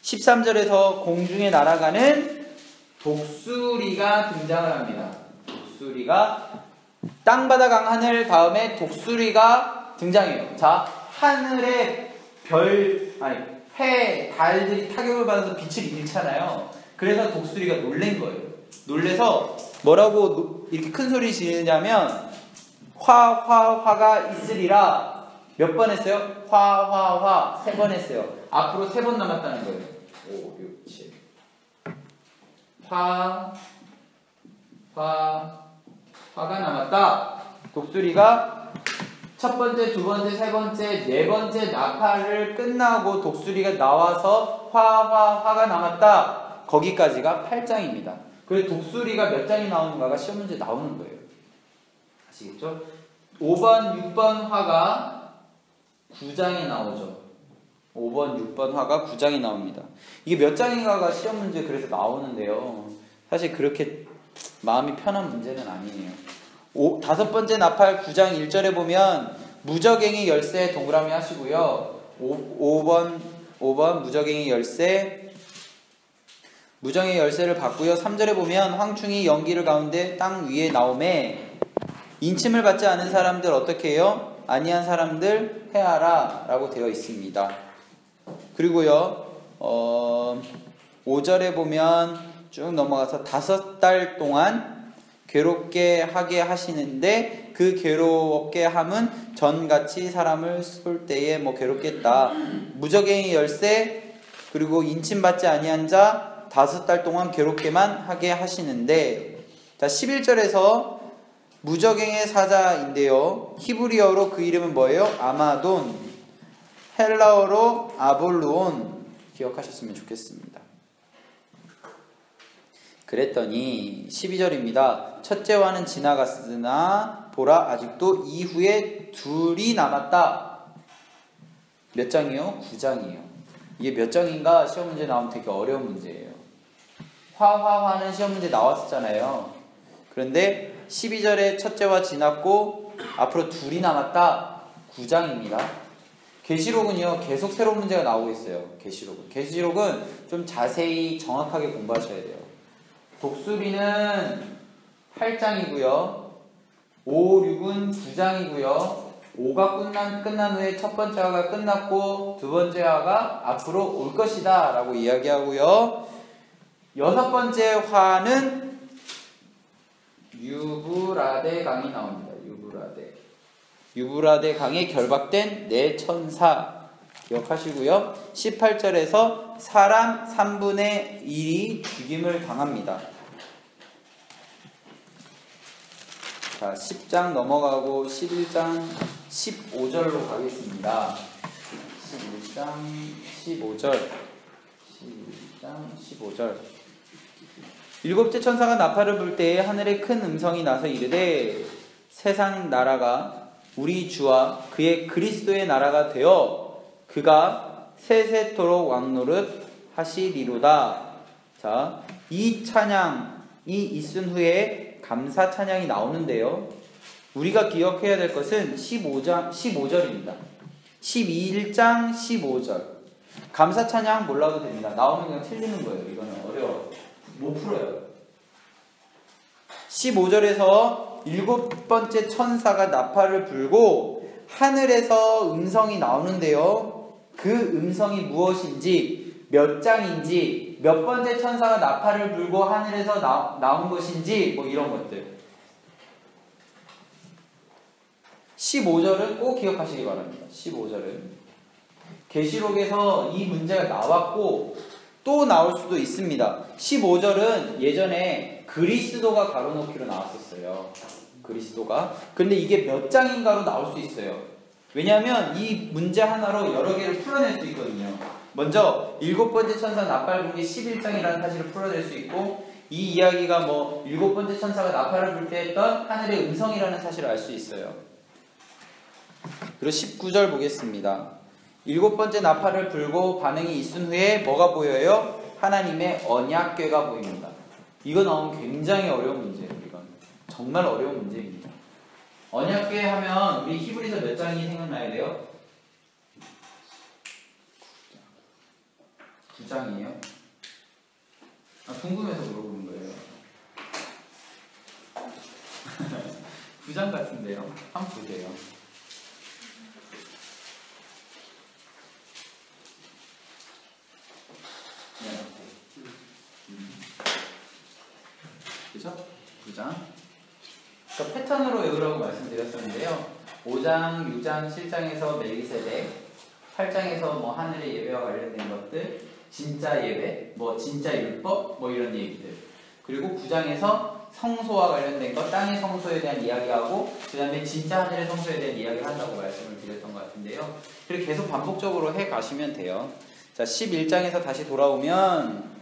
13절에서 공중에 날아가는 독수리가 등장을 합니다. 독수리가 땅, 바다, 강, 하늘 다음에 독수리가 등장해요. 자, 하늘에 해, 달들이 타격을 받아서 빛을 잃잖아요. 그래서 독수리가 놀란 거예요. 놀래서 뭐라고 이렇게 큰 소리 지르냐면 화가 있으리라. 몇 번 했어요? 화 3번 했어요. 앞으로 3번 남았다는 거예요. 5, 6, 7. 화가 남았다. 독수리가 첫 번째, 두 번째, 세 번째, 네 번째 나팔을 끝나고 독수리가 나와서 화가 남았다. 거기까지가 8장입니다. 그래서 독수리가 몇 장이 나오는가가 시험 문제 나오는 거예요. 아시겠죠? 5번, 6번 화가 9장에 나오죠. 5번, 6번 화가 9장이 나옵니다. 이게 몇 장인가가 시험 문제 그래서 나오는데요. 사실 그렇게 마음이 편한 문제는 아니에요. 다섯 번째 나팔 9장 1절에 보면 무적행이 열쇠 동그라미 하시고요. 5번 무적행이 열쇠, 무정의 열쇠를 받고요. 3절에 보면 황충이 연기를 가운데 땅 위에 나오매 인침을 받지 않은 사람들 어떻게 해요? 아니한 사람들 해하라 라고 되어 있습니다. 그리고요 5절에 보면 쭉 넘어가서 5달 동안 괴롭게 하게 하시는데 그 괴롭게 함은 전같이 사람을 쏠 때에 뭐 괴롭겠다. 무적행의 열쇠 그리고 인침받지 아니한 자 5달 동안 괴롭게만 하게 하시는데, 자 11절에서 무적행의 사자인데요. 히브리어로 그 이름은 뭐예요? 아마돈, 헬라어로 아볼루온. 기억하셨으면 좋겠습니다. 그랬더니 12절입니다. 첫째와는 지나갔으나 보라 아직도 이후에 둘이 남았다. 몇 장이요? 9장이에요. 이게 몇 장인가 시험 문제 나오면 되게 어려운 문제예요. 화는 시험 문제 나왔었잖아요. 그런데 12절에 첫째와 지났고 앞으로 둘이 남았다. 9장입니다. 계시록은요 계속 새로운 문제가 나오고 있어요. 계시록은 좀 자세히 정확하게 공부하셔야 돼요. 독수리는 8장이고요 5, 6은 9장이고요 5가 끝난 후에 첫 번째 화가 끝났고 두 번째 화가 앞으로 올 것이다 라고 이야기하고요. 여섯 번째 화는 유브라데 강이 나옵니다. 유브라데 강에 결박된 네 천사 기억하시고요. 18절에서 사람 3분의 1이 죽임을 당합니다. 자, 10장 넘어가고 11장 15절로 가겠습니다. 11장 15절. 일곱째 천사가 나팔을 불 때에 하늘에 큰 음성이 나서 이르되 세상 나라가 우리 주와 그의 그리스도의 나라가 되어 그가 세세토록 왕노릇 하시리로다. 자, 이 찬양이 있은 후에 감사 찬양이 나오는데요. 우리가 기억해야 될 것은 15절입니다. 11장 15절. 감사 찬양 몰라도 됩니다. 나오면 그냥 틀리는 거예요. 이거는 어려워. 못 풀어요. 15절에서 일곱 번째 천사가 나팔을 불고 하늘에서 음성이 나오는데요. 그 음성이 무엇인지, 몇 장인지, 몇 번째 천사가 나팔을 불고 하늘에서 나온 것인지 뭐 이런 것들. 15절은 꼭 기억하시기 바랍니다. 15절은 계시록에서 이 문제가 나왔고 또 나올 수도 있습니다. 15절은 예전에 그리스도가 가로놓기로 나왔었어요. 그리스도가. 근데 이게 몇 장인가로 나올 수 있어요. 왜냐하면 이 문제 하나로 여러 개를 풀어낼 수 있거든요. 먼저 일곱 번째 천사 나팔 불기 11장이라는 사실을 풀어낼 수 있고, 이 이야기가 뭐 일곱 번째 천사가 나팔을 불 때 했던 하늘의 음성이라는 사실을 알 수 있어요. 그리고 19절 보겠습니다. 일곱 번째 나팔을 불고 반응이 있은 후에 뭐가 보여요? 하나님의 언약궤가 보입니다. 이거 나오면 굉장히 어려운 문제예요. 이건 정말 어려운 문제입니다. 언약궤 하면 우리 히브리서 몇 장이 생각나야 돼요? 9장이에요? 궁금해서 물어보는 거예요. 9장 같은데요? 한번 보세요. 그죠? 9장. 그러니까 패턴으로 외우라고 말씀드렸었는데요. 5장, 6장, 7장에서 멜기세덱, 8장에서 뭐 하늘의 예배와 관련된 것들, 진짜 예배, 뭐 진짜 율법, 뭐 이런 얘기들. 그리고 9장에서 성소와 관련된 것, 땅의 성소에 대한 이야기하고, 그 다음에 진짜 하늘의 성소에 대한 이야기를 한다고 말씀을 드렸던 것 같은데요. 그리고 계속 반복적으로 해 가시면 돼요. 자, 11장에서 다시 돌아오면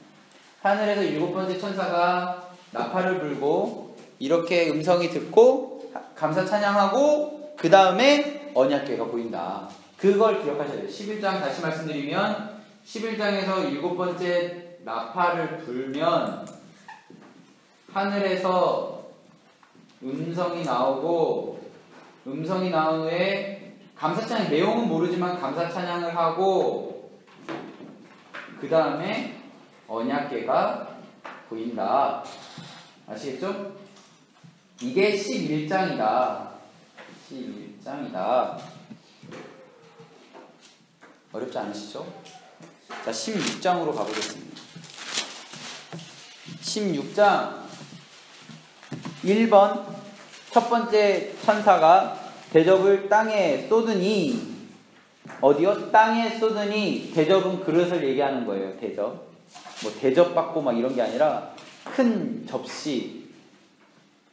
하늘에서 일곱 번째 천사가 나팔을 불고 이렇게 음성이 듣고 감사 찬양하고 그 다음에 언약궤가 보인다. 그걸 기억하셔야 돼요. 11장 다시 말씀드리면 11장에서 7번째 나팔을 불면 하늘에서 음성이 나오고 음성이 나온 후에 감사찬양 내용은 모르지만 감사찬양을 하고 그 다음에 언약궤가 보인다. 아시겠죠? 이게 11장이다. 11장이다. 어렵지 않으시죠? 자, 16장으로 가보겠습니다. 16장 1번 첫 번째 천사가 대접을 땅에 쏟으니 어디요? 땅에 쏟으니 대접은 그릇을 얘기하는 거예요. 대접. 뭐 대접받고 막 이런 게 아니라 큰 접시.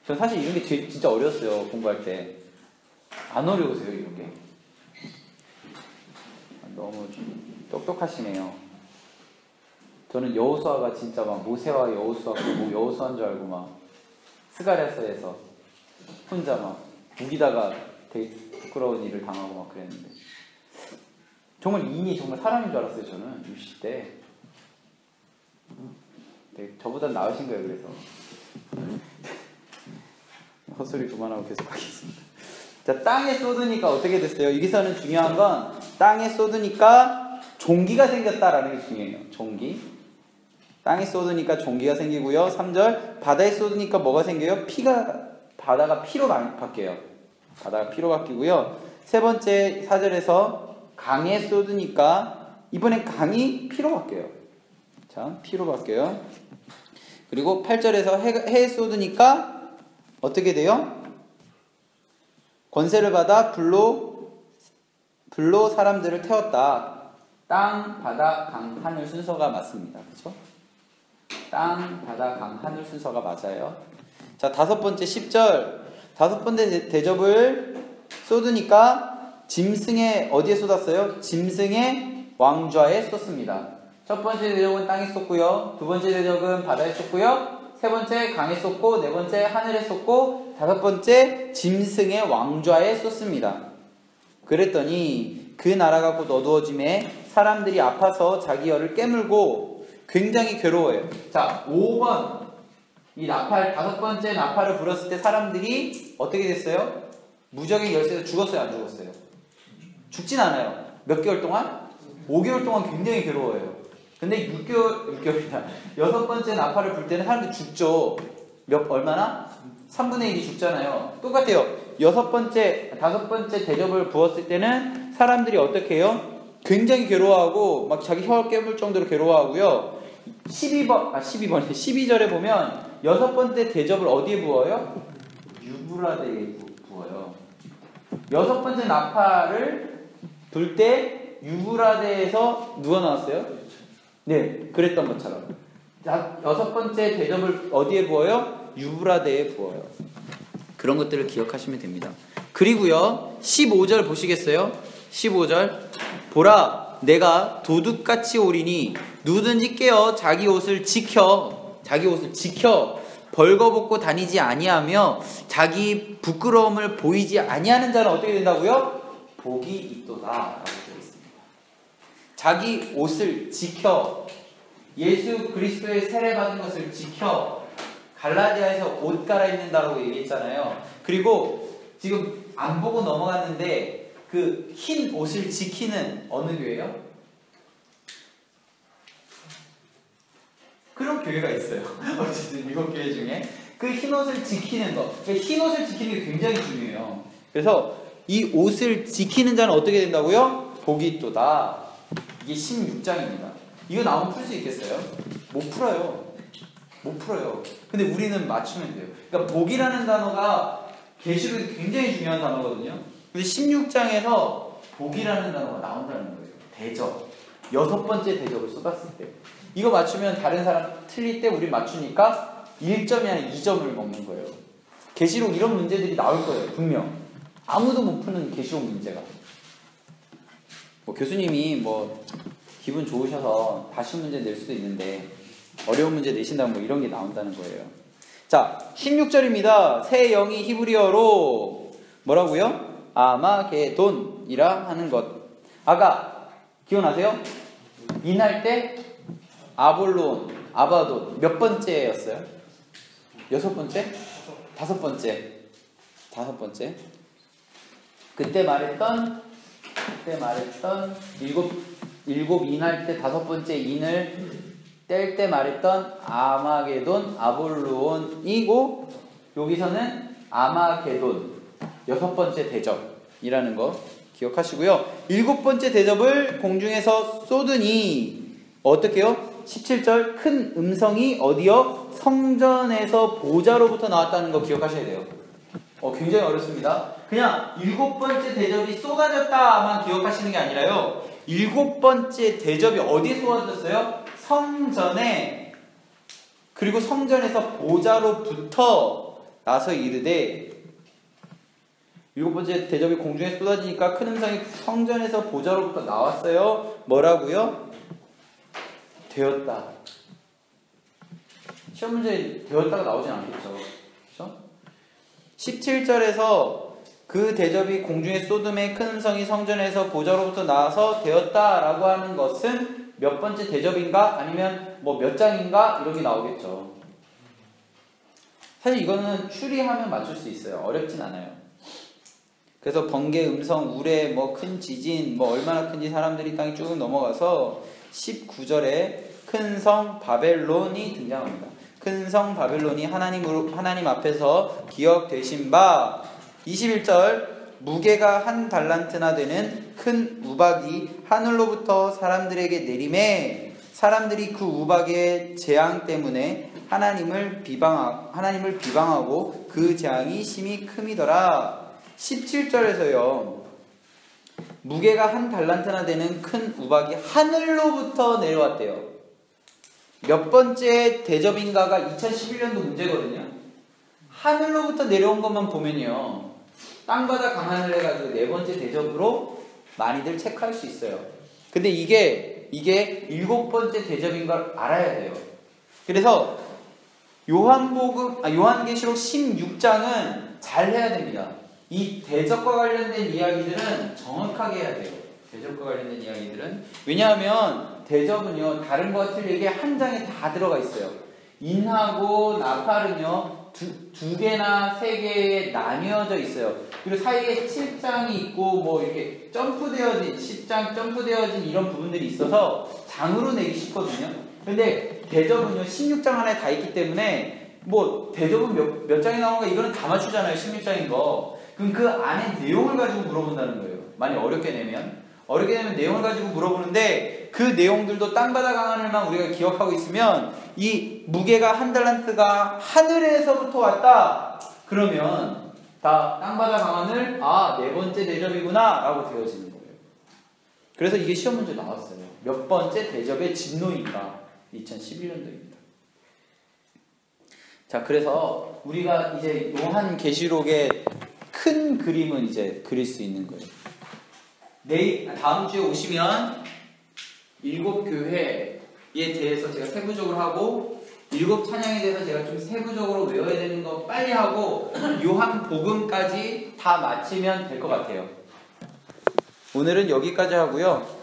전 사실 이런 게 진짜 어려웠어요. 공부할 때. 안 어려우세요? 이런 게? 너무 똑똑하시네요. 저는 여호수아가 진짜 막 모세와 여호수아 뭐 여호수아인 줄 알고 막 스가랴서에서 혼자 막 우기다가 되게 부끄러운 일을 당하고 막 그랬는데 정말 인이 정말 사람인 줄 알았어요. 저는 유시 때 되게 저보다 나으신 거예요. 그래서 헛소리 그만하고 계속 하겠습니다. 자, 땅에 쏟으니까 어떻게 됐어요? 여기서는 중요한 건 땅에 쏟으니까 종기가 생겼다라는 게 중요해요. 종기. 땅에 쏟으니까 종기가 생기고요. 3절 바다에 쏟으니까 뭐가 생겨요? 바다가 피로 바뀌어요. 바다가 피로 바뀌고요. 세 번째 4절에서 강에 쏟으니까 이번엔 강이 피로 바뀌어요. 자, 피로 바뀌어요. 그리고 8절에서 해에 쏟으니까 어떻게 돼요? 권세를 받아 불로 사람들을 태웠다. 땅, 바다, 강, 하늘 순서가 맞습니다. 그렇죠? 땅, 바다, 강, 하늘 순서가 맞아요. 자, 5번째 10절. 5번째 대접을 쏟으니까 짐승의 어디에 쏟았어요? 짐승의 왕좌에 쏟습니다. 첫 번째 대접은 땅에 쏟고요. 두 번째 대접은 바다에 쏟고요. 세 번째 강에 쏟고, 네 번째 하늘에 쏟고, 다섯 번째 짐승의 왕좌에 쏟습니다. 그랬더니 그 나라가 곧 어두워짐에 사람들이 아파서 자기 혀를 깨물고 굉장히 괴로워해요. 자, 5번 이 나팔, 5번째 나팔을 불었을 때 사람들이 어떻게 됐어요? 무적의 열쇠에서 죽었어요? 안 죽었어요? 죽진 않아요. 몇 개월 동안? 5개월 동안 굉장히 괴로워해요. 근데 6개월이나 6번째 나팔을 불 때는 사람들이 죽죠. 얼마나? 3분의 1이 죽잖아요. 똑같아요. 5번째 대접을 부었을 때는 사람들이 어떻게 해요? 굉장히 괴로워하고 막 자기 혀 깨물 정도로 괴로워하고요. 12절에 보면 6번째 대접을 어디에 부어요? 유브라데에 부어요. 6번째 나팔을 불 때 유브라데에서 누가 나왔어요? 네, 그랬던 것처럼. 6번째 대접을 어디에 부어요? 유브라데에 부어요. 그런 것들을 기억하시면 됩니다. 그리고요, 15절 보시겠어요? 15절. 보라, 내가 도둑같이 오리니 누구든지 깨어 자기 옷을 지켜 벌거벗고 다니지 아니하며 자기 부끄러움을 보이지 아니하는 자는 어떻게 된다고요? 복이 있도다 라고 되어 있습니다. 자기 옷을 지켜, 예수 그리스도의 세례받은 것을 지켜, 갈라디아에서 옷 갈아입는다라고 얘기했잖아요. 그리고 지금 안 보고 넘어갔는데 그 흰 옷을 지키는 어느 교회요? 그런 교회가 있어요. 어쨌든 미국 교회 중에 그 흰 옷을 지키는 거, 흰 옷을 지키는 게 굉장히 중요해요. 그래서 이 옷을 지키는 자는 어떻게 된다고요? 복이 있도다. 이게 16장입니다. 이거 나오면 풀 수 있겠어요? 못 풀어요. 근데 우리는 맞추면 돼요. 그러니까 복이라는 단어가 계시록에 굉장히 중요한 단어거든요. 근데 16장에서 복이라는 단어가 나온다는 거예요. 대접. 6번째 대접을 쏟았을 때. 이거 맞추면 다른 사람 틀릴 때 우리 맞추니까 1점이 아니라 2점을 먹는 거예요. 계시록 이런 문제들이 나올 거예요. 분명. 아무도 못 푸는 계시록 문제가. 뭐 교수님이 뭐 기분 좋으셔서 다시 문제 낼 수도 있는데 어려운 문제 내신다면 뭐 이런 게 나온다는 거예요. 자, 16절입니다. 새 영이 히브리어로 뭐라고요? 아마게돈이라 하는 것. 아까 기억나세요? 인할 때 아볼론, 아바돈 몇 번째였어요? 6번째? 5번째. 5번째. 그때 말했던 일곱 인할 때 5번째 인을 뗄 때 말했던 아마게돈, 아볼론이고 여기서는 아마게돈 6번째 대접이라는 거 기억하시고요. 7번째 대접을 공중에서 쏟으니 어떻게요? 17절 큰 음성이 어디요? 성전에서 보좌로부터 나왔다는 거 기억하셔야 돼요. 굉장히 어렵습니다. 그냥 7번째 대접이 쏟아졌다만 기억하시는 게 아니라요. 7번째 대접이 어디에 쏟아졌어요? 성전에. 그리고 성전에서 보좌로부터 나서 이르되 7번째 대접이 공중에 쏟아지니까 큰 음성이 성전에서 보좌로부터 나왔어요. 뭐라고요? 되었다. 시험 문제에 되었다가 나오진 않겠죠. 그렇죠? 17절에서 그 대접이 공중에 쏟음에 큰 음성이 성전에서 보좌로부터 나와서 되었다라고 하는 것은 몇 번째 대접인가? 아니면 뭐 몇 장인가? 이렇게 나오겠죠. 사실 이거는 추리하면 맞출 수 있어요. 어렵진 않아요. 그래서 번개, 음성, 우레, 뭐 큰 지진, 뭐 얼마나 큰지 사람들이 땅에 쭉 넘어가서 19절에 큰 성 바벨론이 등장합니다. 큰 성 바벨론이 하나님 앞에서 기억되신 바 21절 무게가 1달란트나 되는 큰 우박이 하늘로부터 사람들에게 내림에 사람들이 그 우박의 재앙 때문에 하나님을 비방하고 그 재앙이 심히 큼이더라. 17절에서요. 무게가 1달란트나 되는 큰 우박이 하늘로부터 내려왔대요. 몇 번째 대접인가가 2011년도 문제거든요. 하늘로부터 내려온 것만 보면요. 땅바다 강하늘 해가지고 4번째 대접으로 많이들 체크할 수 있어요. 근데 이게 7번째 대접인 걸 알아야 돼요. 그래서 요한계시록 16장은 잘 해야 됩니다. 이 대접과 관련된 이야기들은 정확하게 해야 돼요. 대접과 관련된 이야기들은. 왜냐하면 대접은요, 다른 것과 틀리게 한 장에 다 들어가 있어요. 인하고 나팔은요, 두 개나 세 개에 나뉘어져 있어요. 그리고 사이에 7장이 있고, 뭐 이렇게 점프되어진, 10장 점프되어진 이런 부분들이 있어서 장으로 내기 쉽거든요. 근데 대접은요, 16장 하나에 다 있기 때문에, 뭐, 대접은 몇 장이 나오는가 이거는 다 맞추잖아요, 16장인 거. 그럼 그 안에 내용을 가지고 물어본다는 거예요. 많이 어렵게 내면 내용을 가지고 물어보는데 그 내용들도 땅바다 강하늘만 우리가 기억하고 있으면 이 무게가 1달란트가 하늘에서부터 왔다. 그러면 다 땅바다 강하늘 4번째 대접이구나 라고 되어지는 거예요. 그래서 이게 시험 문제 나왔어요. 몇 번째 대접의 진노인가? 2011년도입니다. 자, 그래서 우리가 이제 요한계시록의 큰 그림은 이제 그릴 수 있는 거예요. 다음 주에 오시면 7교회에 대해서 제가 세부적으로 하고 7 찬양에 대해서 제가 좀 세부적으로 외워야 되는 거 빨리 하고 요한복음까지 다 마치면 될 것 같아요. 오늘은 여기까지 하고요.